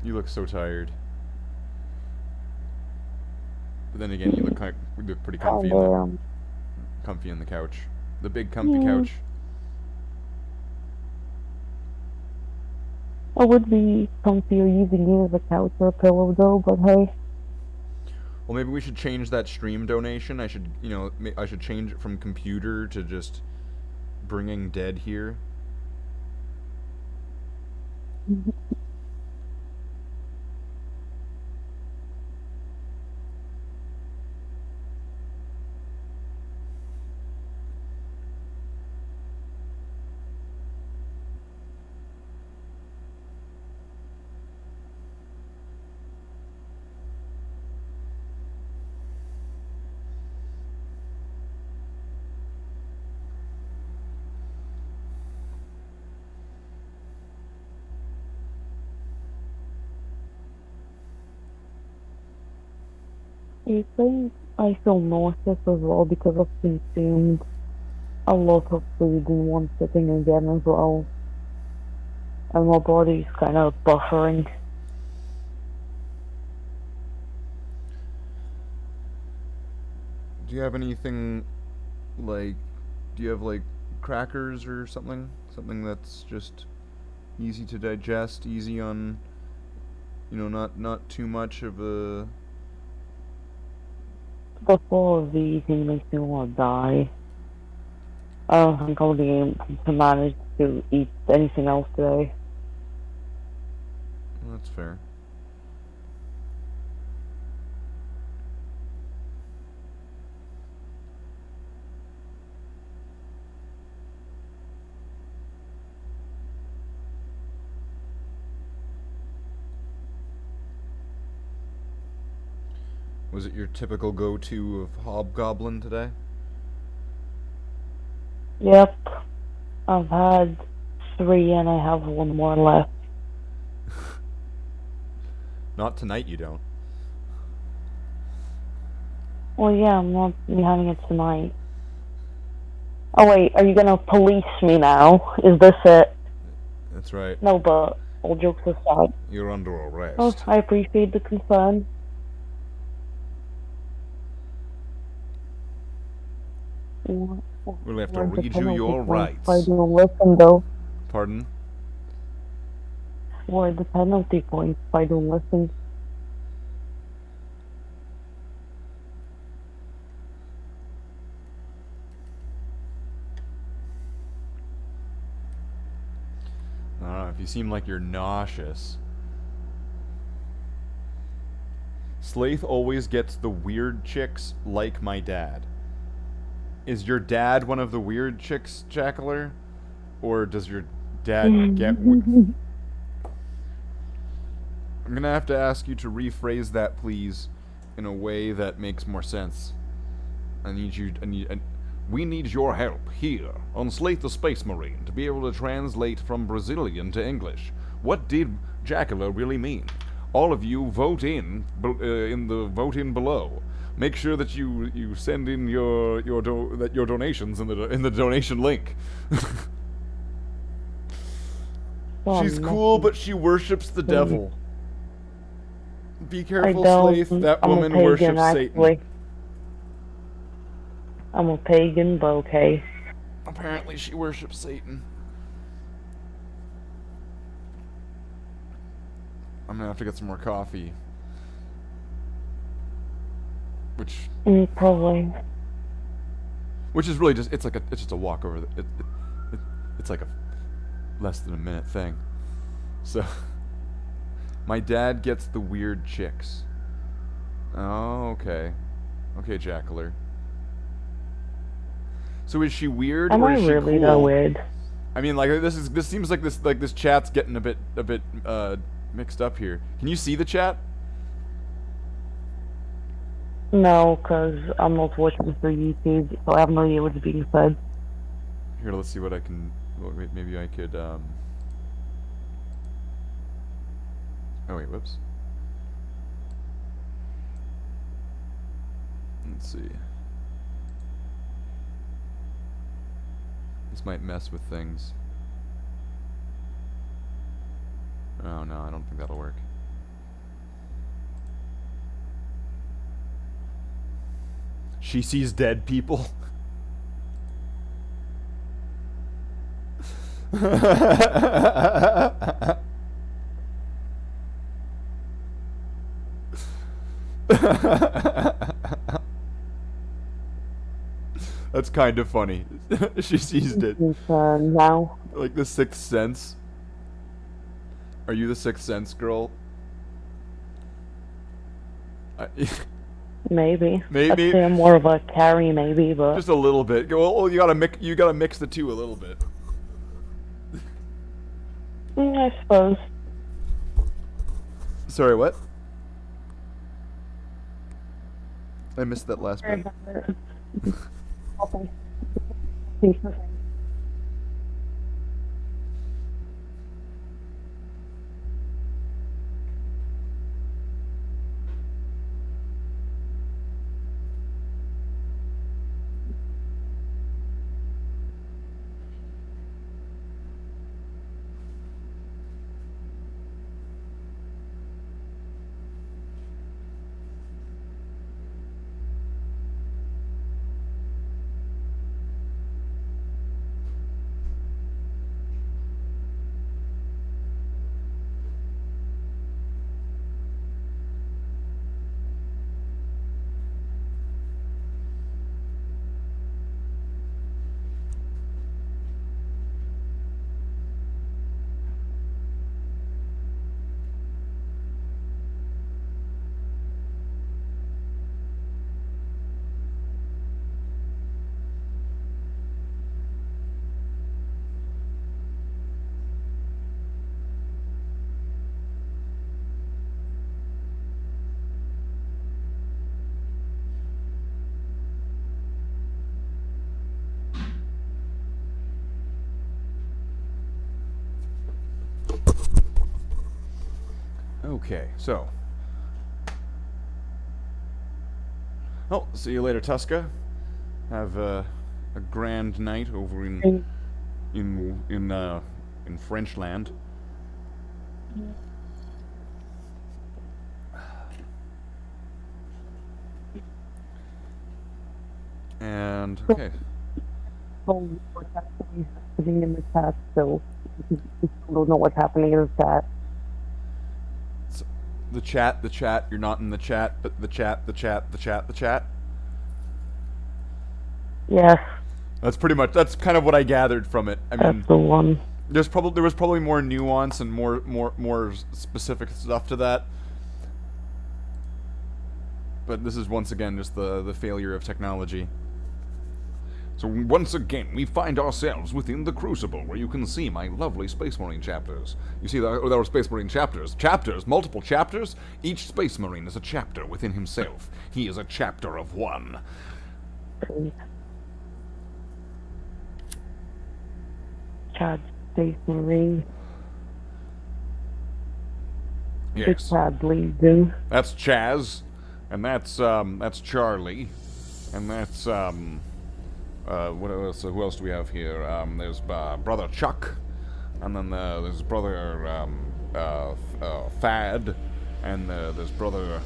You look so tired. But then again, you look pretty comfy. Comfy on the couch. The big comfy couch. I would be comfier using it as a couch or a pillow though, but hey. Well, maybe we should change that stream donation. I should, I should change it from computer to just bringing dead here. You think I feel nauseous as well because I've consumed a lot of food in one sitting again as well. And my body's kind of buffering. Do you have anything, do you have, crackers or something? Something that's just easy to digest, easy on, You know, not too much of a. The thought of eating makes me want to die. I don't think I'll be able to manage to eat anything else today. That's fair. Was it your typical go-to of Hobgoblin today? Yep. I've had 3 and I have 1 more left. Not tonight, you don't. Well, yeah, I'm not having it tonight. Oh, wait, are you gonna police me now? Is this it? That's right. No, but all jokes aside. You're under arrest. Oh, I appreciate the concern. We'll have to Where's the read you penalty your points if rights. I don't listen, though. Pardon? Where are the penalty points if I don't listen? I don't know, if you seem like you're nauseous. Slaith always gets the weird chicks like my dad. Is your dad one of the weird chicks, Jackler? Or does your dad get... I'm gonna have to ask you to rephrase that, please, in a way that makes more sense. We need your help here on Slate the Space Marine to be able to translate from Brazilian to English. What did Jackala really mean? All of you vote in the vote in below. Make sure that you send in your donations in the donation link. She's cool, but she worships the devil. Be careful, Slaith. That woman worships Satan. I'm a pagan, but okay. Apparently she worships Satan. I'm gonna have to get some more coffee. Which Probably. Which is really just it's just a walk over it's like a less than a minute thing. So my dad gets the weird chicks. Oh, okay. Okay, Jackler. So is she weird Am or I is she really cool? that weird? I mean, like this seems like this chat's getting a bit mixed up here. Can you see the chat? No, because I'm not watching through YouTube, so I have no idea what's being said. Here, let's see what I can. Wait, maybe I could. Oh wait, whoops. Let's see. This might mess with things. Oh no, I don't think that'll work. She sees dead people. That's kind of funny. She sees it. Now. Like the Sixth Sense. Are you the Sixth Sense girl? Maybe. Maybe. I'd say I'm more of a carry, maybe, but... Just a little bit. Well, you gotta mix the two a little bit. I suppose. Sorry, what? I missed that last bit. Okay. Okay, so. Oh, see you later, Tuska. Have a grand night over in Frenchland. And okay. So what's actually happening in the chat still. We still don't know what's happening in the chat. So, the chat, you're not in the chat, but the chat. Yes, That's kind of what I gathered from it. I mean, that's the one. there was probably more nuance and more specific stuff to that. But this is once again just the failure of technology. So once again, we find ourselves within the Crucible, where you can see my lovely Space Marine chapters. You see, there are Space Marine chapters. Chapters, multiple chapters. Each Space Marine is a chapter within himself. He is a chapter of one. Chad Space Marine. Yes. Chad leading. That's Chaz, and that's Charlie, and that's what else? Who else do we have here? There's brother Chuck, and then there's brother Thad, and there's brother.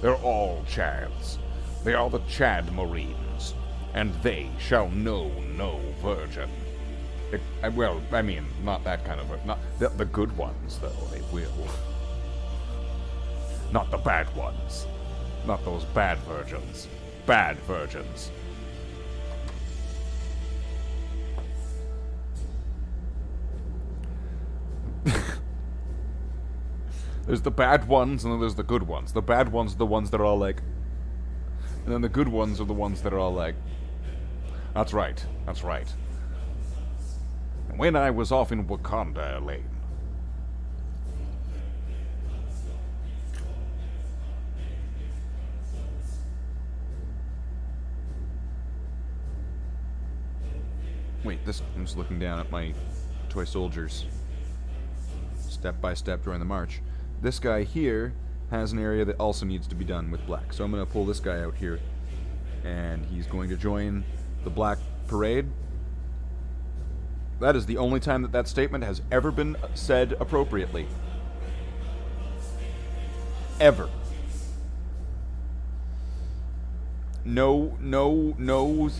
They're all Chads. They are the Chad Marines, and they shall know no virgin. Well, I mean, not that kind of not the good ones, though. They will. Not the bad ones. Not those bad virgins. Bad virgins. There's the bad ones, and then there's the good ones. The bad ones are the ones that are all like... And then the good ones are the ones that are all like... That's right. That's right. And when I was off in Wakanda, Elaine... Wait, I'm just looking down at my toy soldiers. Step by step during the march. This guy here has an area that also needs to be done with black. So I'm going to pull this guy out here. And he's going to join the black parade. That is the only time that that statement has ever been said appropriately. Ever. No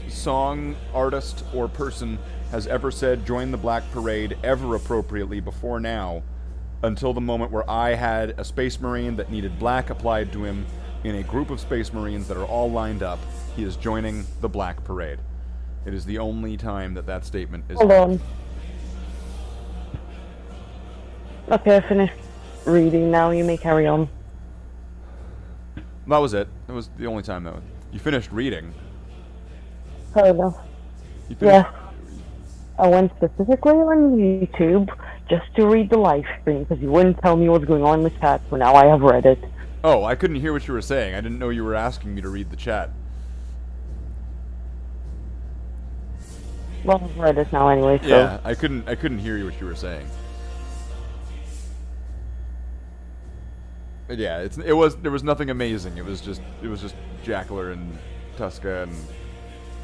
song, artist, or person has ever said join the black parade ever appropriately before now, until the moment where I had a Space Marine that needed black applied to him in a group of Space Marines that are all lined up. He is joining the black parade. It is the only time that that statement is... Hold on. Okay, I finished reading now. You may carry on. That was it. That was the only time, though. You finished reading. Fair enough. You finished... Yeah. I went specifically on YouTube just to read the live stream because you wouldn't tell me what's going on in the chat, so now I have read it. Oh, I couldn't hear what you were saying. I didn't know you were asking me to read the chat. Well, I've read it now anyway, so... Yeah, I couldn't hear what you were saying. But yeah, there was nothing amazing. It was just Jackler and Tuska and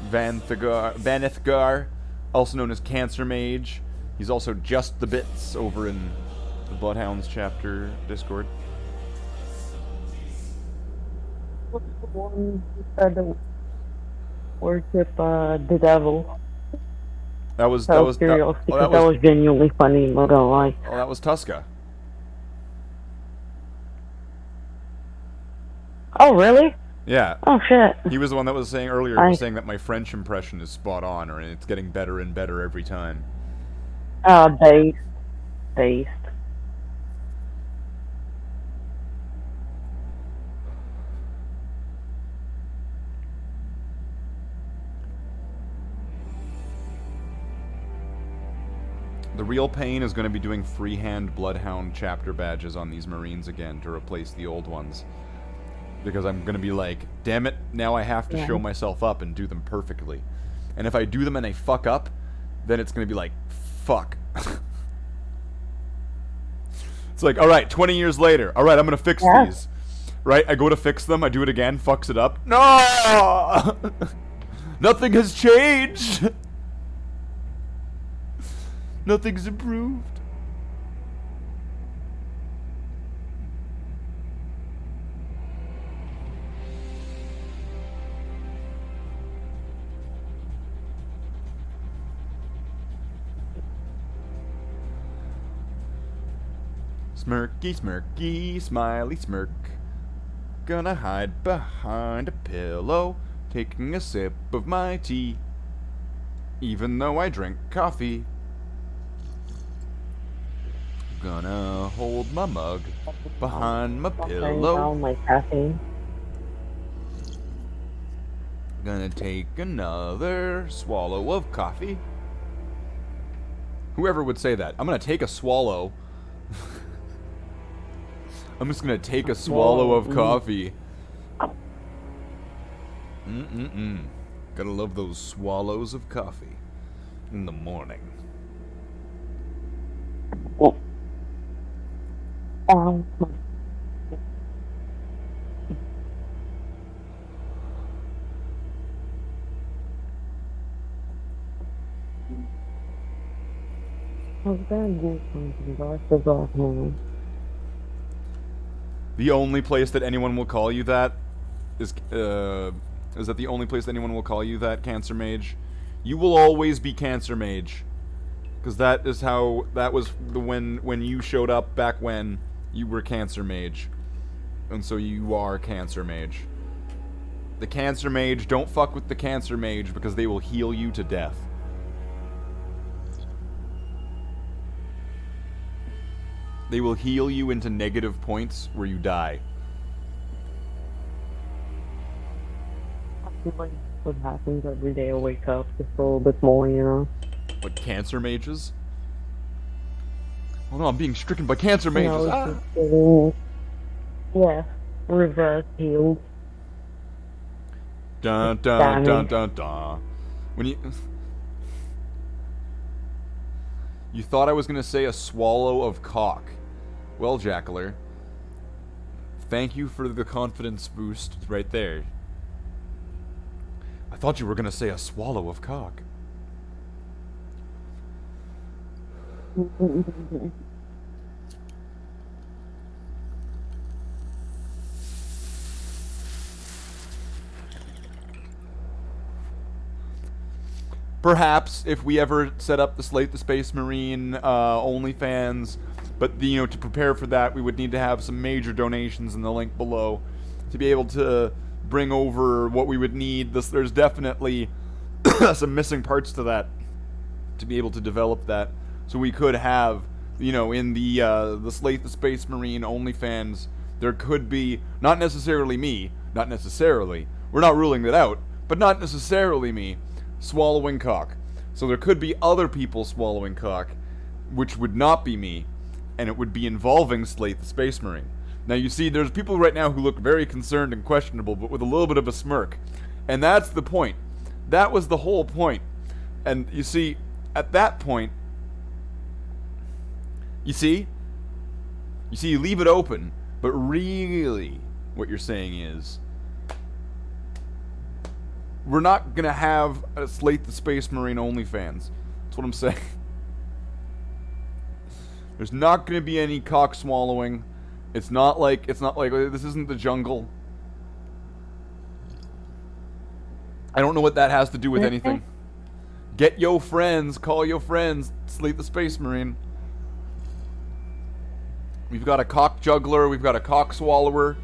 Vanithgar, also known as Cancer Mage. He's also just the bits over in the Bloodhounds chapter Discord. What's the one who said to worship the devil? That was curiosity, because that was genuinely funny, I'm not gonna lie. Oh, that was Tuska. Oh, really? Yeah. Oh, shit. He was the one that was saying earlier, was saying that my French impression is spot on, or it's getting better and better every time. Based. The real pain is going to be doing freehand Bloodhound chapter badges on these Marines again to replace the old ones. Because I'm going to be like, damn it, now I have to show myself up and do them perfectly. And if I do them and they fuck up, then it's going to be like, fuck. It's like, all right, 20 years later. All right, I'm gonna fix Yeah. these. Right? I go to fix them. I do it again. Fucks it up. No! Nothing has changed. Nothing's improved. Smirky, smirky, smiley smirk. Gonna hide behind a pillow, taking a sip of my tea. Even though I drink coffee. Gonna hold my mug behind my Turning pillow. down my caffeine. Gonna take another swallow of coffee. Whoever would say that? I'm gonna take a swallow. I'm just gonna take a swallow of coffee. Gotta love those swallows of coffee in the morning. Um, I was gonna do something, but I forgot now. The only place that anyone will call you that is that the only place that anyone will call you that, Cancer Mage? You will always be Cancer Mage. Because that is how, that was the when you showed up back when you were Cancer Mage. And so you are Cancer Mage. The Cancer Mage, don't fuck with the Cancer Mage because they will heal you to death. They will heal you into negative points where you die. I feel like what happens every day I wake up just a little bit more, you know? What, Cancer Mages? Oh no, I'm being stricken by Cancer You Mages. know, Ah! just getting, yeah, reverse healed. Dun dun dun dun dun. When you... You thought I was gonna say a swallow of cock. Well, Jackler, thank you for the confidence boost right there. I thought you were gonna say a swallow of cock. Perhaps if we ever set up the Slate the Space Marine OnlyFans, but you know, to prepare for that, we would need to have some major donations in the link below to be able to bring over what we would need. There's definitely some missing parts to that to be able to develop that, so we could have, you know, in the Slate the Space Marine OnlyFans, there could be not necessarily me, not necessarily. We're not ruling that out, but not necessarily me. Swallowing cock. So there could be other people swallowing cock, which would not be me, and it would be involving Slate the Space Marine. Now you see, there's people right now who look very concerned and questionable, but with a little bit of a smirk. And that's the point. That was the whole point. And you see, at that point, you leave it open, but really, what you're saying is, we're not gonna have a Slate the Space Marine OnlyFans. That's what I'm saying. There's not gonna be any cock swallowing. It's not like this isn't the jungle. I don't know what that has to do with anything. Get yo friends, call your friends, Slate the Space Marine. We've got a cock juggler, we've got a cock swallower.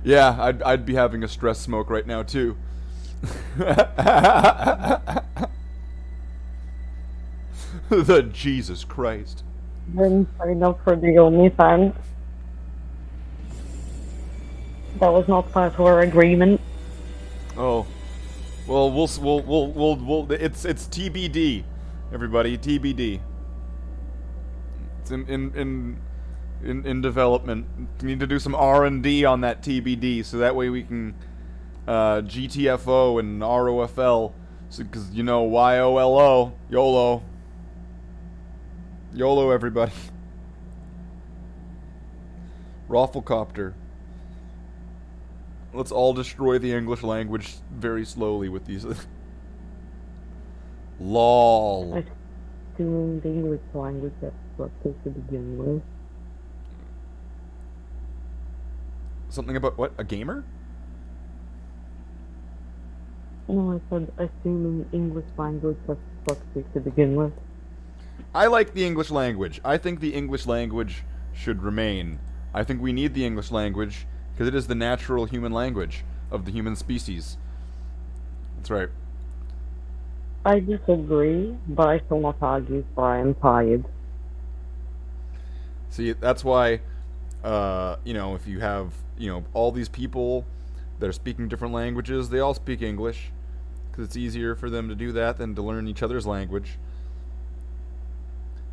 Yeah, I'd be having a stress smoke right now too. The Jesus Christ. Then sign up for the OnlyFans. That was not part of our agreement. Oh, well, we'll it's TBD, everybody, TBD. It's in development. We need to do some R&D on that TBD, so that way we can GTFO and ROFL Because, you know, YOLO. YOLO. YOLO, everybody. Rafflecopter. Let's all destroy the English language very slowly with these. LOL. Assuming the English language that's suspect to begin with. Something about what? A gamer? No, I said assuming English language that's suspect to begin with. I like the English language. I think the English language should remain. I think we need the English language because it is the natural human language of the human species. That's right. I disagree, but I shall not argue, for I am tired. See, that's why, you know, if you have, you know, all these people that are speaking different languages, they all speak English because it's easier for them to do that than to learn each other's language.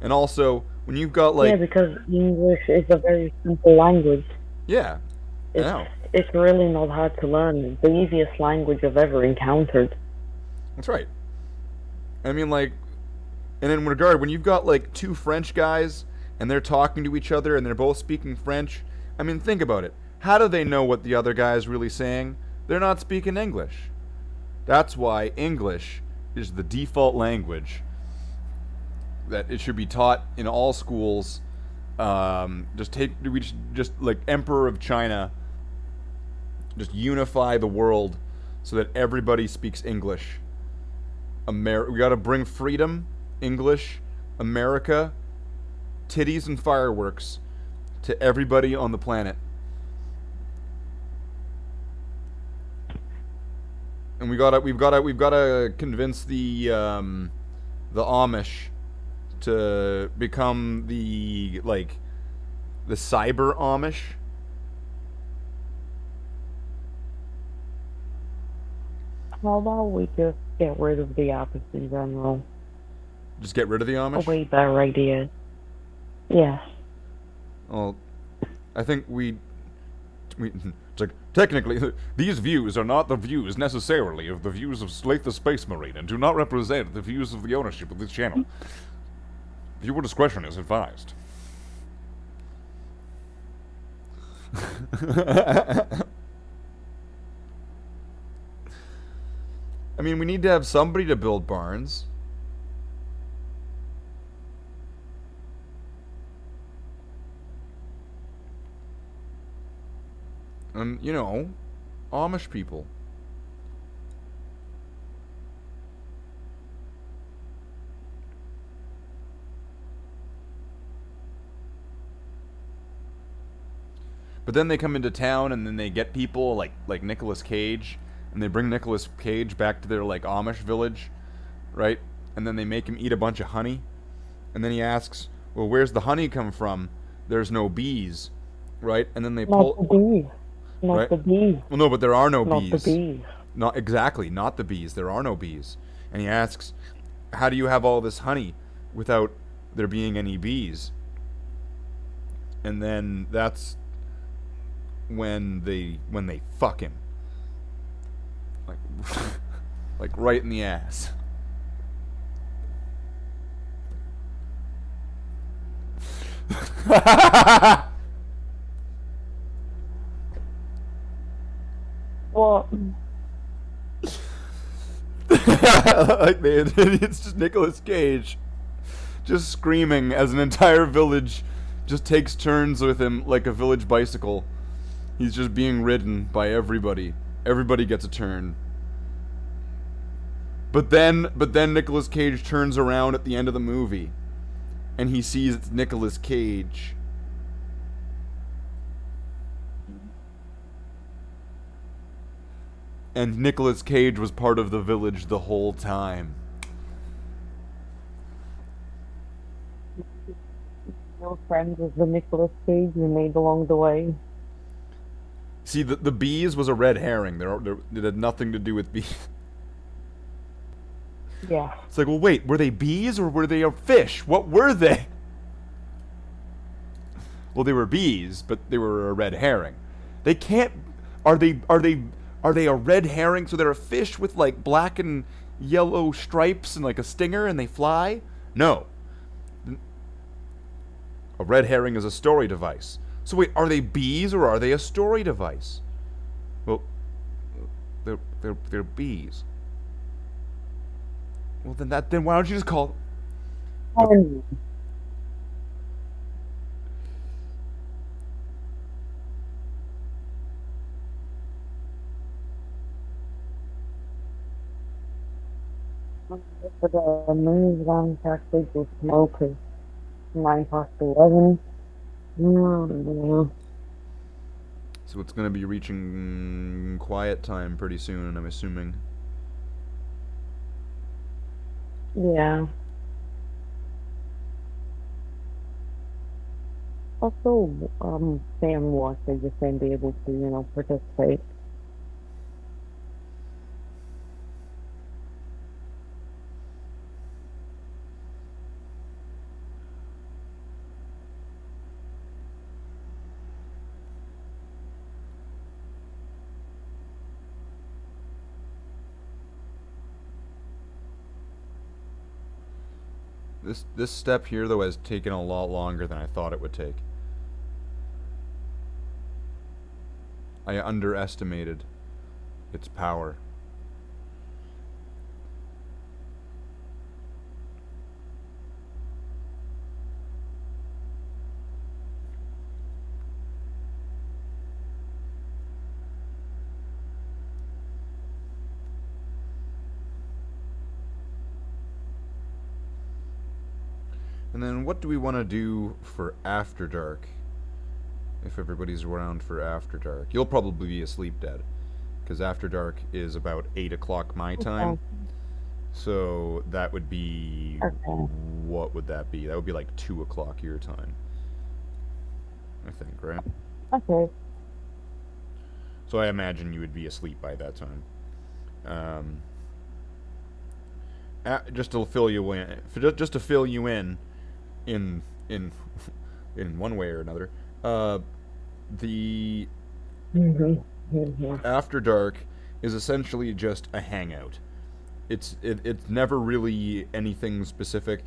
And also, when you've got like... Yeah, because English is a very simple language. Yeah, I know. It's really not hard to learn. It's the easiest language I've ever encountered. That's right. I mean, like, and in regard, when you've got like two French guys and they're talking to each other and they're both speaking French, I mean, think about it. How do they know what the other guy is really saying? They're not speaking English. That's why English is the default language that it should be taught in all schools. Just like Emperor of China, just unify the world so that everybody speaks English. We gotta bring freedom, English, America, titties and fireworks to everybody on the planet. And we've gotta convince the Amish to become the cyber Amish. How about we just get rid of the Amish in general? Just get rid of the Amish? A way better idea. Yes. Well, I think we technically, these views are not the views necessarily of the views of Slate the Space Marine and do not represent the views of the ownership of this channel. Viewer discretion is advised. I mean, we need to have somebody to build barns. And, you know, Amish people. But then they come into town and then they get people like Nicolas Cage, and they bring Nicolas Cage back to their like Amish village, right? And then they make him eat a bunch of honey. And then he asks, "Well, where's the honey come from? There's no bees." Right? And then they pull Not the bees. Not right? the bees. Well, no, but there are no Not bees. the bees. Not exactly, not the bees. There are no bees. And he asks, "How do you have all this honey without there being any bees?" And then that's when they fuck him. Like like right in the ass. What? Like it's just Nicolas Cage just screaming as an entire village just takes turns with him like a village bicycle. He's just being ridden by everybody. Everybody gets a turn. But then Nicolas Cage turns around at the end of the movie and he sees it's Nicolas Cage. And Nicolas Cage was part of the village the whole time. No friends with the Nicolas Cage you made along the way. See, the bees was a red herring. It had nothing to do with bees. Yeah. It's like, well, wait, were they bees or were they a fish? What were they? Well, they were bees, but they were a red herring. They can't. Are they a red herring? So they're a fish with like black and yellow stripes and like a stinger and they fly? No. A red herring is a story device. So wait, are they bees or are they a story device? Well, they're bees. Well, then why don't you just call? Um, For the news on taxes with smoke is 9 past 11. Mm, So it's gonna be reaching quiet time pretty soon, I'm assuming. yeah. Also, Sam wants to just then be able to, participate. This step here though has taken a lot longer than I thought it would take. I underestimated its power. And then what do we want to do for After Dark? If everybody's around for After Dark. You'll probably be asleep, Dad. Because After Dark is about 8 o'clock my time. Okay. So that would be... Okay. What would that be? That would be like 2 o'clock your time. I think, right? Okay. So I imagine you would be asleep by that time. Just to fill you in, in in one way or another, the After Dark is essentially just a hangout. It's never really anything specific.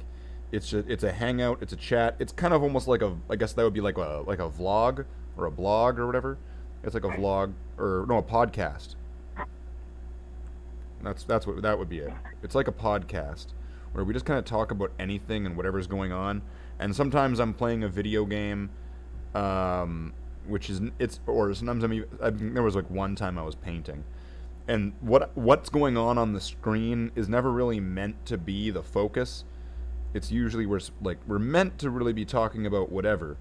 It's a hangout. It's a chat. It's kind of almost like I guess that would be like a vlog or a blog or whatever. It's like a vlog or no, a podcast. That's what that would be it. It's like a podcast where we just kind of talk about anything and whatever's going on. And sometimes I'm playing a video game, which is or sometimes there was like one time I was painting, and what's going on the screen is never really meant to be the focus. It's usually we're meant to really be talking about whatever.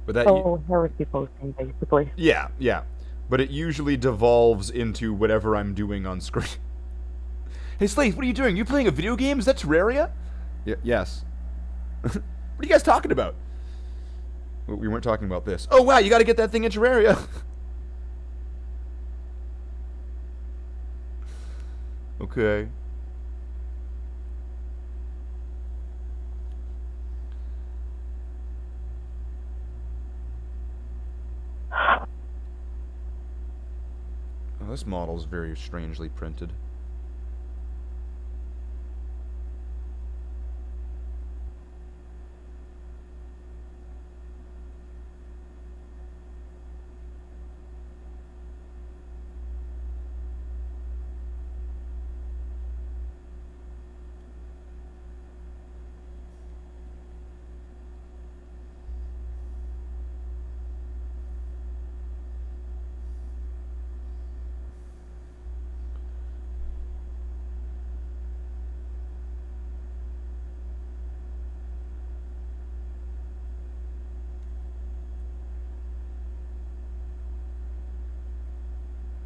But that heresy posting, basically. yeah. But it usually devolves into whatever I'm doing on screen. Hey, Slate, what are you doing? You playing a video game? Is that Terraria? Yes. What are you guys talking about? Well, we weren't talking about this. Oh, wow, you gotta get that thing in Terraria. Okay. Oh, this model's very strangely printed.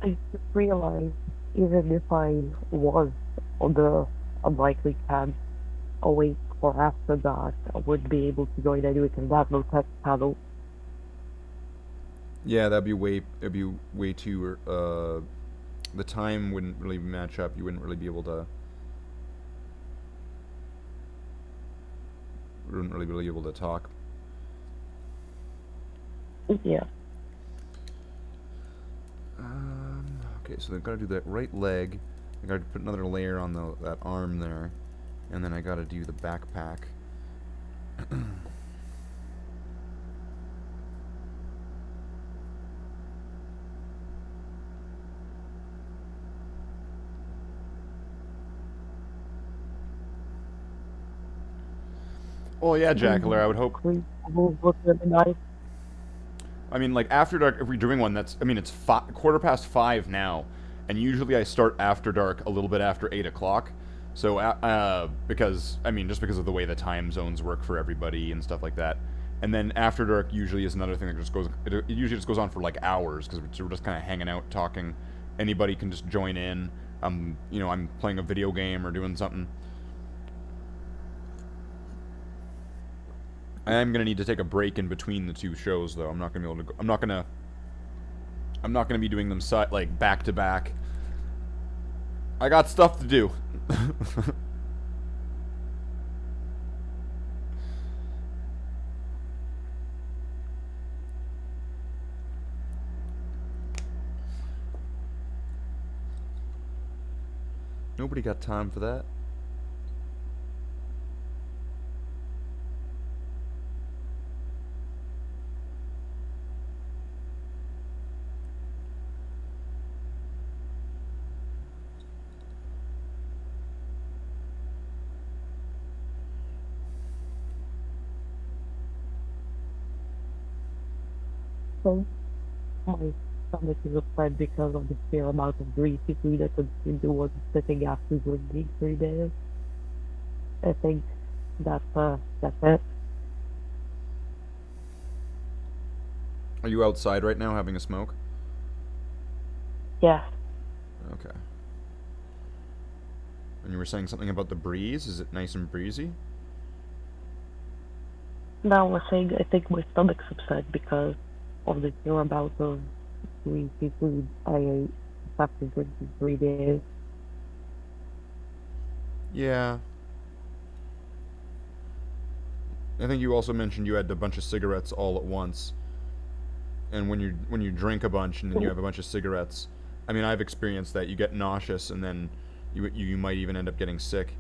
I just realized even if I was the unlikely cab awake for after that, I would be able to join anyway because I have no text paddle. Yeah, it'd be way too, the time wouldn't really match up. You wouldn't really be able to talk. Yeah. Okay, so they've got to do that right leg, I gotta put another layer on that arm there, and then I gotta do the backpack. Oh yeah, Jackler, I would hope. Look really nice. I mean, like, After Dark, if we're doing one, I mean, it's 5:15 now, and usually I start After Dark a little bit after 8 o'clock. So, because, I mean, just because of the way the time zones work for everybody and stuff like that. And then After Dark usually is another thing that just goes, it usually just goes on for, like, hours, because we're just kind of hanging out, talking. Anybody can just join in. You know, I'm playing a video game or doing something. I am gonna need to take a break in between the two shows, though. I'm not gonna be able to. I'm not gonna be doing them like back to back. I got stuff to do. Nobody got time for that. So, my stomach is upset because of the sheer amount of greasy food I consumed was sitting after drinking 3 days. I think that's it. Are you outside right now having a smoke? Yeah. Okay. And you were saying something about the breeze? Is it nice and breezy? Now I was saying I think my stomach's upset because of the sheer amount of greasy food I ate after drinking 3 days. Yeah. I think you also mentioned you had a bunch of cigarettes all at once. And when you drink a bunch and then you have a bunch of cigarettes, I mean, I've experienced that. You get nauseous and then you might even end up getting sick.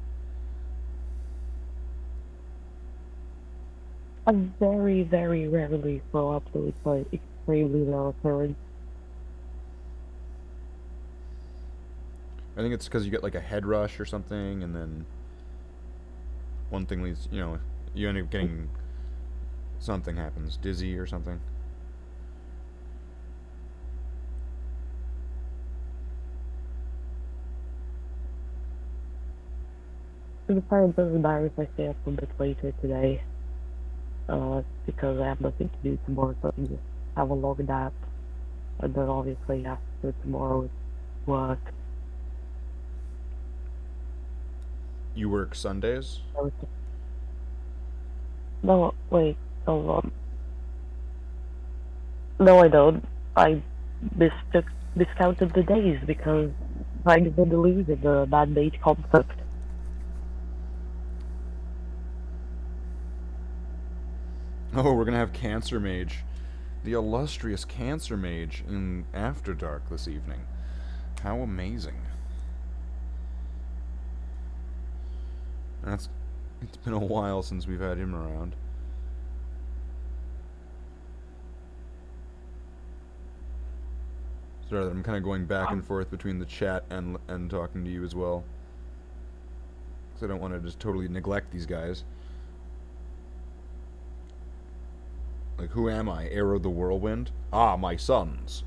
I very, very rarely throw up, so it's like extremely rare occurrence. I think it's because you get like a head rush or something, and then one thing leads, you end up getting something happens, dizzy or something. To the part doesn't matter if I stay up a bit later today, because I have nothing to do tomorrow, so I can just have a long nap. And then obviously after tomorrow it's work. You work Sundays? No, wait, so, no I don't. I discounted the days because I'm trying to believe in the man-made concept. Oh, we're gonna have Cancer Mage. The illustrious Cancer Mage in After Dark this evening. How amazing. It's been a while since we've had him around. Sorry, I'm kind of going back and forth between the chat and talking to you as well. Because I don't want to just totally neglect these guys. Like, who am I? Arrow the Whirlwind? Ah, my sons.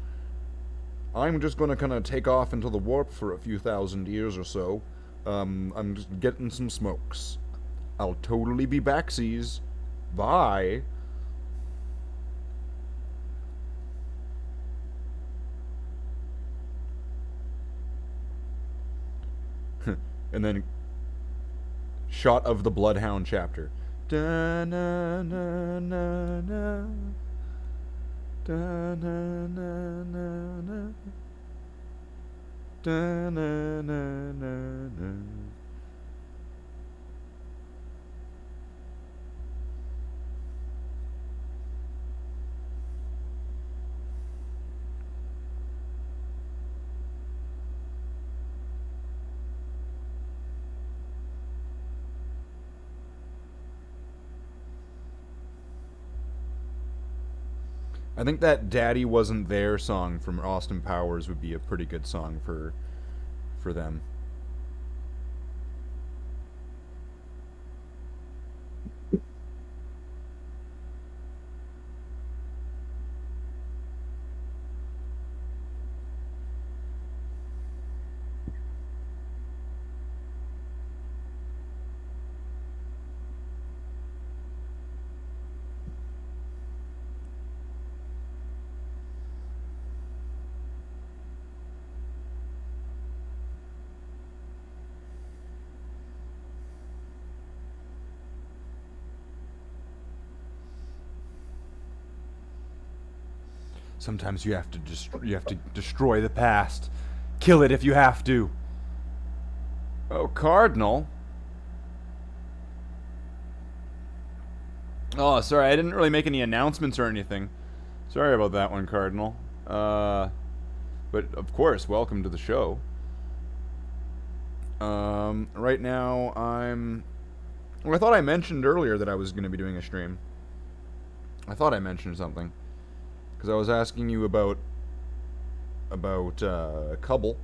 I'm just gonna kind of take off into the warp for a few thousand years or so. I'm just getting some smokes. I'll totally be backsies. Bye. And then, shot of the Bloodhound chapter. Da na na na na. Da na na na na. Da na na na na. I think that "Daddy Wasn't There" song from Austin Powers would be a pretty good song for them. Sometimes you have to destroy the past. Kill it if you have to. Oh, Cardinal. Oh, sorry, I didn't really make any announcements or anything. Sorry about that one, Cardinal. But of course, welcome to the show. Right now well, I thought I mentioned earlier that I was going to be doing a stream. I thought I mentioned something. Because I was asking you about Cubble.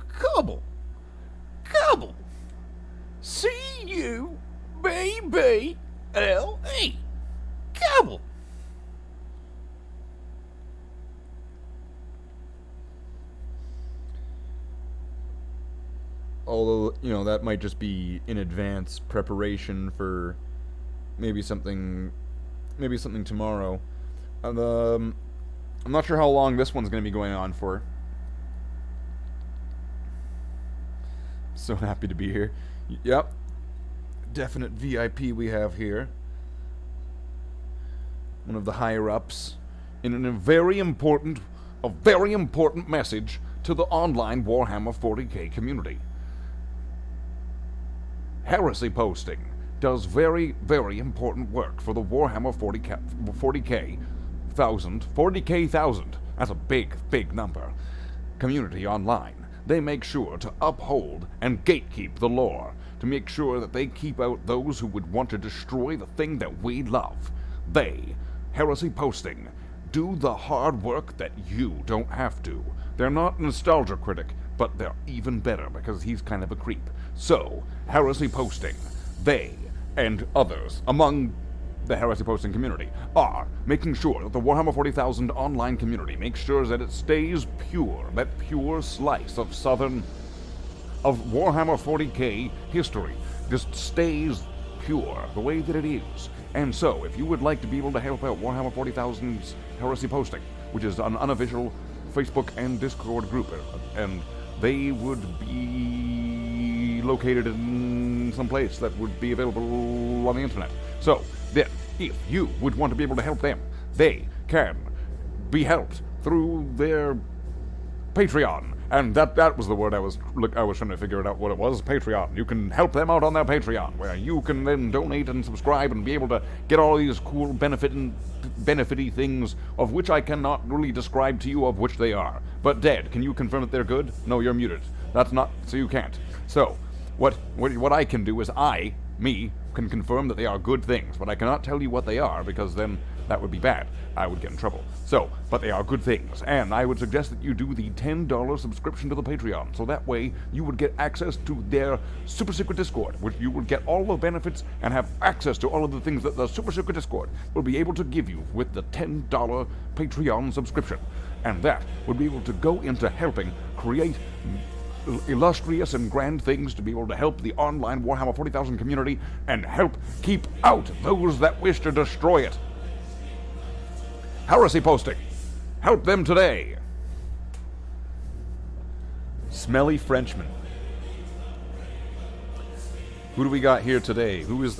Cubble. C-U-B-B-L-E. Cubble. Although, that might just be in advance preparation for maybe something tomorrow. I'm not sure how long this one's going to be going on for. So happy to be here. Yep. Definite VIP we have here. One of the higher-ups in a very important message to the online Warhammer 40k community. Heresy Posting does very, very important work for the Warhammer 40k 1000. That's a big, big number. Community online. They make sure to uphold and gatekeep the lore, to make sure that they keep out those who would want to destroy the thing that we love. They, Heresy Posting, do the hard work that you don't have to. They're not Nostalgia Critic, but they're even better because he's kind of a creep. So, Heresy Posting, they and others among the Heresy Posting community are making sure that the Warhammer 40,000 online community makes sure that it stays pure, that pure slice of Warhammer 40k history just stays pure the way that it is. And so, if you would like to be able to help out Warhammer 40,000's Heresy Posting, which is an unofficial Facebook and Discord group, and they would be located in some place that would be available on the internet. So, then, if you would want to be able to help them, they can be helped through their Patreon. And that was the word I was trying to figure out what it was. Patreon. You can help them out on their Patreon, where you can then donate and subscribe and be able to get all these cool benefity things, of which I cannot really describe to you of which they are. But Dad, can you confirm that they're good? No, you're muted. That's not, so you can't. So, what I can do is me, can confirm that they are good things, but I cannot tell you what they are, because then that would be bad. I would get in trouble. So, but they are good things, and I would suggest that you do the $10 subscription to the Patreon, so that way you would get access to their super secret Discord, which you would get all the benefits and have access to all of the things that the super secret Discord will be able to give you with the $10 Patreon subscription. And that would be able to go into helping create illustrious and grand things to be able to help the online Warhammer 40,000 community and help keep out those that wish to destroy it. Heresy Posting. Help them today. Smelly Frenchman. Who do we got here today? Who do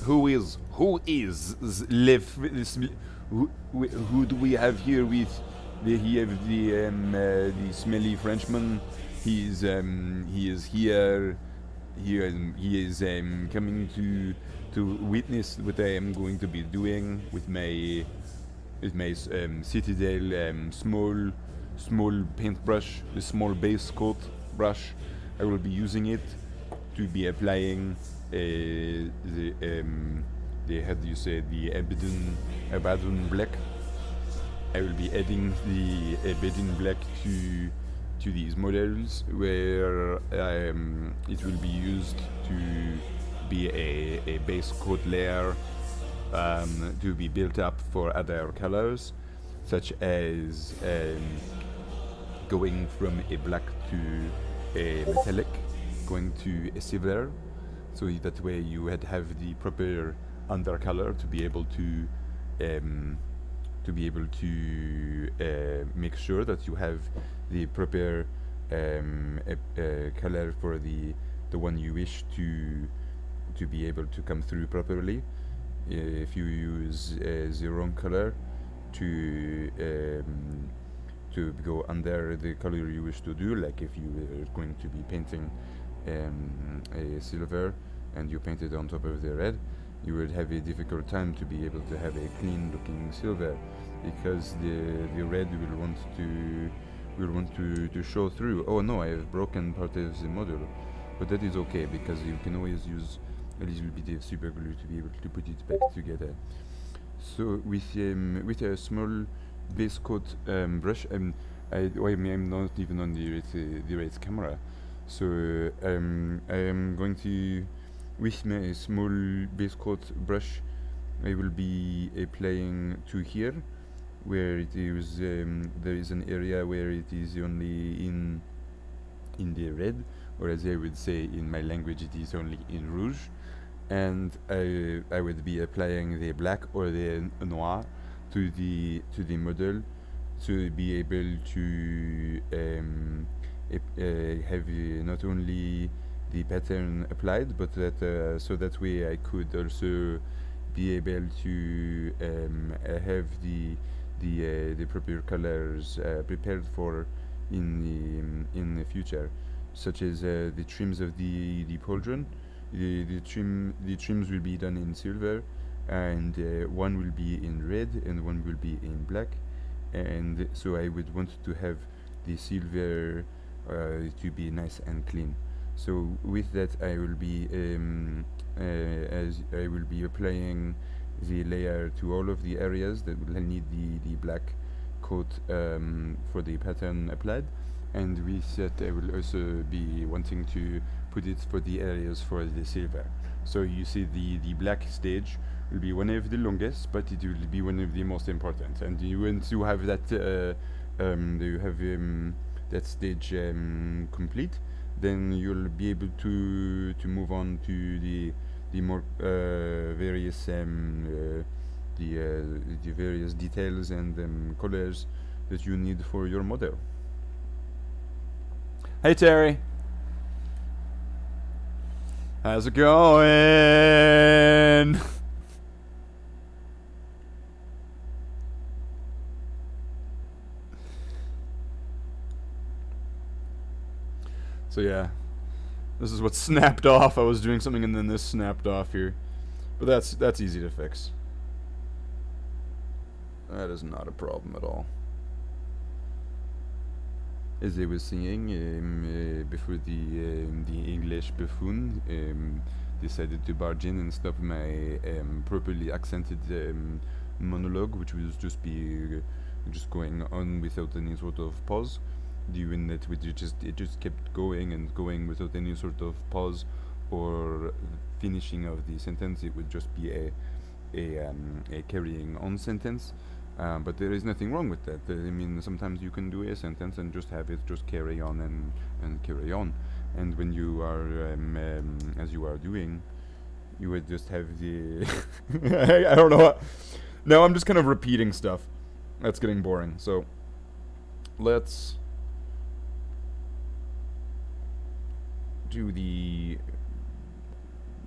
we have here with the smelly Frenchman? He is here. He is coming to witness what I am going to be doing with my Citadel small paintbrush, the small base coat brush. I will be using it to be applying the how do you say, the Abaddon black I will be adding the bedding black to these models, where it will be used to be a base coat layer to be built up for other colors, such as going from a black to a metallic, going to a silver, so that way you would have the proper undercolor to be able to make sure that you have the proper color for the one you wish to be able to come through properly. If you use the wrong color to go under the color you wish to do, like if you were going to be painting a silver and you paint it on top of the red, you would have a difficult time to be able to have a clean looking silver, because the red will want to show through. Oh no, I have broken part of the model, but that is okay, because you can always use a little bit of super glue to be able to put it back together. So with a small base coat brush, I'm not even on the right camera, so I am going to, with my small base coat brush, I will be applying to here, where it is there is an area where it is only in the red, or as I would say in my language, it is only in rouge, and I would be applying the black or the noir to the model, to be able to have not only the pattern applied, but that so that way I could also be able to have the proper colors prepared for in the future, such as the trims of the pauldron. The trims will be done in silver, and one will be in red and one will be in black, and so I would want to have the silver to be nice and clean. So with that, I will be as I will be applying the layer to all of the areas that will need the black coat for the pattern applied, and with that I will also be wanting to put it for the areas for the silver. So you see the black stage will be one of the longest, but it will be one of the most important, and you want to have that that stage complete, then you'll be able to move on to the more various the various details and colors that you need for your model. Hey Terry, how's it going? So yeah, this is what snapped off. I was doing something and then this snapped off here, but that's easy to fix. That is not a problem at all. As I was saying before, the English buffoon decided to barge in and stop my properly accented monologue, which was just going on without any sort of pause. Doing that, it just kept going and going without any sort of pause or finishing of the sentence. It would just be a carrying on sentence. But there is nothing wrong with that. I mean, sometimes you can do a sentence and just have it just carry on and carry on. And when you are, as you are doing, you would just have the... I don't know what... Now I'm just kind of repeating stuff. That's getting boring. So, let's do the...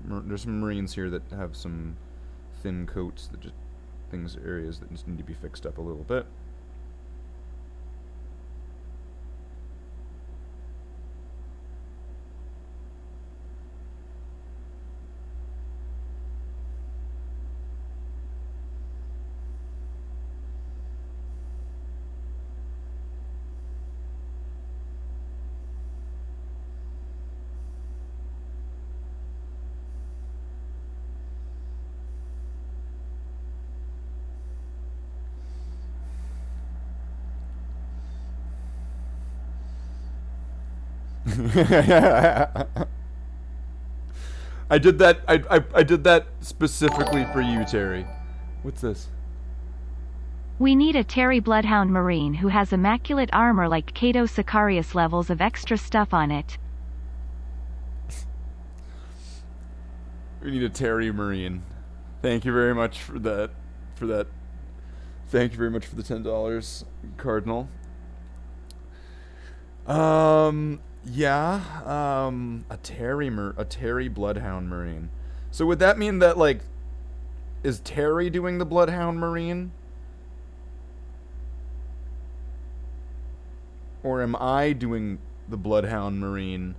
There's some Marines here that have some thin coats that just... areas that just need to be fixed up a little bit. I did that. I did that specifically for you, Terry. What's this? We need a Terry Bloodhound Marine who has immaculate armor like Cato Sicarius levels of extra stuff on it. We need a Terry Marine. Thank you very much for that. Thank you very much for the $10, Cardinal. Yeah. A Terry Bloodhound Marine. So would that mean that, like, is Terry doing the Bloodhound Marine? Or am I doing the Bloodhound Marine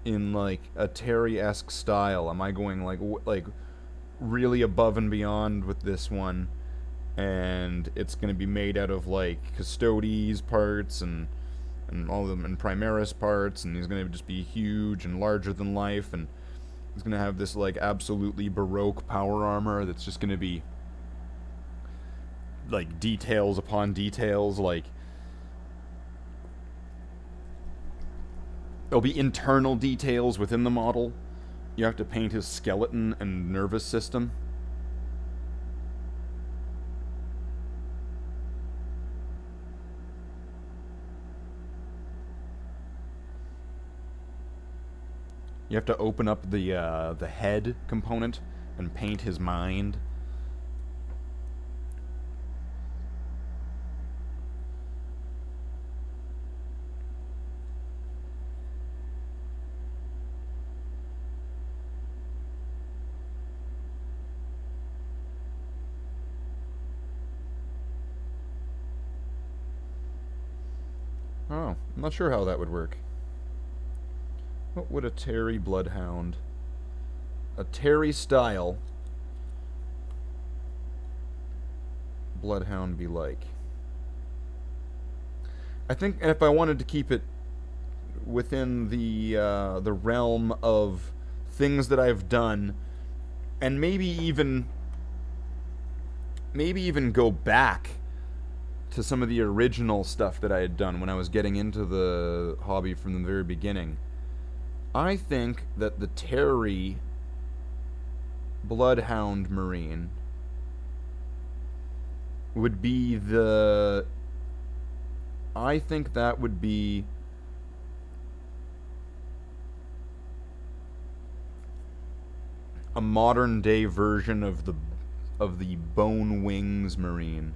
in, like, a Terry-esque style? Am I going, like really above and beyond with this one? And it's going to be made out of, like, Custodes parts and all of them, and Primaris parts, and he's going to just be huge and larger than life, and he's going to have this, like, absolutely Baroque power armor that's just going to be, like, details upon details, like, there'll be internal details within the model. You have to paint his skeleton and nervous system. You have to open up the head component and paint his mind. Oh, I'm not sure how that would work. What would a Terry Bloodhound, a Terry style Bloodhound be like? I think if I wanted to keep it within the realm of things that I've done, and maybe even go back to some of the original stuff that I had done when I was getting into the hobby from the very beginning, I think that the Terry Bloodhound Marine would be the... I think that would be a modern day version of the Bone Wings Marine.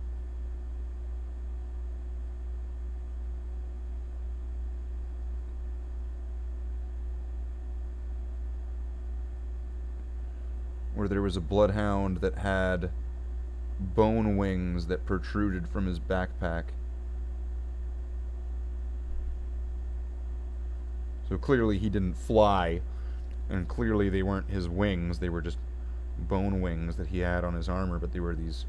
Where there was a bloodhound that had bone wings that protruded from his backpack. So clearly he didn't fly, and clearly they weren't his wings, they were just bone wings that he had on his armor, but they were these...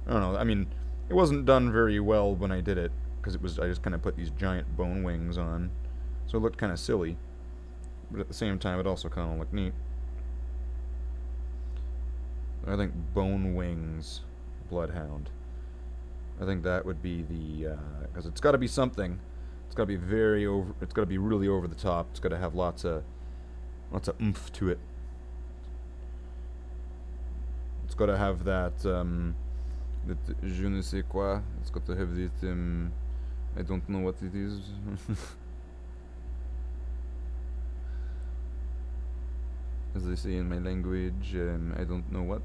I don't know, I mean, it wasn't done very well when I did it, because I just kind of put these giant bone wings on, so it looked kind of silly, but at the same time it also kind of looked neat. I think Bone Wings Bloodhound. I think that would be the... because it's got to be something. It's got to be it's got to be really over the top. It's got to have lots of oomph to it. It's got to have that... that je ne sais quoi. It's got to have that... I don't know what it is. As they say in my language, I don't know what.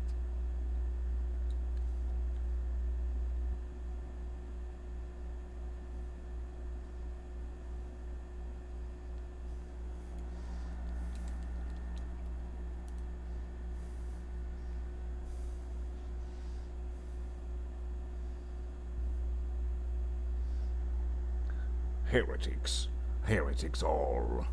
Heretics. Heretics all.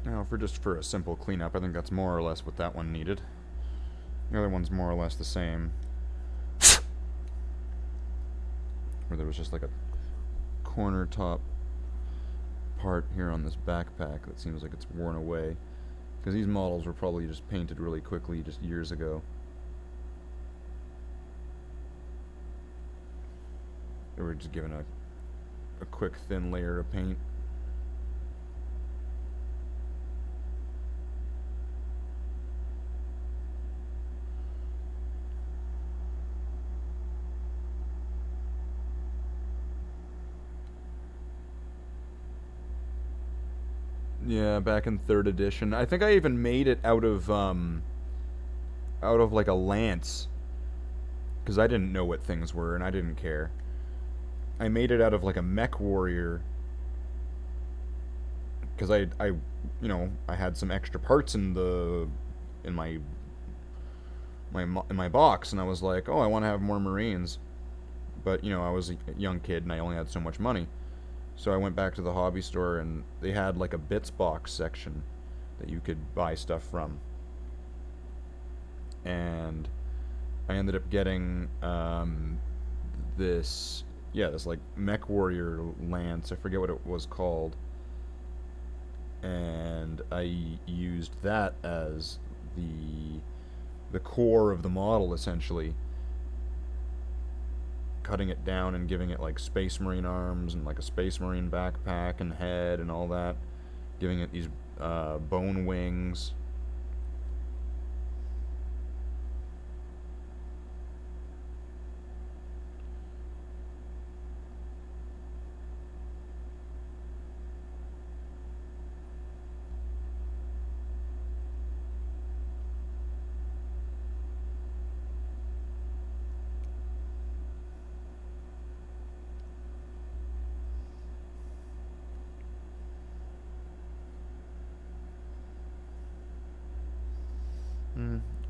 Now, for a simple cleanup, I think that's more or less what that one needed. The other one's more or less the same. Where there was just like a corner top part here on this backpack that seems like it's worn away. Because these models were probably just painted really quickly just years ago. They were just given a quick thin layer of paint. Yeah, back in 3rd edition. I think I even made it out of like a lance. Because I didn't know what things were, and I didn't care. I made it out of like a mech warrior. Because I had some extra parts in my box, and I was like, oh, I want to have more Marines. But, I was a young kid, and I only had so much money. So I went back to the hobby store, and they had like a bits box section that you could buy stuff from. And I ended up getting this like mech warrior lance. I forget what it was called. And I used that as the core of the model, essentially. Cutting it down and giving it like Space Marine arms and like a Space Marine backpack and head and all that. Giving it these bone wings.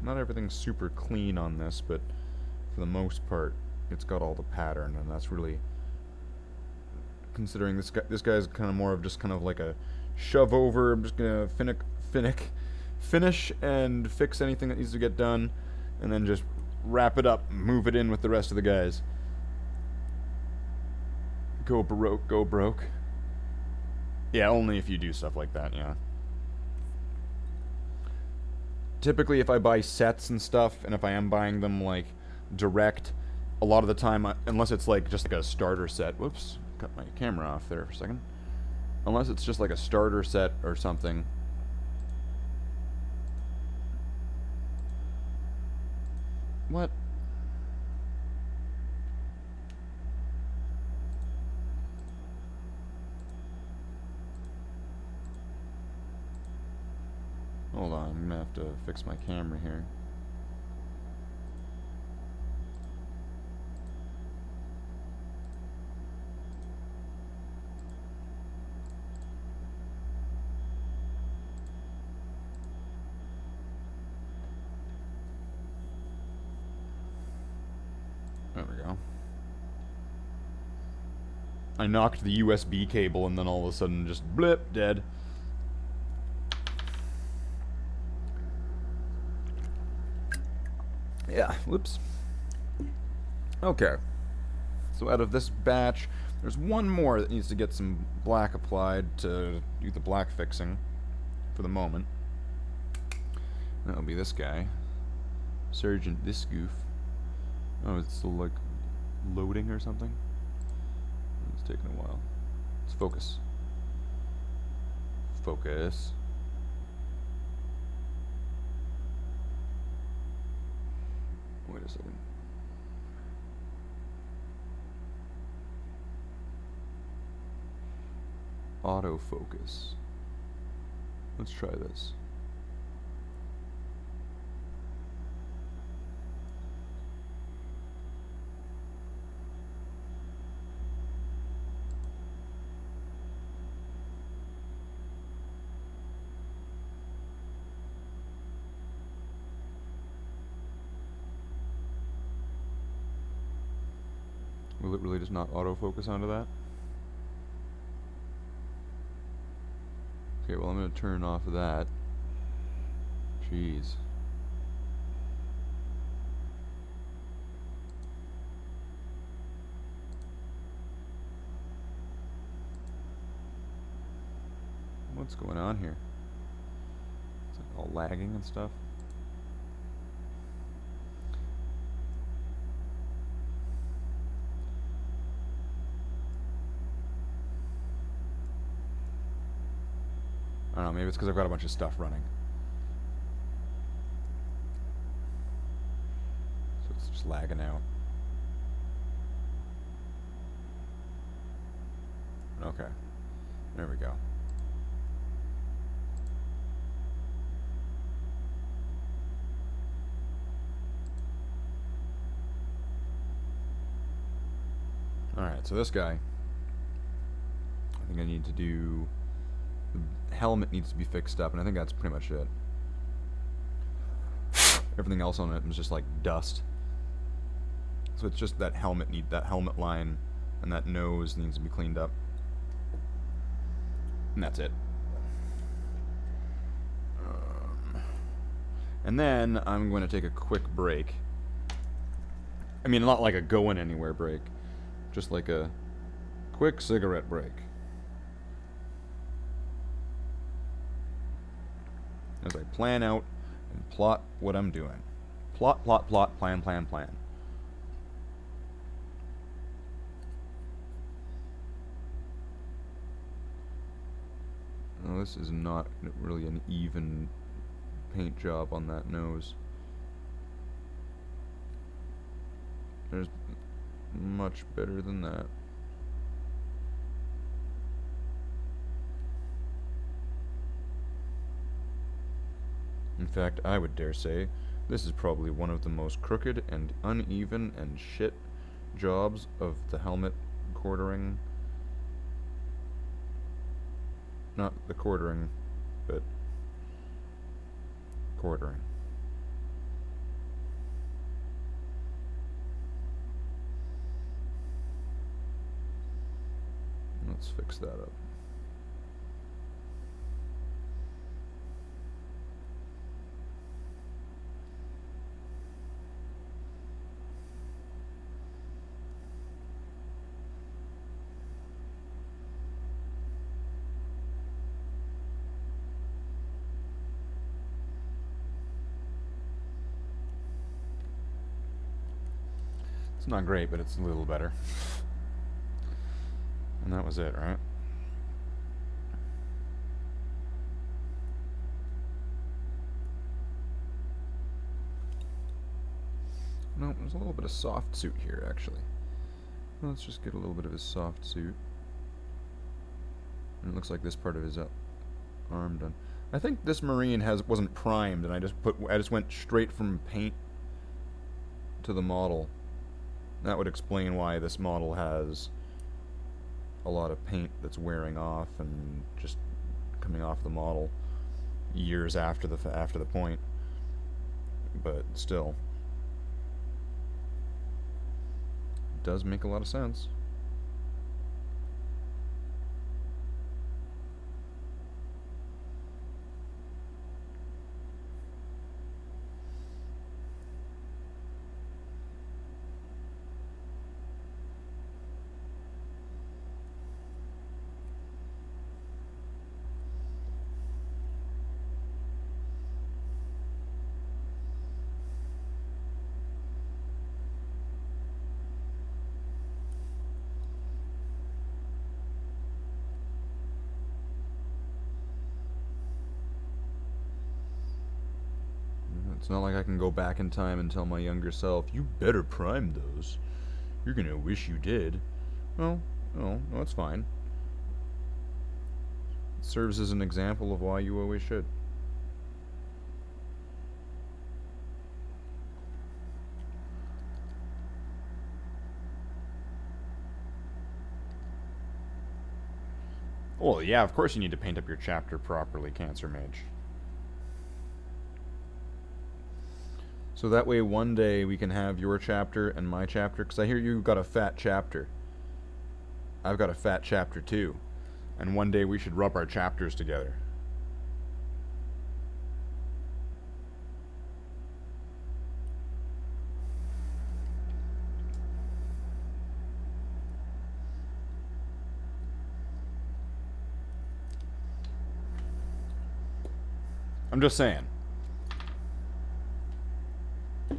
Not everything's super clean on this, but for the most part, it's got all the pattern, and that's really, considering this guy's kind of more of just kind of like a shove over. I'm just gonna finish and fix anything that needs to get done, and then just wrap it up, and move it in with the rest of the guys. Go Baroque, go broke. Yeah, only if you do stuff like that, yeah. Typically, if I buy sets and stuff, and if I am buying them, like, direct, a lot of the time, unless it's, like, just like a starter set. Whoops, cut my camera off there for a second. Unless it's just like a starter set or something. What? Hold on, I'm gonna have to fix my camera here. There we go. I knocked the USB cable and then all of a sudden just blip, dead. Yeah, whoops. Okay. So out of this batch, there's one more that needs to get some black applied to do the black fixing for the moment. That'll be this guy. Sergeant this goof. Oh, it's still like loading or something? It's taking a while. Let's focus. Focus. Wait a second. Autofocus. Let's try this. Will it really just not autofocus onto that? Okay, well I'm going to turn off that. Jeez. What's going on here? It's like all lagging and stuff. I don't know, maybe it's because I've got a bunch of stuff running. So it's just lagging out. Okay. There we go. Alright, so this guy, I think I need to do, the helmet needs to be fixed up, and I think that's pretty much it. Everything else on it was just like dust. So it's just that helmet line and that nose needs to be cleaned up. And that's it. And then I'm going to take a quick break. I mean, not like a going anywhere break. Just like a quick cigarette break. As I plan out and plot what I'm doing. Plot, plot, plot, plan, plan, plan. Well, this is not really an even paint job on that nose. There's much better than that. In fact, I would dare say this is probably one of the most crooked and uneven and shit jobs of the helmet quartering. Not the quartering, but quartering. Let's fix that up. It's not great, but it's a little better. And that was it, right? No, there's a little bit of soft suit here, actually. Let's just get a little bit of his soft suit. And it looks like this part of his arm done. I think this Marine wasn't primed, and I just went straight from paint to the model. That would explain why this model has a lot of paint that's wearing off and just coming off the model years after the point. But still, it does make a lot of sense. It's not like I can go back in time and tell my younger self, you better prime those. You're gonna wish you did. Well, no, it's fine. It serves as an example of why you always should. Well, yeah, of course you need to paint up your chapter properly, Cancer Mage. So that way one day we can have your chapter and my chapter, because I hear you've got a fat chapter. I've got a fat chapter too. And one day we should rub our chapters together. I'm just saying. So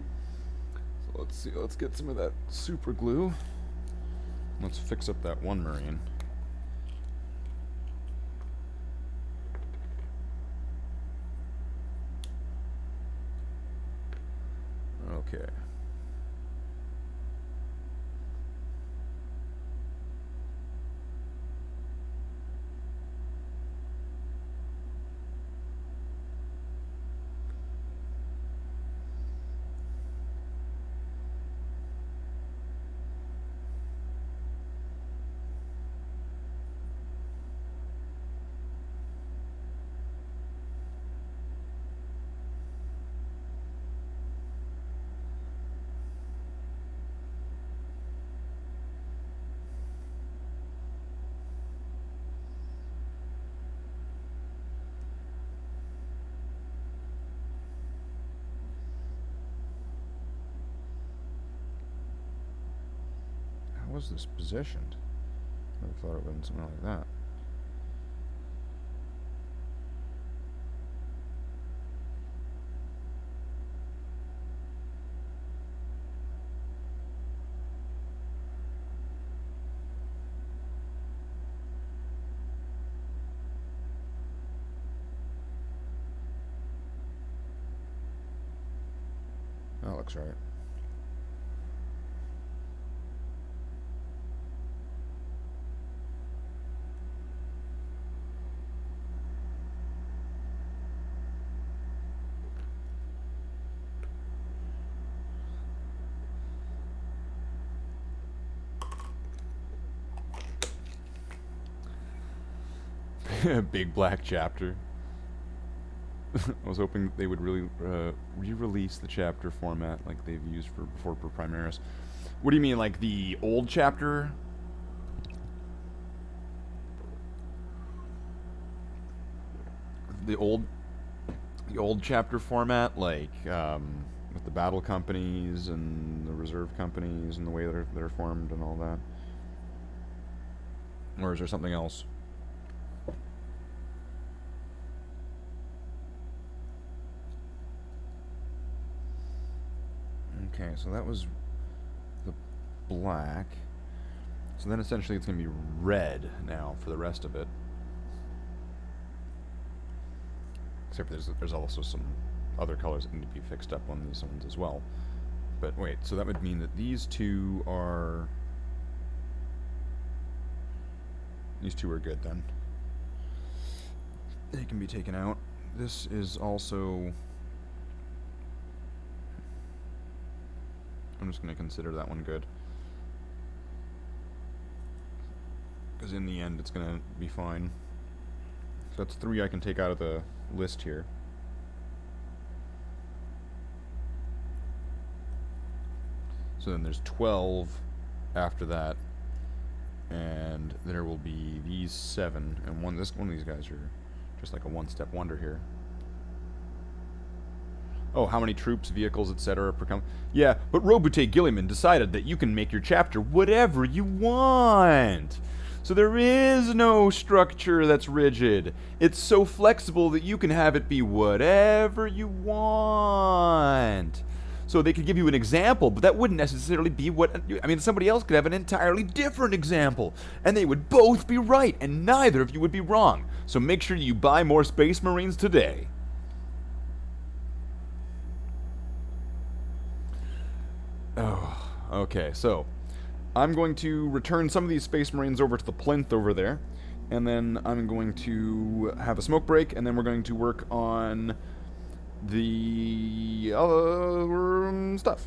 let's see. Let's get some of that super glue. Let's fix up that one Marine. Okay. How was this positioned? I thought it would have been something like that. That looks right. Big black chapter. I was hoping they would really re-release the chapter format like they've used before for Primaris. What do you mean, like the old chapter? The old chapter format, like with the battle companies and the reserve companies and the way they're formed and all that? Or is there something else? Okay, so that was the black. So then essentially it's going to be red now for the rest of it. Except there's also some other colors that need to be fixed up on these ones as well. But wait, so that would mean that these two are good then. They can be taken out. This is also... I'm just going to consider that one good. Because in the end, it's going to be fine. So that's 3 I can take out of the list here. So then there's 12 after that. And there will be these 7. And one of these guys are just like a one-step wonder here. Oh, how many troops, vehicles, etc. per company? Yeah, but Robute Gilliman decided that you can make your chapter whatever you want. So there is no structure that's rigid. It's so flexible that you can have it be whatever you want. So they could give you an example, but that wouldn't necessarily be what... I mean, somebody else could have an entirely different example. And they would both be right, and neither of you would be wrong. So make sure you buy more Space Marines today. Oh, okay, so I'm going to return some of these Space Marines over to the plinth over there, and then I'm going to have a smoke break, and then we're going to work on the other stuff.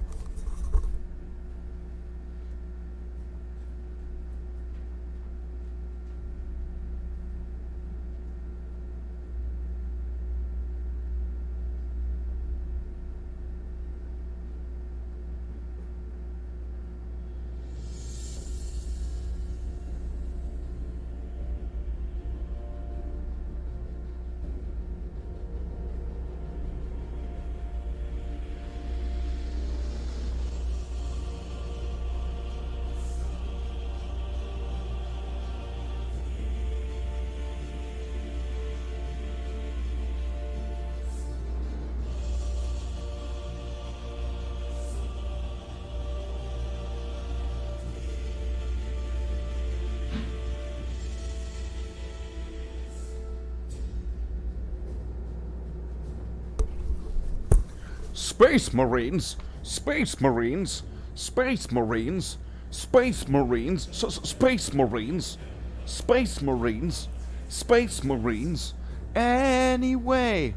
Space Marines! Space Marines! Space Marines! Space Marines! Space Marines! Space Marines! Space Marines! Anyway!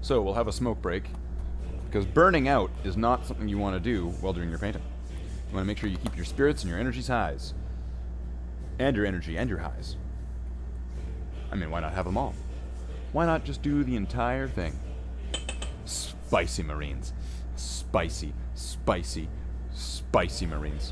So, we'll have a smoke break. Because burning out is not something you want to do while doing your painting. You want to make sure you keep your spirits and your energies highs. And your energy and your highs. I mean, why not have them all? Why not just do the entire thing? Spicy Marines. Spicy, spicy, spicy Marines.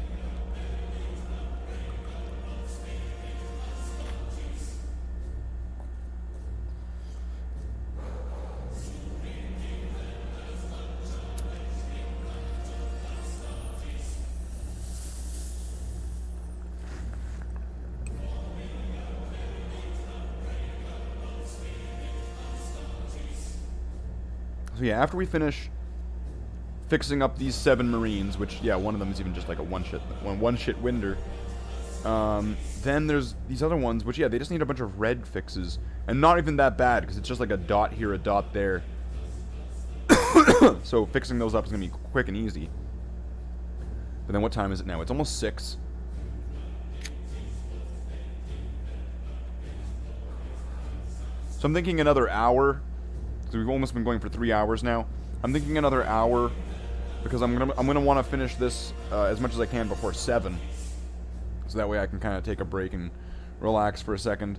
So yeah, after we finish fixing up these 7 Marines, which, yeah, one of them is even just like a one-shit winder, then there's these other ones, which, yeah, they just need a bunch of red fixes. And not even that bad, because it's just like a dot here, a dot there. So fixing those up is going to be quick and easy. But then what time is it now? It's almost 6. So I'm thinking another hour. So we've almost been going for 3 hours now. I'm thinking another hour because I'm gonna want to finish this as much as I can before 7, so that way I can kind of take a break and relax for a second,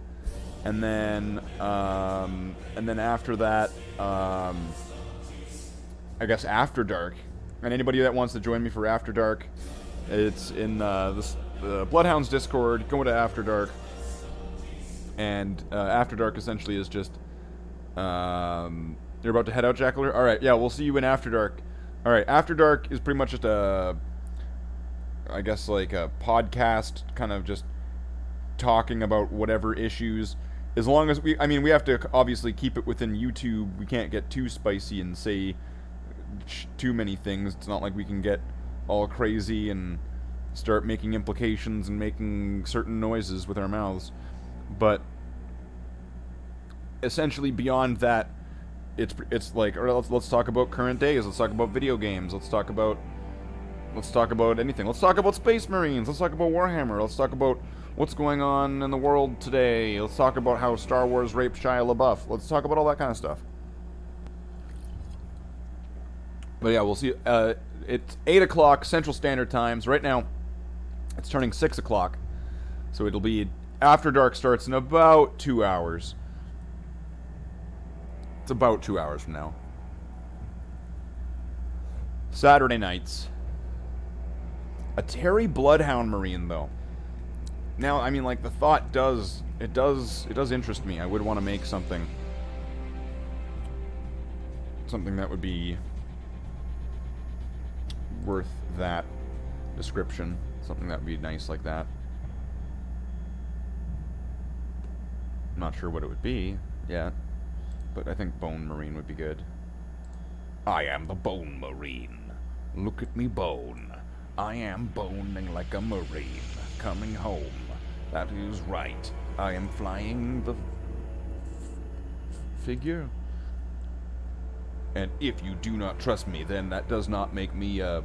and then after that, I guess After Dark. And anybody that wants to join me for After Dark, it's in the Bloodhounds Discord. Go to After Dark, and After Dark essentially is just. You're about to head out, Jackler? Alright, yeah, we'll see you in After Dark. Alright, After Dark is pretty much just I guess like a podcast, kind of just talking about whatever issues. As long as we have to obviously keep it within YouTube. We can't get too spicy and say too many things. It's not like we can get all crazy and start making implications and making certain noises with our mouths. But essentially beyond that, it's like, all right, let's talk about current days. Let's talk about video games. Let's talk about anything. Let's talk about Space Marines. Let's talk about Warhammer. Let's talk about what's going on in the world today. Let's talk about how Star Wars raped Shia LaBeouf. Let's talk about all that kind of stuff. But yeah, we'll see. It's 8 o'clock Central Standard Times. Right now, it's turning 6 o'clock. So it'll be After Dark starts in about 2 hours. It's about 2 hours from now. Saturday nights. A Terry Bloodhound Marine, though. Now, I mean, like, the thought does interest me. I would want to make something that would be worth that description. Something that would be nice like that. I'm not sure what it would be yet. But I think Bone Marine would be good. I am the Bone Marine. Look at me bone. I am boning like a Marine. Coming home. That is right. I am flying the figure. And if you do not trust me, then that does not make me a...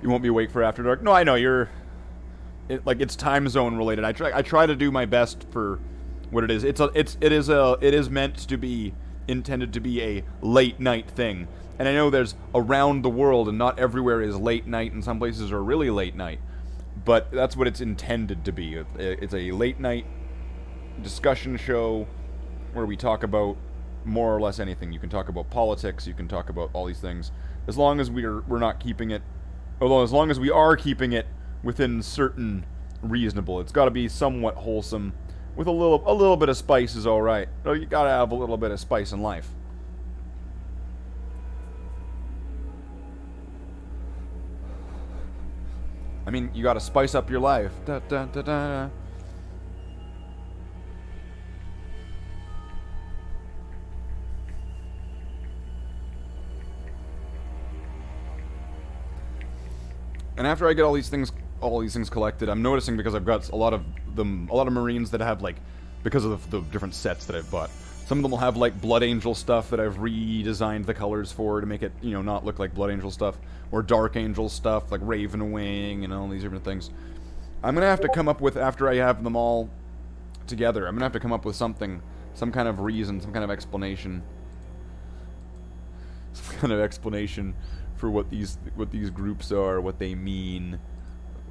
You won't be awake for After Dark? No, I know, it's time zone related. I try to do my best for what it is. It is meant to be intended to be a late night thing. And I know there's around the world, and not everywhere is late night, and some places are really late night. But that's what it's intended to be. It's a late night discussion show where we talk about more or less anything. You can talk about politics, you can talk about all these things. As long as we're not keeping it... Although, as long as we are keeping it within certain reasonable, it's got to be somewhat wholesome. With a little bit of spice is all right. You got to have a little bit of spice in life. I mean, you got to spice up your life. Da, da, da, da. And after I get all these things collected, I'm noticing, because I've got a lot of Marines that have, like, because of the different sets that I've bought. Some of them will have, like, Blood Angel stuff that I've redesigned the colors for to make it, you know, not look like Blood Angel stuff. Or Dark Angel stuff, like Raven Wing and all these different things. I'm gonna have to come up with, after I have them all together, I'm gonna have to come up with something, some kind of reason, some kind of explanation. Some kind of explanation for what these groups are, what they mean,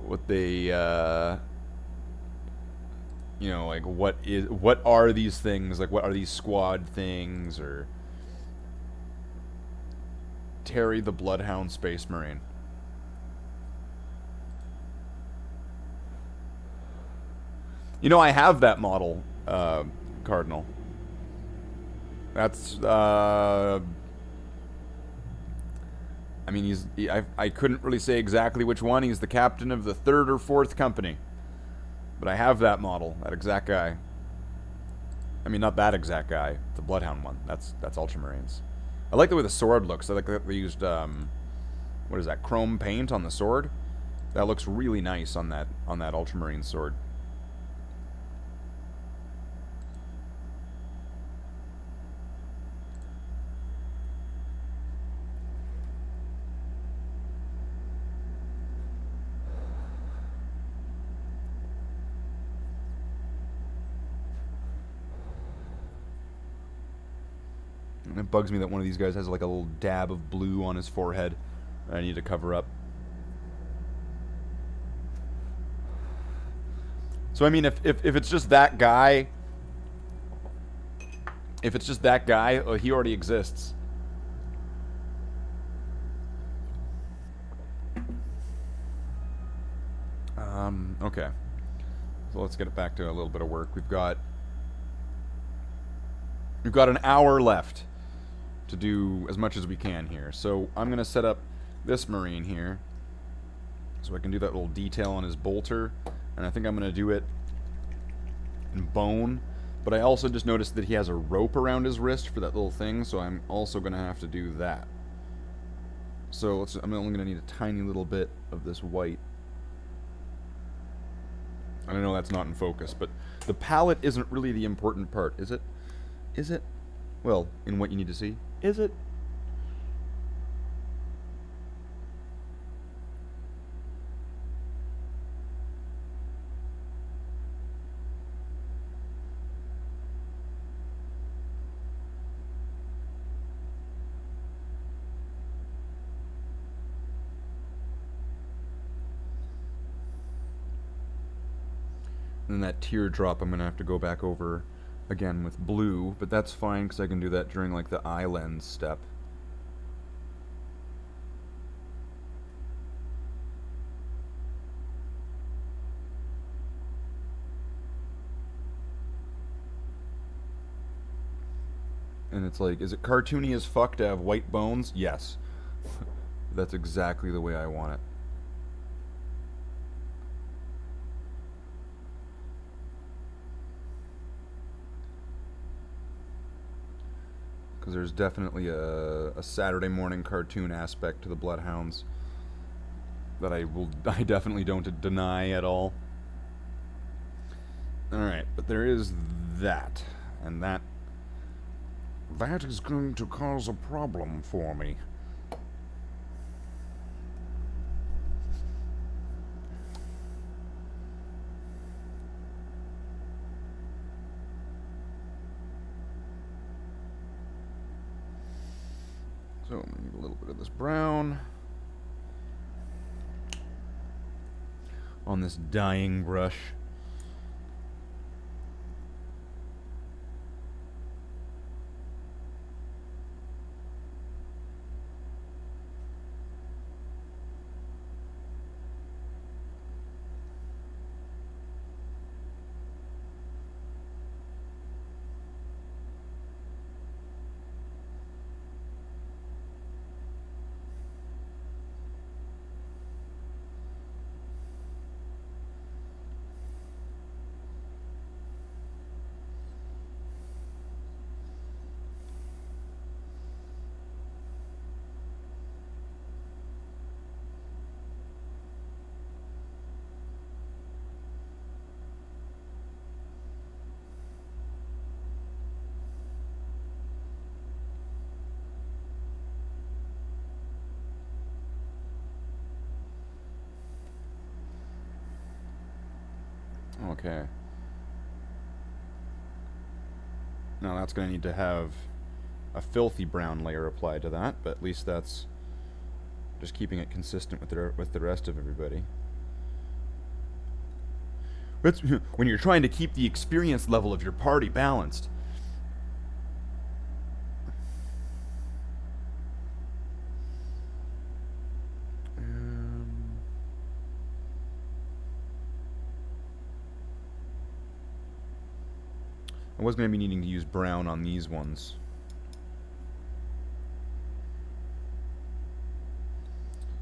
what they, you know, like, what are these things? Like, what are these squad things? Or Terry the Bloodhound Space Marine. You know, I have that model, Cardinal. That's, I mean, I couldn't really say exactly which one. He's the captain of the 3rd or 4th company. But I have that model, that exact guy. I mean, not that exact guy, the Bloodhound one. That's Ultramarines. I like the way the sword looks. I like that they used, what is that, chrome paint on the sword? That looks really nice on that Ultramarine sword. And it bugs me that one of these guys has like a little dab of blue on his forehead that I need to cover up. So I mean, if it's just that guy, he already exists. Okay. So let's get it back to a little bit of work. We've got an hour left to do as much as we can here. So I'm going to set up this Marine here so I can do that little detail on his bolter. And I think I'm going to do it in bone. But I also just noticed that he has a rope around his wrist for that little thing, so I'm also going to have to do that. So I'm only going to need a tiny little bit of this white. I know that's not in focus, but the palette isn't really the important part, is it? Is it? Well, in what you need to see. Is it? And then that teardrop I'm going to have to go back over again with blue, but that's fine because I can do that during like the eye lens step. And it's like, is it cartoony as fuck to have white bones? Yes. That's exactly the way I want it. Because there's definitely a Saturday morning cartoon aspect to the Bloodhounds that I definitely don't deny at all. Alright, but there is that, and that is going to cause a problem for me. So I'm going to need a little bit of this brown on this dyeing brush. Okay. Now that's going to need to have a filthy brown layer applied to that, but at least that's just keeping it consistent with the rest of everybody. It's, when you're trying to keep the experience level of your party balanced. I was going to be needing to use brown on these ones.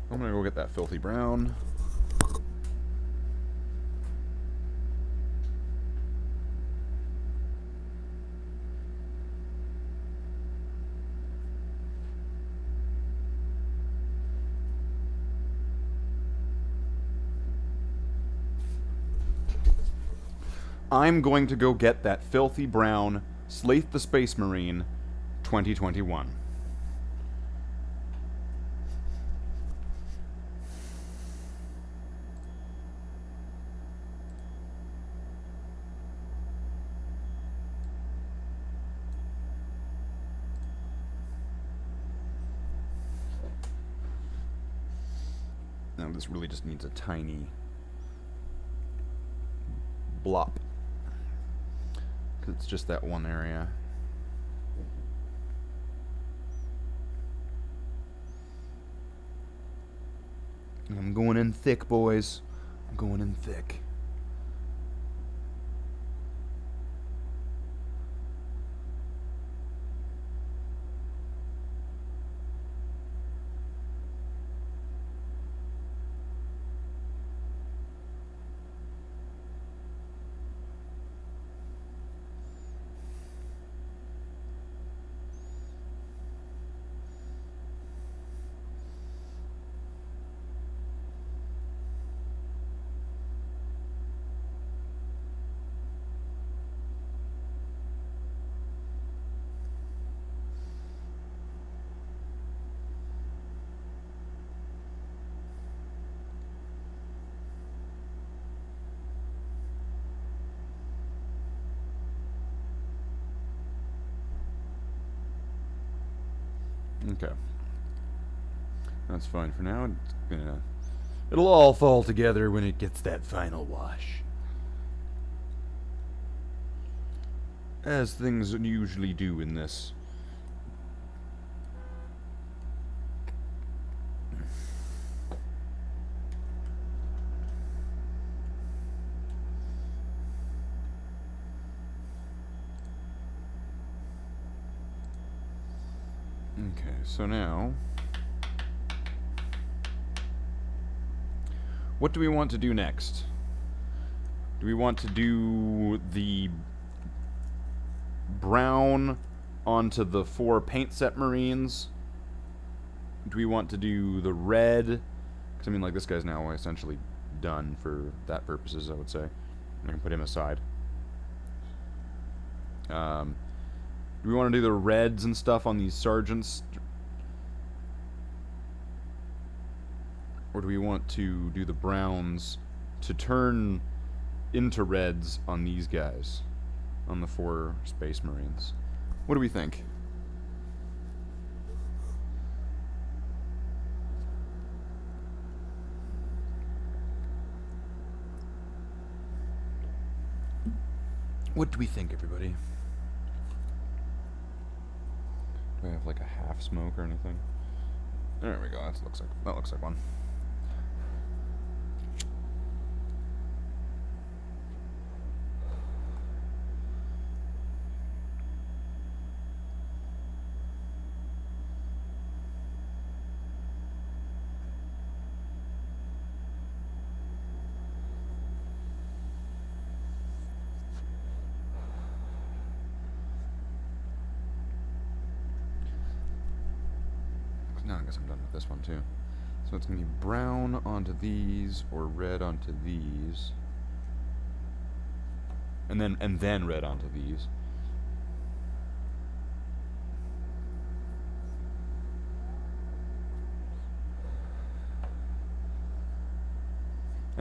I'm going to go get that filthy brown. I'm going to go get that filthy brown Slate the Space Marine 2021. Now this really just needs a tiny blop. Because it's just that one area. And I'm going in thick, boys. I'm going in thick. Okay. That's fine for now. It'll all fall together when it gets that final wash. As things usually do in this. Okay, so now, what do we want to do next? Do we want to do the brown onto the 4 paint set Marines? Do we want to do the red? Because, I mean, like, this guy's now essentially done for that purposes, I would say. I can put him aside. Do we want to do the reds and stuff on these sergeants? Or do we want to do the browns to turn into reds on these guys? On the 4 Space Marines. What do we think? What do we think, everybody? Do I have like a half smoke or anything? There we go. That looks like one. Now I guess I'm done with this one too. So it's gonna be brown onto these or red onto these. And then red onto these.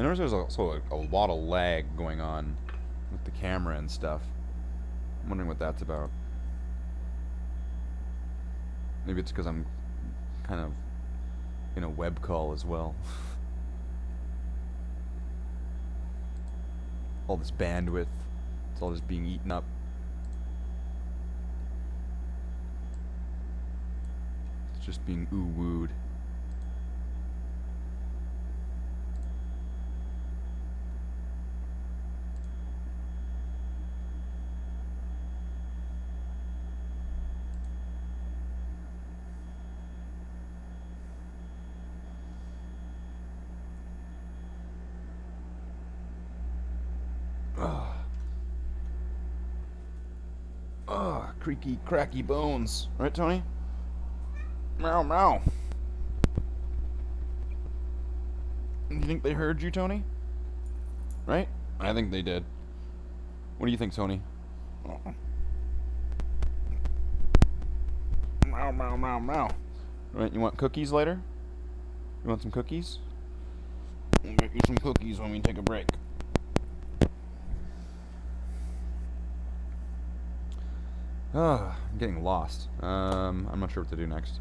I noticed there's also a lot of lag going on with the camera and stuff. I'm wondering what that's about. Maybe it's because I'm kind of in a web call as well. All this bandwidth, it's all just being eaten up. It's just being ooh-wooed. Creaky, cracky bones. Right, Tony? Meow, meow. You think they heard you, Tony? Right? I think they did. What do you think, Tony? Meow, meow, meow, meow. Right, you want cookies later? You want some cookies? I'll get you some cookies when we take a break. I'm getting lost. I'm not sure what to do next.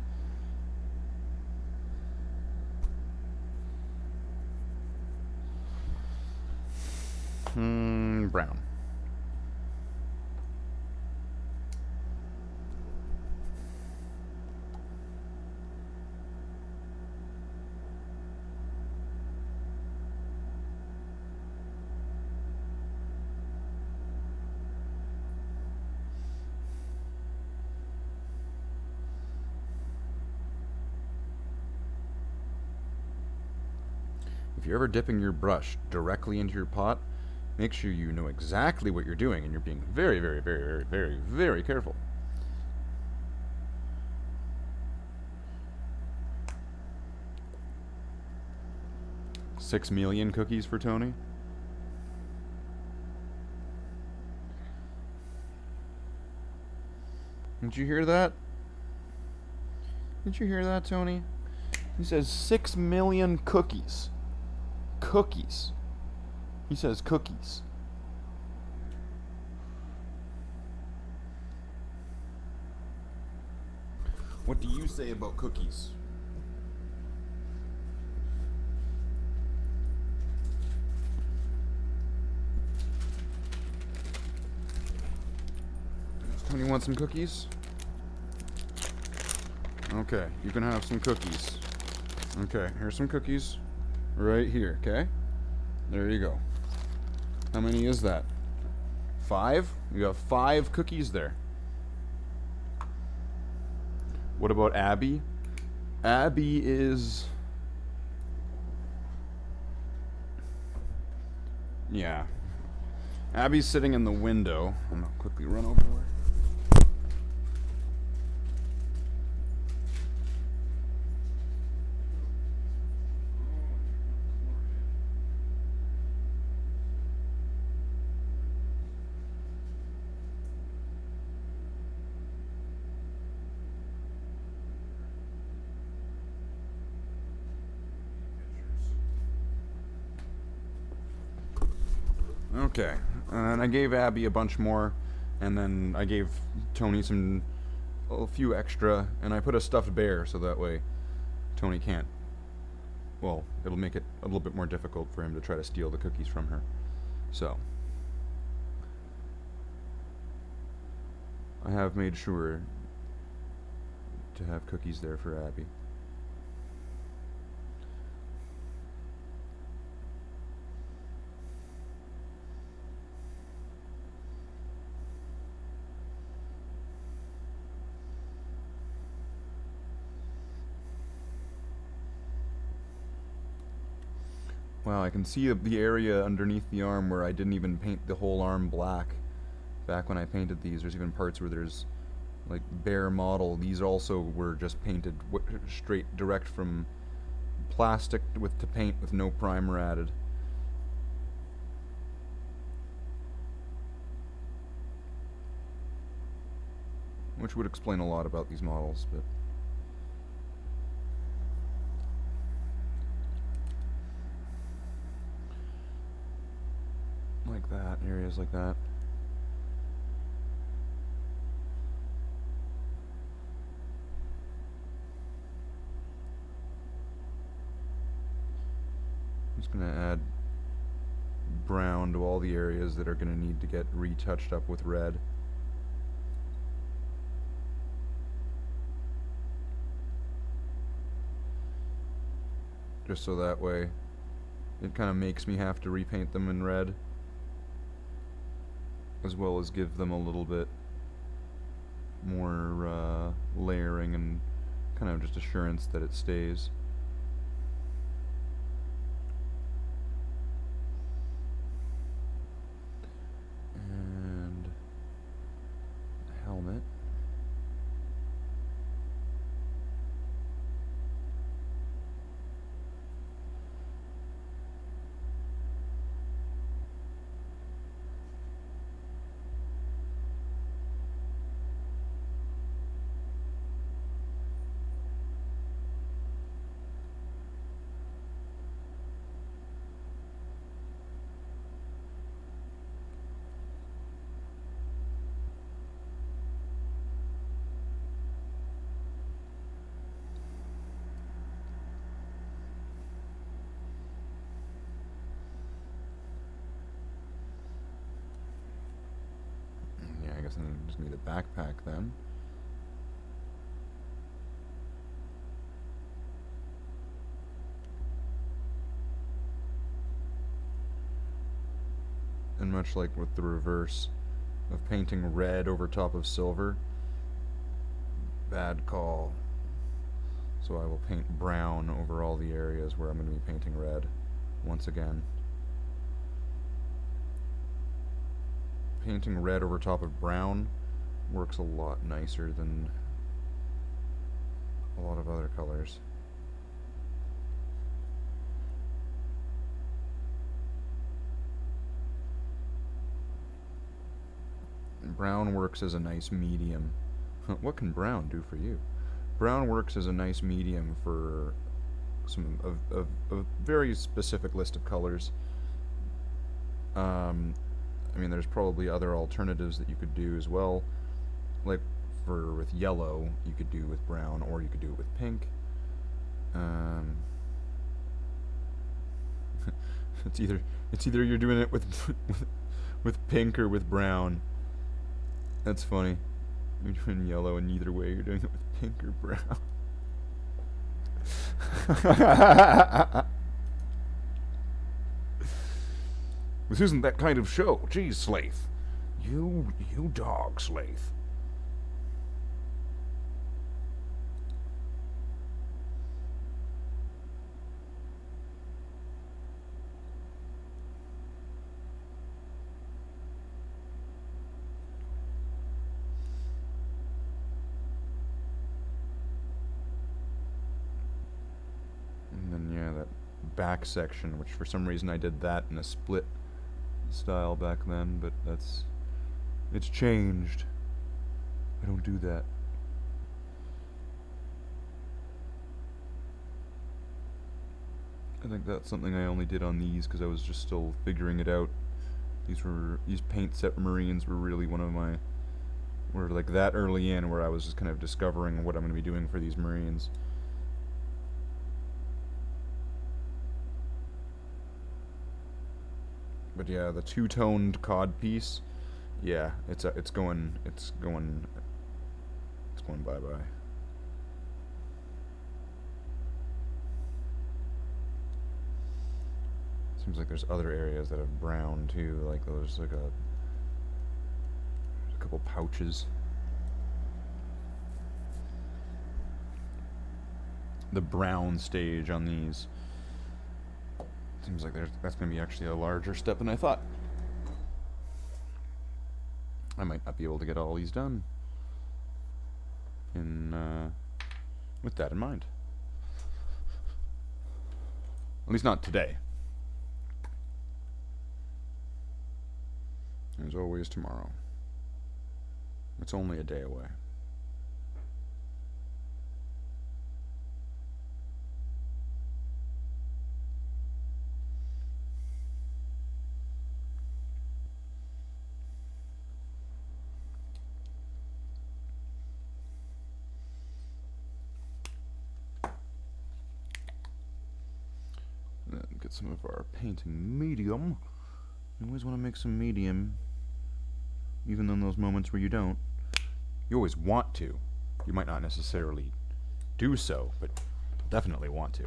Brown. If you're ever dipping your brush directly into your pot, make sure you know exactly what you're doing and you're being very, very, very, very, very, very careful. $6 million cookies for Tony? Did you hear that? Did you hear that, Tony? He says 6 million cookies. Cookies. He says cookies. What do you say about cookies? Does Tony want some cookies? Okay, you can have some cookies. Okay, here's some cookies. Right here, okay? There you go. How many is that? 5? You have 5 cookies there. What about Abby? Abby is... Yeah. Abby's sitting in the window. I'm gonna quickly run over to her. Okay, and I gave Abby a bunch more, and then I gave Tony a few extra, and I put a stuffed bear so that way Tony can't, well, it'll make it a little bit more difficult for him to try to steal the cookies from her. So, I have made sure to have cookies there for Abby. Wow, I can see the area underneath the arm where I didn't even paint the whole arm black. Back when I painted these, there's even parts where there's like bare model. These also were just painted straight direct from plastic to paint with no primer added. Which would explain a lot about these models, but like that, areas like that. I'm just gonna add brown to all the areas that are gonna need to get retouched up with red. Just so that way it kind of makes me have to repaint them in red, as well as give them a little bit more layering and kind of just assurance that it stays. And the helmet. I guess I just need a backpack then. And much like with the reverse of painting red over top of silver, bad call. So I will paint brown over all the areas where I'm going to be painting red once again. Painting red over top of brown works a lot nicer than a lot of other colors. Brown works as a nice medium. What can brown do for you? Brown works as a nice medium for a very specific list of colors. I mean, there's probably other alternatives that you could do as well. Like with yellow, you could do with brown, or you could do it with pink. It's either you're doing it with pink or with brown. That's funny. You're doing yellow, and either way you're doing it with pink or brown. This isn't that kind of show. Geez, Slaith. You dog, Slaith. And then, yeah, that back section, which for some reason I did that in a split style back then, but it's changed. I don't do that. I think that's something I only did on these because I was just still figuring it out. These paint set Marines were really were like that early in where I was just kind of discovering what I'm going to be doing for these Marines. But yeah, the two-toned cod piece, yeah, it's going bye-bye. Seems like there's other areas that have brown too, like there's like a couple pouches. The brown stage on these. Seems like that's going to be actually a larger step than I thought. I might not be able to get all these done with that in mind. At least not today. There's always tomorrow. It's only a day away. get some of our painting medium. You always want to make some medium, even in those moments where you don't. You always want to. You might not necessarily do so, but definitely want to.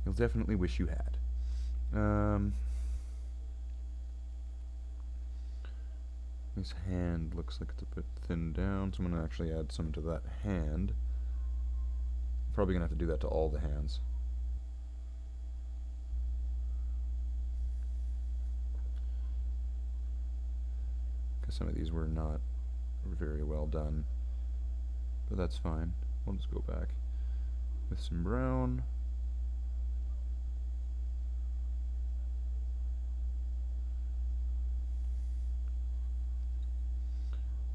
You'll definitely wish you had. This hand looks like it's a bit thinned down, so I'm going to actually add some to that hand. Probably going to have to do that to all the hands. Because some of these were not very well done. But that's fine. We'll just go back with some brown.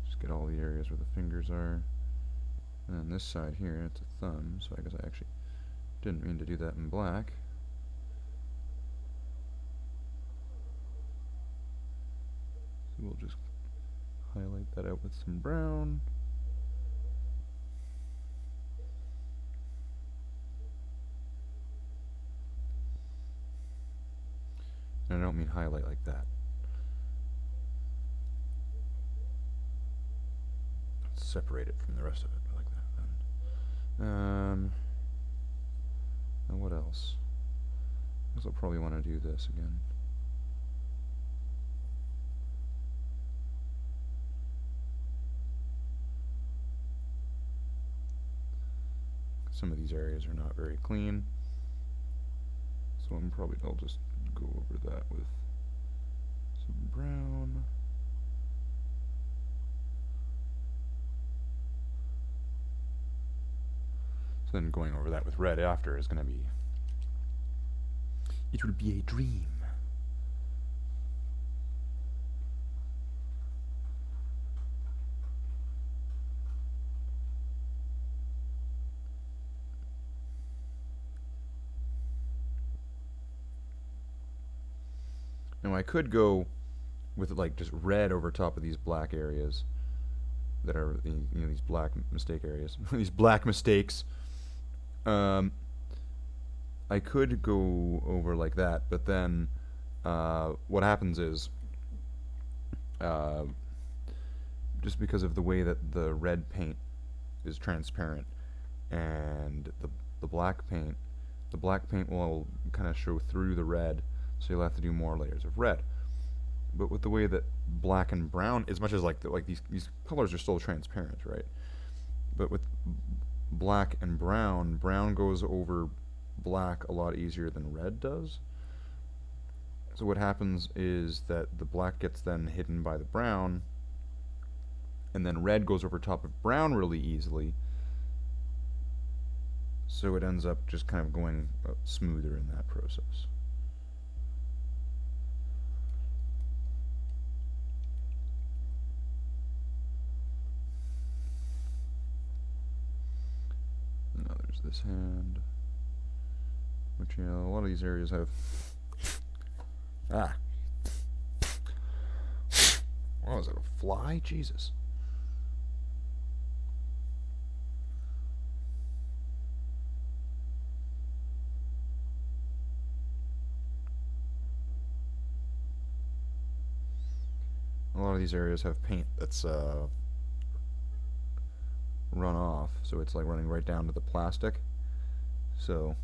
Just get all the areas where the fingers are. And then this side here, it's a thumb, so I guess I actually didn't mean to do that in black. So we'll just highlight that out with some brown. And I don't mean highlight like that. Let's separate it from the rest of it like that then. And what else? I guess I'll probably want to do this again. Some of these areas are not very clean, so I'll just go over that with some brown. So then going over that with red after is going to be, it will be a dream. Now I could go with like just red over top of these black areas that are these black mistake areas, these black mistakes. I could go over like that, but then what happens is just because of the way that the red paint is transparent and the black paint will kind of show through the red. So you'll have to do more layers of red. But with the way that black and brown, as much as like these colors are still transparent, right? But with black and brown goes over black a lot easier than red does. So what happens is that the black gets then hidden by the brown, and then red goes over top of brown really easily. So it ends up just kind of going smoother in that process. This hand, which, you know, a lot of these areas have what was it, a fly? Jesus. A lot of these areas have paint that's run off, so it's like running right down to the plastic. So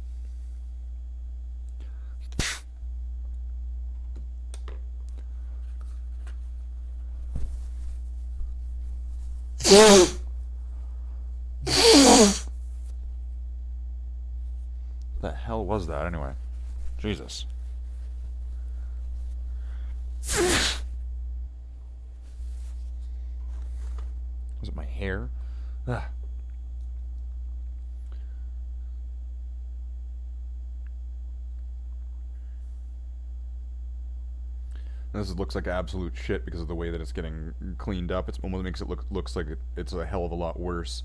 the hell was that anyway? Jesus. Was it my hair? Ah. This looks like absolute shit because of the way that it's getting cleaned up. It almost makes it looks like it's a hell of a lot worse.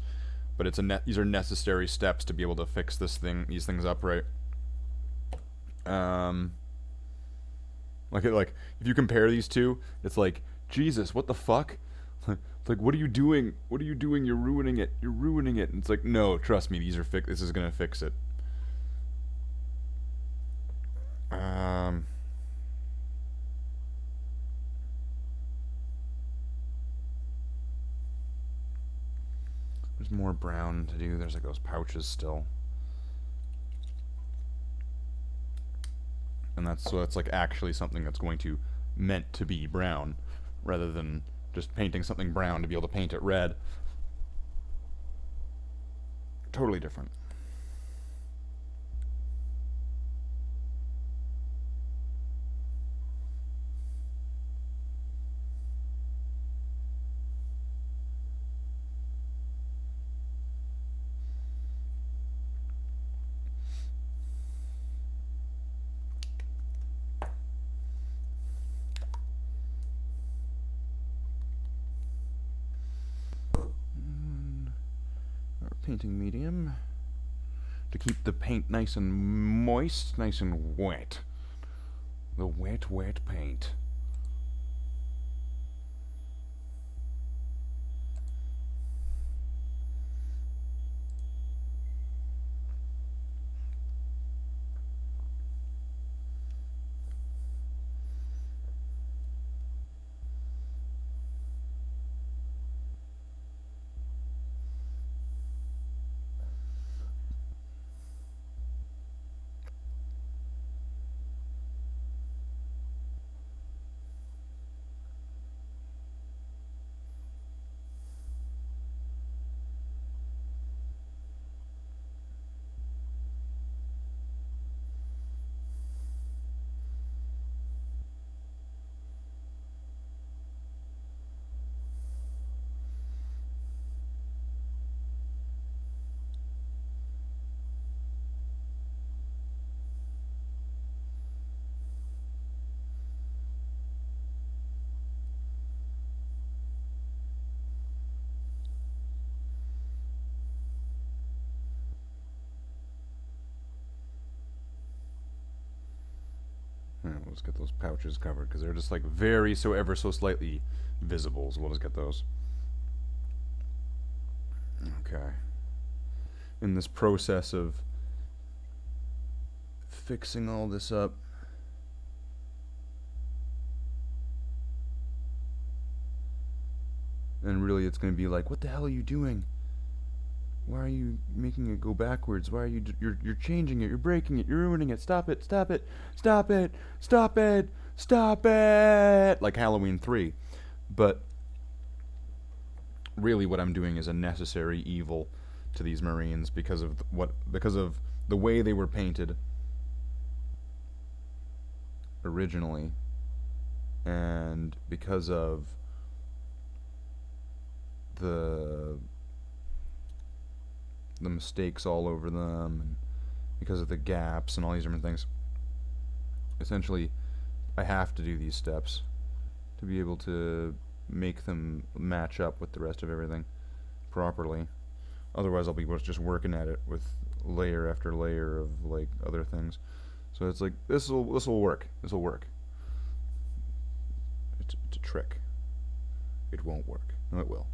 But it's these are necessary steps to be able to fix these things up right. Like if you compare these two, it's like, Jesus, what the fuck? It's like, what are you doing? What are you doing? You're ruining it. You're ruining it. And it's like, no, trust me, this is gonna fix it. There's more brown to do. There's like those pouches still. And so that's like actually something that's going to meant to be brown rather than just painting something brown to be able to paint it red. Totally different. Our painting medium to keep the paint nice and moist, nice and wet. The wet, wet paint. Alright, we'll just get those pouches covered because they're just like very so ever so slightly visible, so we'll just get those. Okay. In this process of fixing all this up, and really it's going to be like, what the hell are you doing? Why are you making it go backwards? Why are you you're changing it, you're breaking it, you're ruining it. Stop it, stop it, stop it, stop it, stop it. Like Halloween 3. But really what I'm doing is a necessary evil to these Marines because of the way they were painted originally, and because of the mistakes all over them, and because of the gaps and all these different things. Essentially, I have to do these steps to be able to make them match up with the rest of everything properly. Otherwise, I'll be just working at it with layer after layer of like other things. So it's like this will work. This will work. It's a trick. It won't work. No, it will.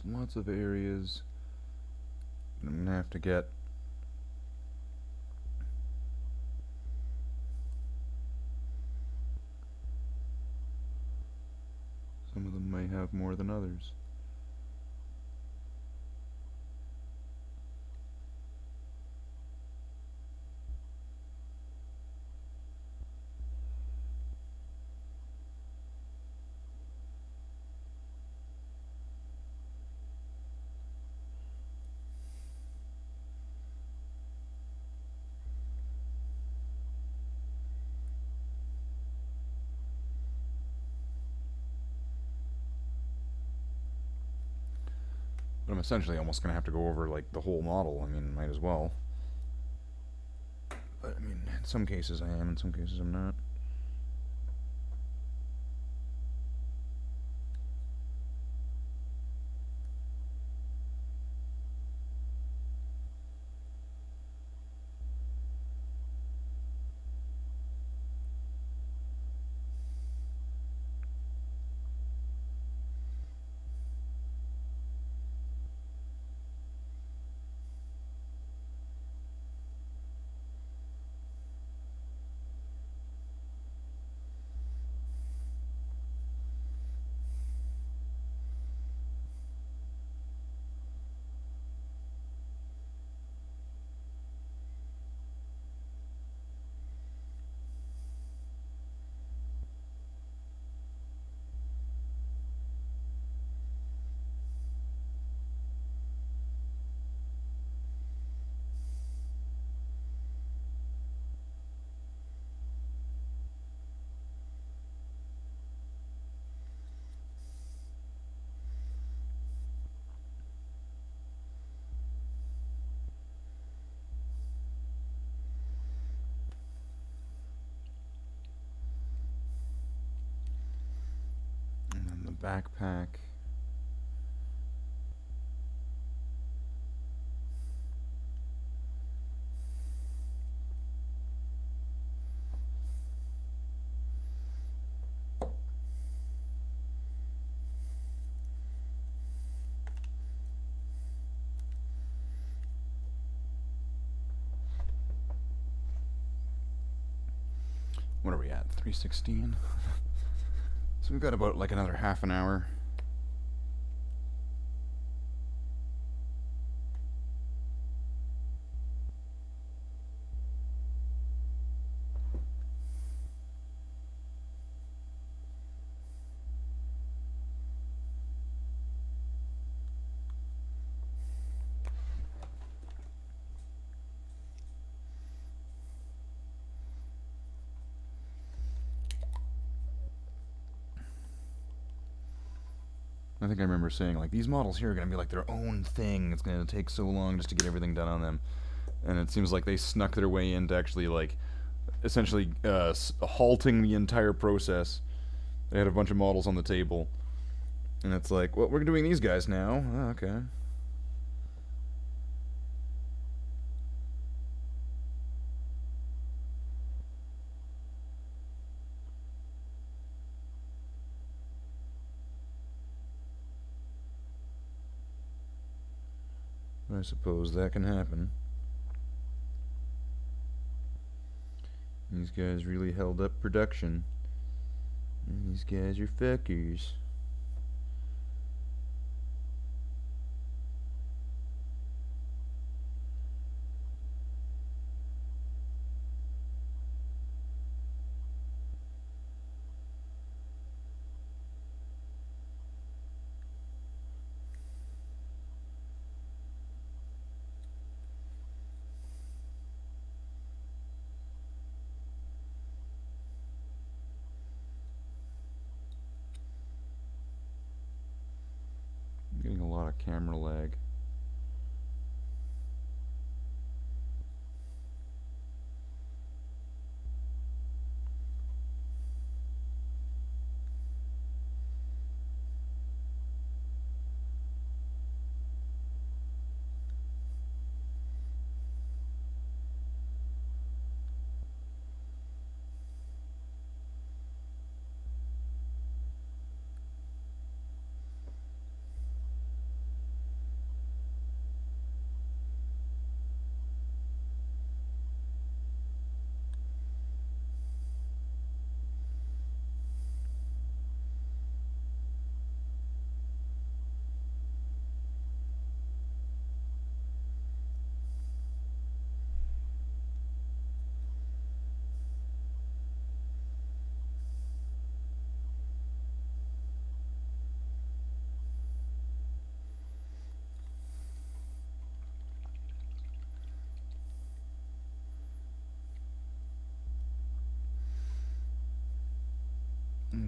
There's lots of areas. I'm gonna have to get some of them may have more than others. But I'm essentially almost gonna have to go over like the whole model. I mean, might as well. But I mean, in some cases I am, in some cases I'm not. And then the backpack. What are we at? 3:16. So we've got about like another half an hour. I think I remember saying, like, these models here are going to be like their own thing. It's going to take so long just to get everything done on them. And it seems like they snuck their way into actually, like, essentially halting the entire process. They had a bunch of models on the table. And it's like, well, we're doing these guys now. Oh, okay. I suppose that can happen. These guys really held up production. And these guys are fuckers. I'm getting a lot of camera lag.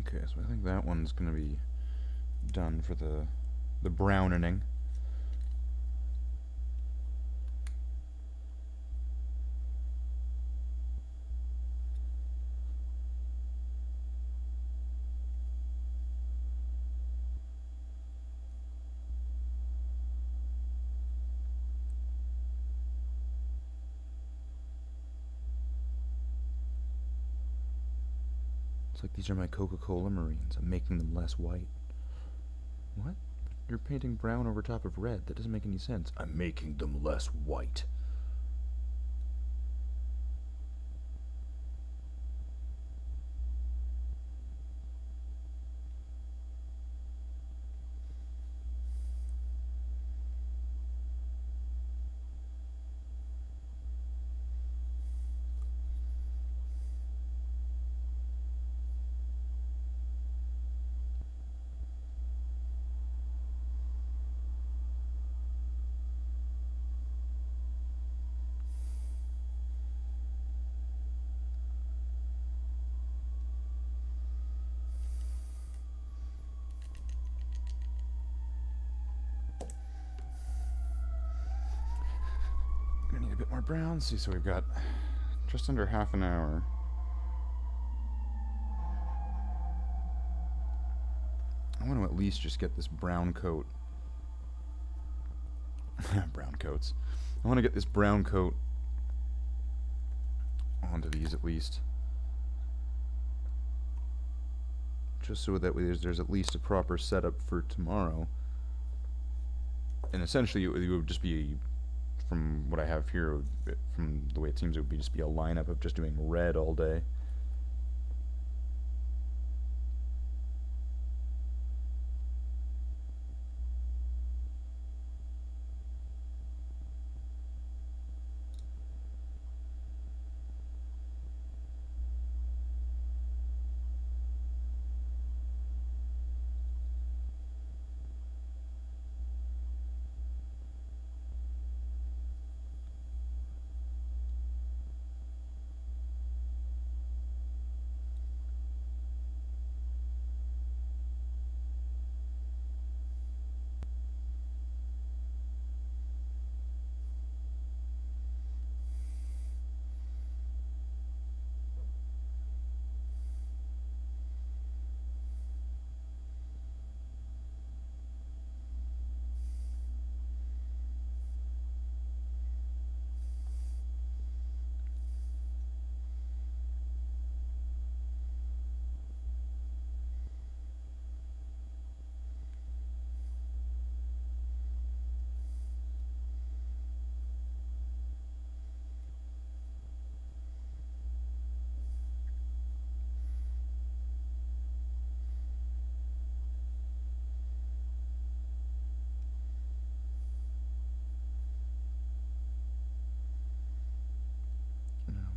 Okay, so I think that one's gonna be done for the browning. It's like these are my Coca-Cola Marines. I'm making them less white. What? You're painting brown over top of red. That doesn't make any sense. I'm making them less white. Gonna need a bit more brown. See, so we've got just under half an hour. I want to at least just get this brown coat. Brown coats. I want to get this brown coat onto these at least. Just so that there's at least a proper setup for tomorrow. And essentially it would just be, from what I have here, from the way it seems, it would just be a lineup of just doing red all day.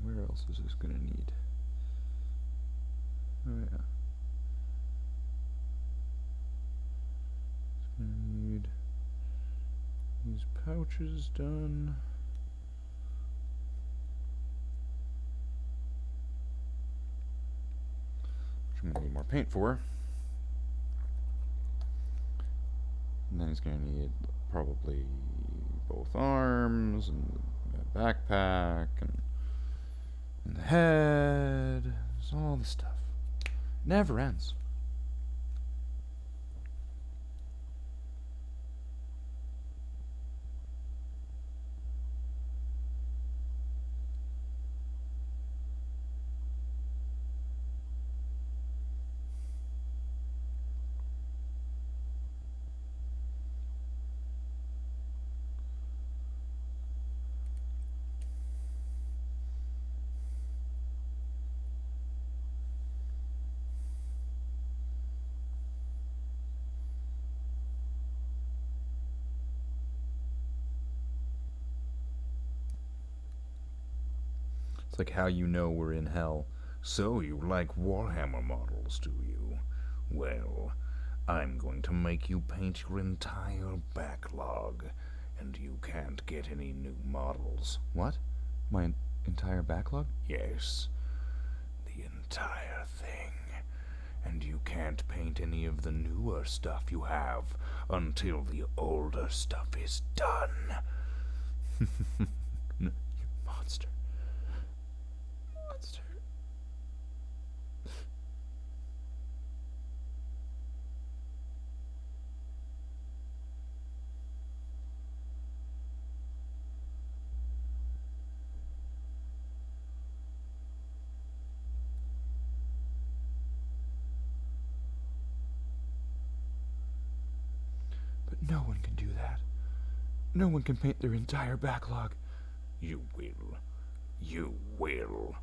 Where else is this gonna need? Oh yeah. It's gonna need these pouches done. Which I'm gonna need more paint for. And then he's gonna need probably both arms and a backpack and the head. There's all the stuff. Never ends. It's like how you know we're in hell. So you like Warhammer models, do you? Well, I'm going to make you paint your entire backlog, and you can't get any new models. What? My entire backlog? Yes, the entire thing. And you can't paint any of the newer stuff you have until the older stuff is done. You monster. Monster. But no one can do that. No one can paint their entire backlog. You will. You will.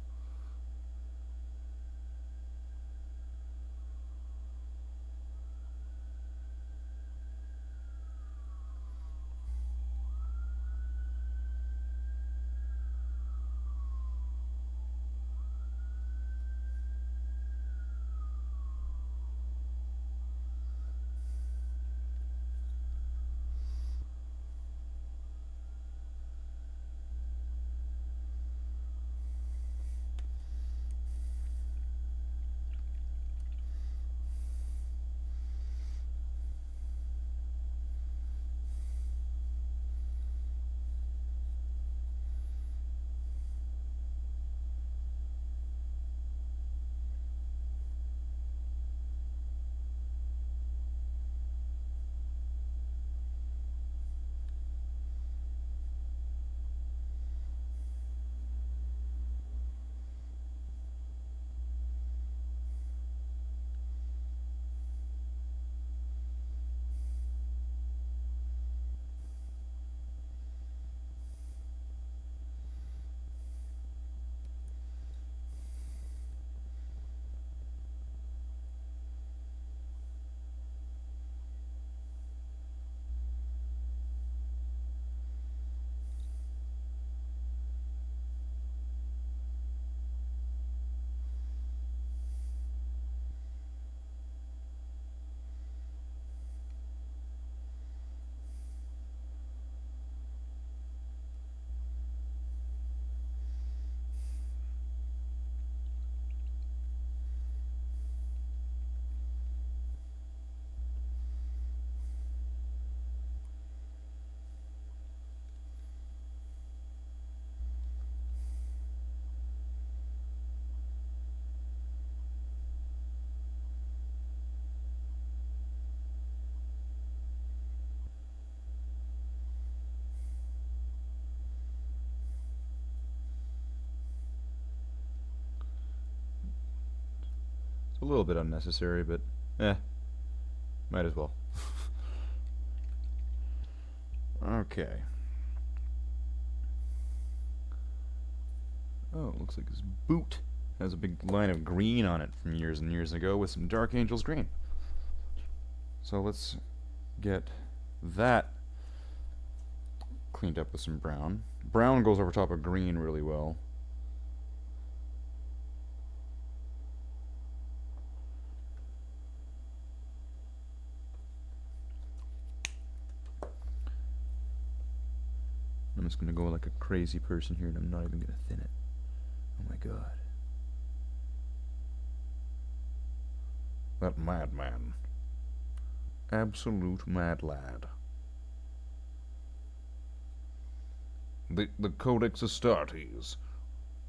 It's a little bit unnecessary, but might as well. Okay. Oh, looks like his boot has a big line of green on it from years and years ago with some Dark Angels green. So let's get that cleaned up with some brown. Brown goes over top of green really well. I'm just gonna go like a crazy person here, and I'm not even gonna thin it. Oh my god. That madman. Absolute mad lad. The Codex Astartes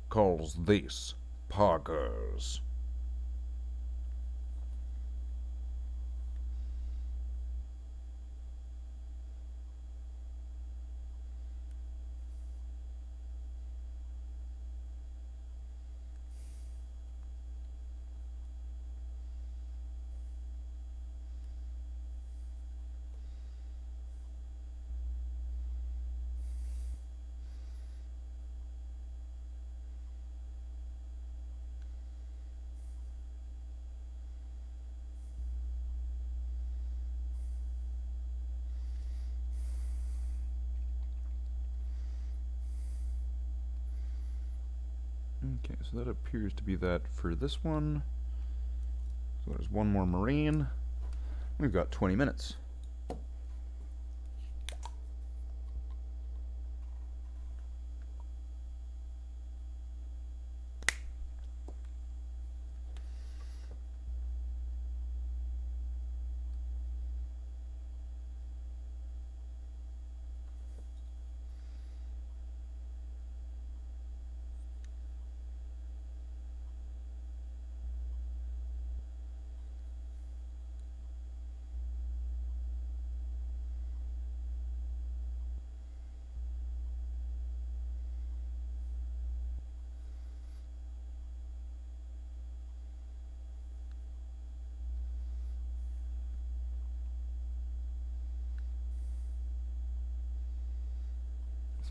calls this Parker's. Okay, so that appears to be that for this one. So there's one more Marine. We've got 20 minutes.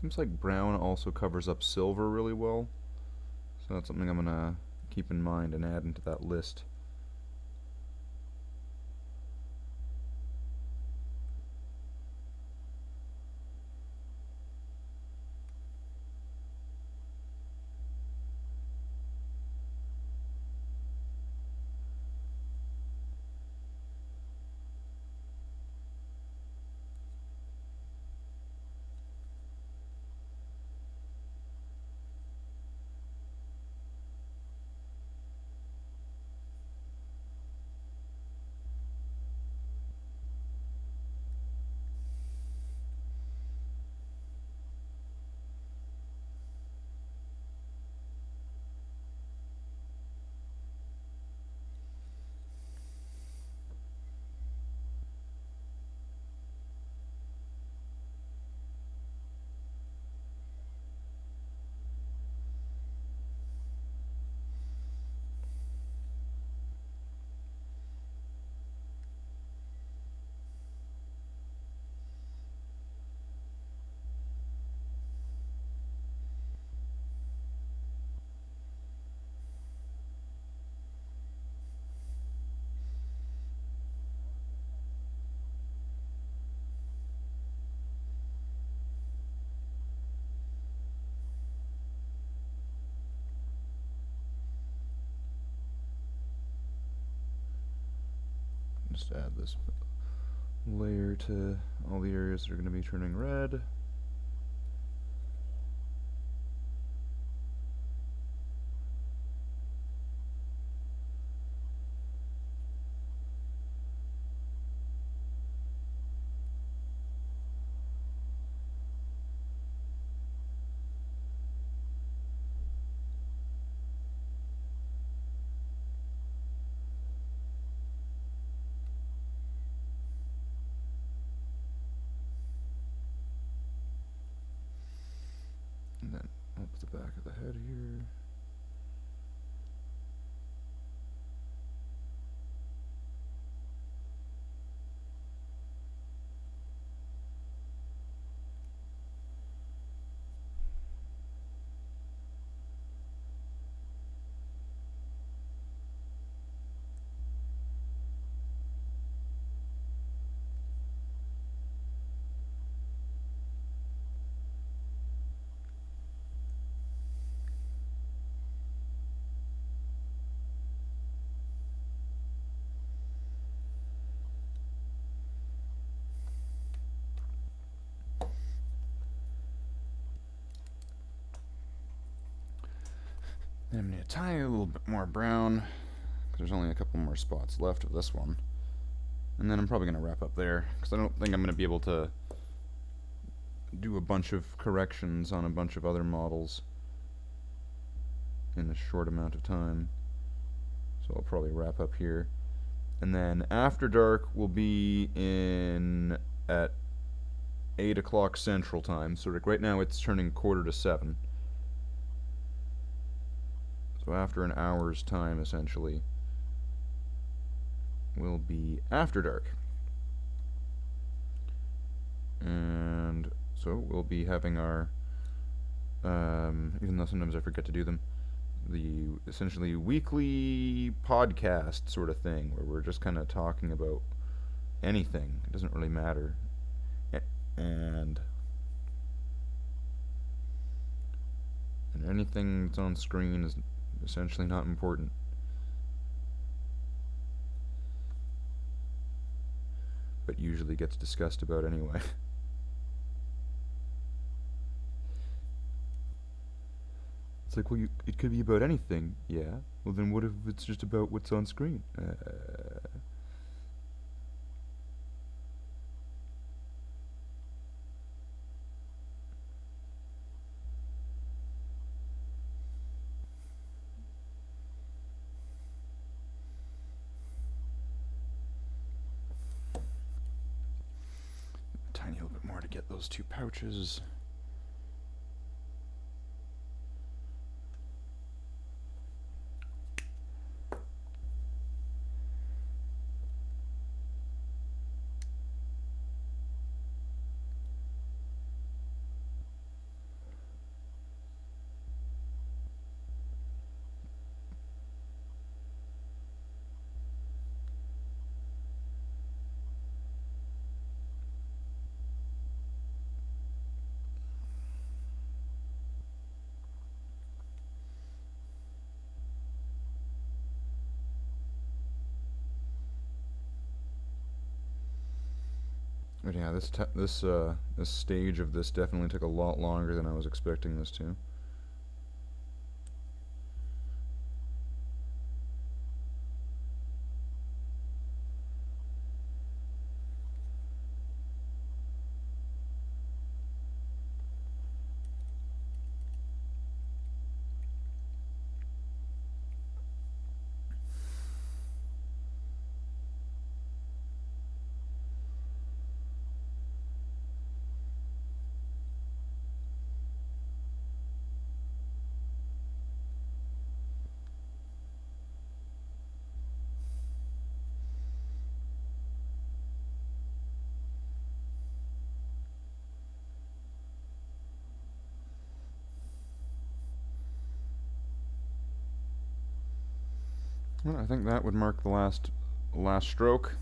Seems like brown also covers up silver really well. So that's something I'm gonna keep in mind and add into that list. Just add this layer to all the areas that are going to be turning red. And then up the back of the head here. Then I'm going to tiny little bit more brown, because there's only a couple more spots left of this one. And then I'm probably going to wrap up there, because I don't think I'm going to be able to do a bunch of corrections on a bunch of other models in a short amount of time. So I'll probably wrap up here. And then After Dark will be in at 8 o'clock Central Time. So like right now it's turning 6:45. So after an hour's time, essentially, will be After Dark. And so we'll be having our, even though sometimes I forget to do them, the essentially weekly podcast sort of thing, where we're just kind of talking about anything. It doesn't really matter. And anything that's on screen is essentially not important. But usually gets discussed about anyway. It's like, well, it could be about anything. Yeah. Well, then what if it's just about what's on screen? Tiny little bit more to get those two pouches. Yeah, this stage of this definitely took a lot longer than I was expecting this to. Well, I think that would mark the last stroke.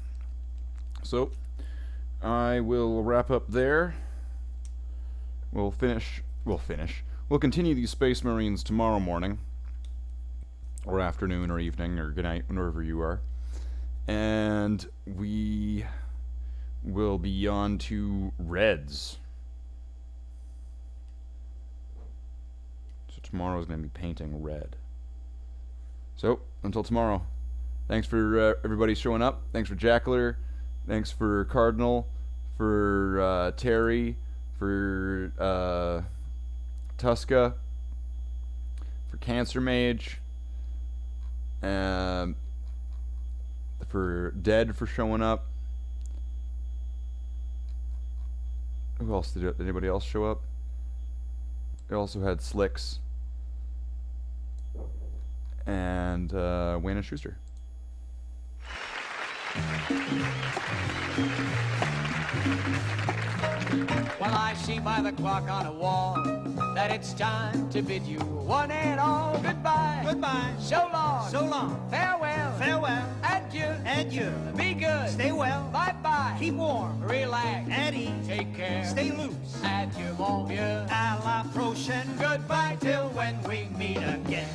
So, I will wrap up there. We'll continue these Space Marines tomorrow morning, or afternoon, or evening, or good night, whenever you are. And we will be on to Reds. So tomorrow is going to be painting red. So, until tomorrow, thanks for everybody showing up. Thanks for Jackler. Thanks for Cardinal. For Terry. For Tuska. For Cancer Mage. For Dead for showing up. Who else did anybody else show up? They also had Slicks. And Wayne and Schuster. Well, I see by the clock on a wall that it's time to bid you one and all goodbye. Goodbye. So long. So long. Farewell. Farewell. Adieu. Adieu. Be good. Stay well. Bye-bye. Keep warm. Relax. At ease. Take care. Stay loose. Adieu, mon vieux. À la prochaine. Goodbye till when we meet again.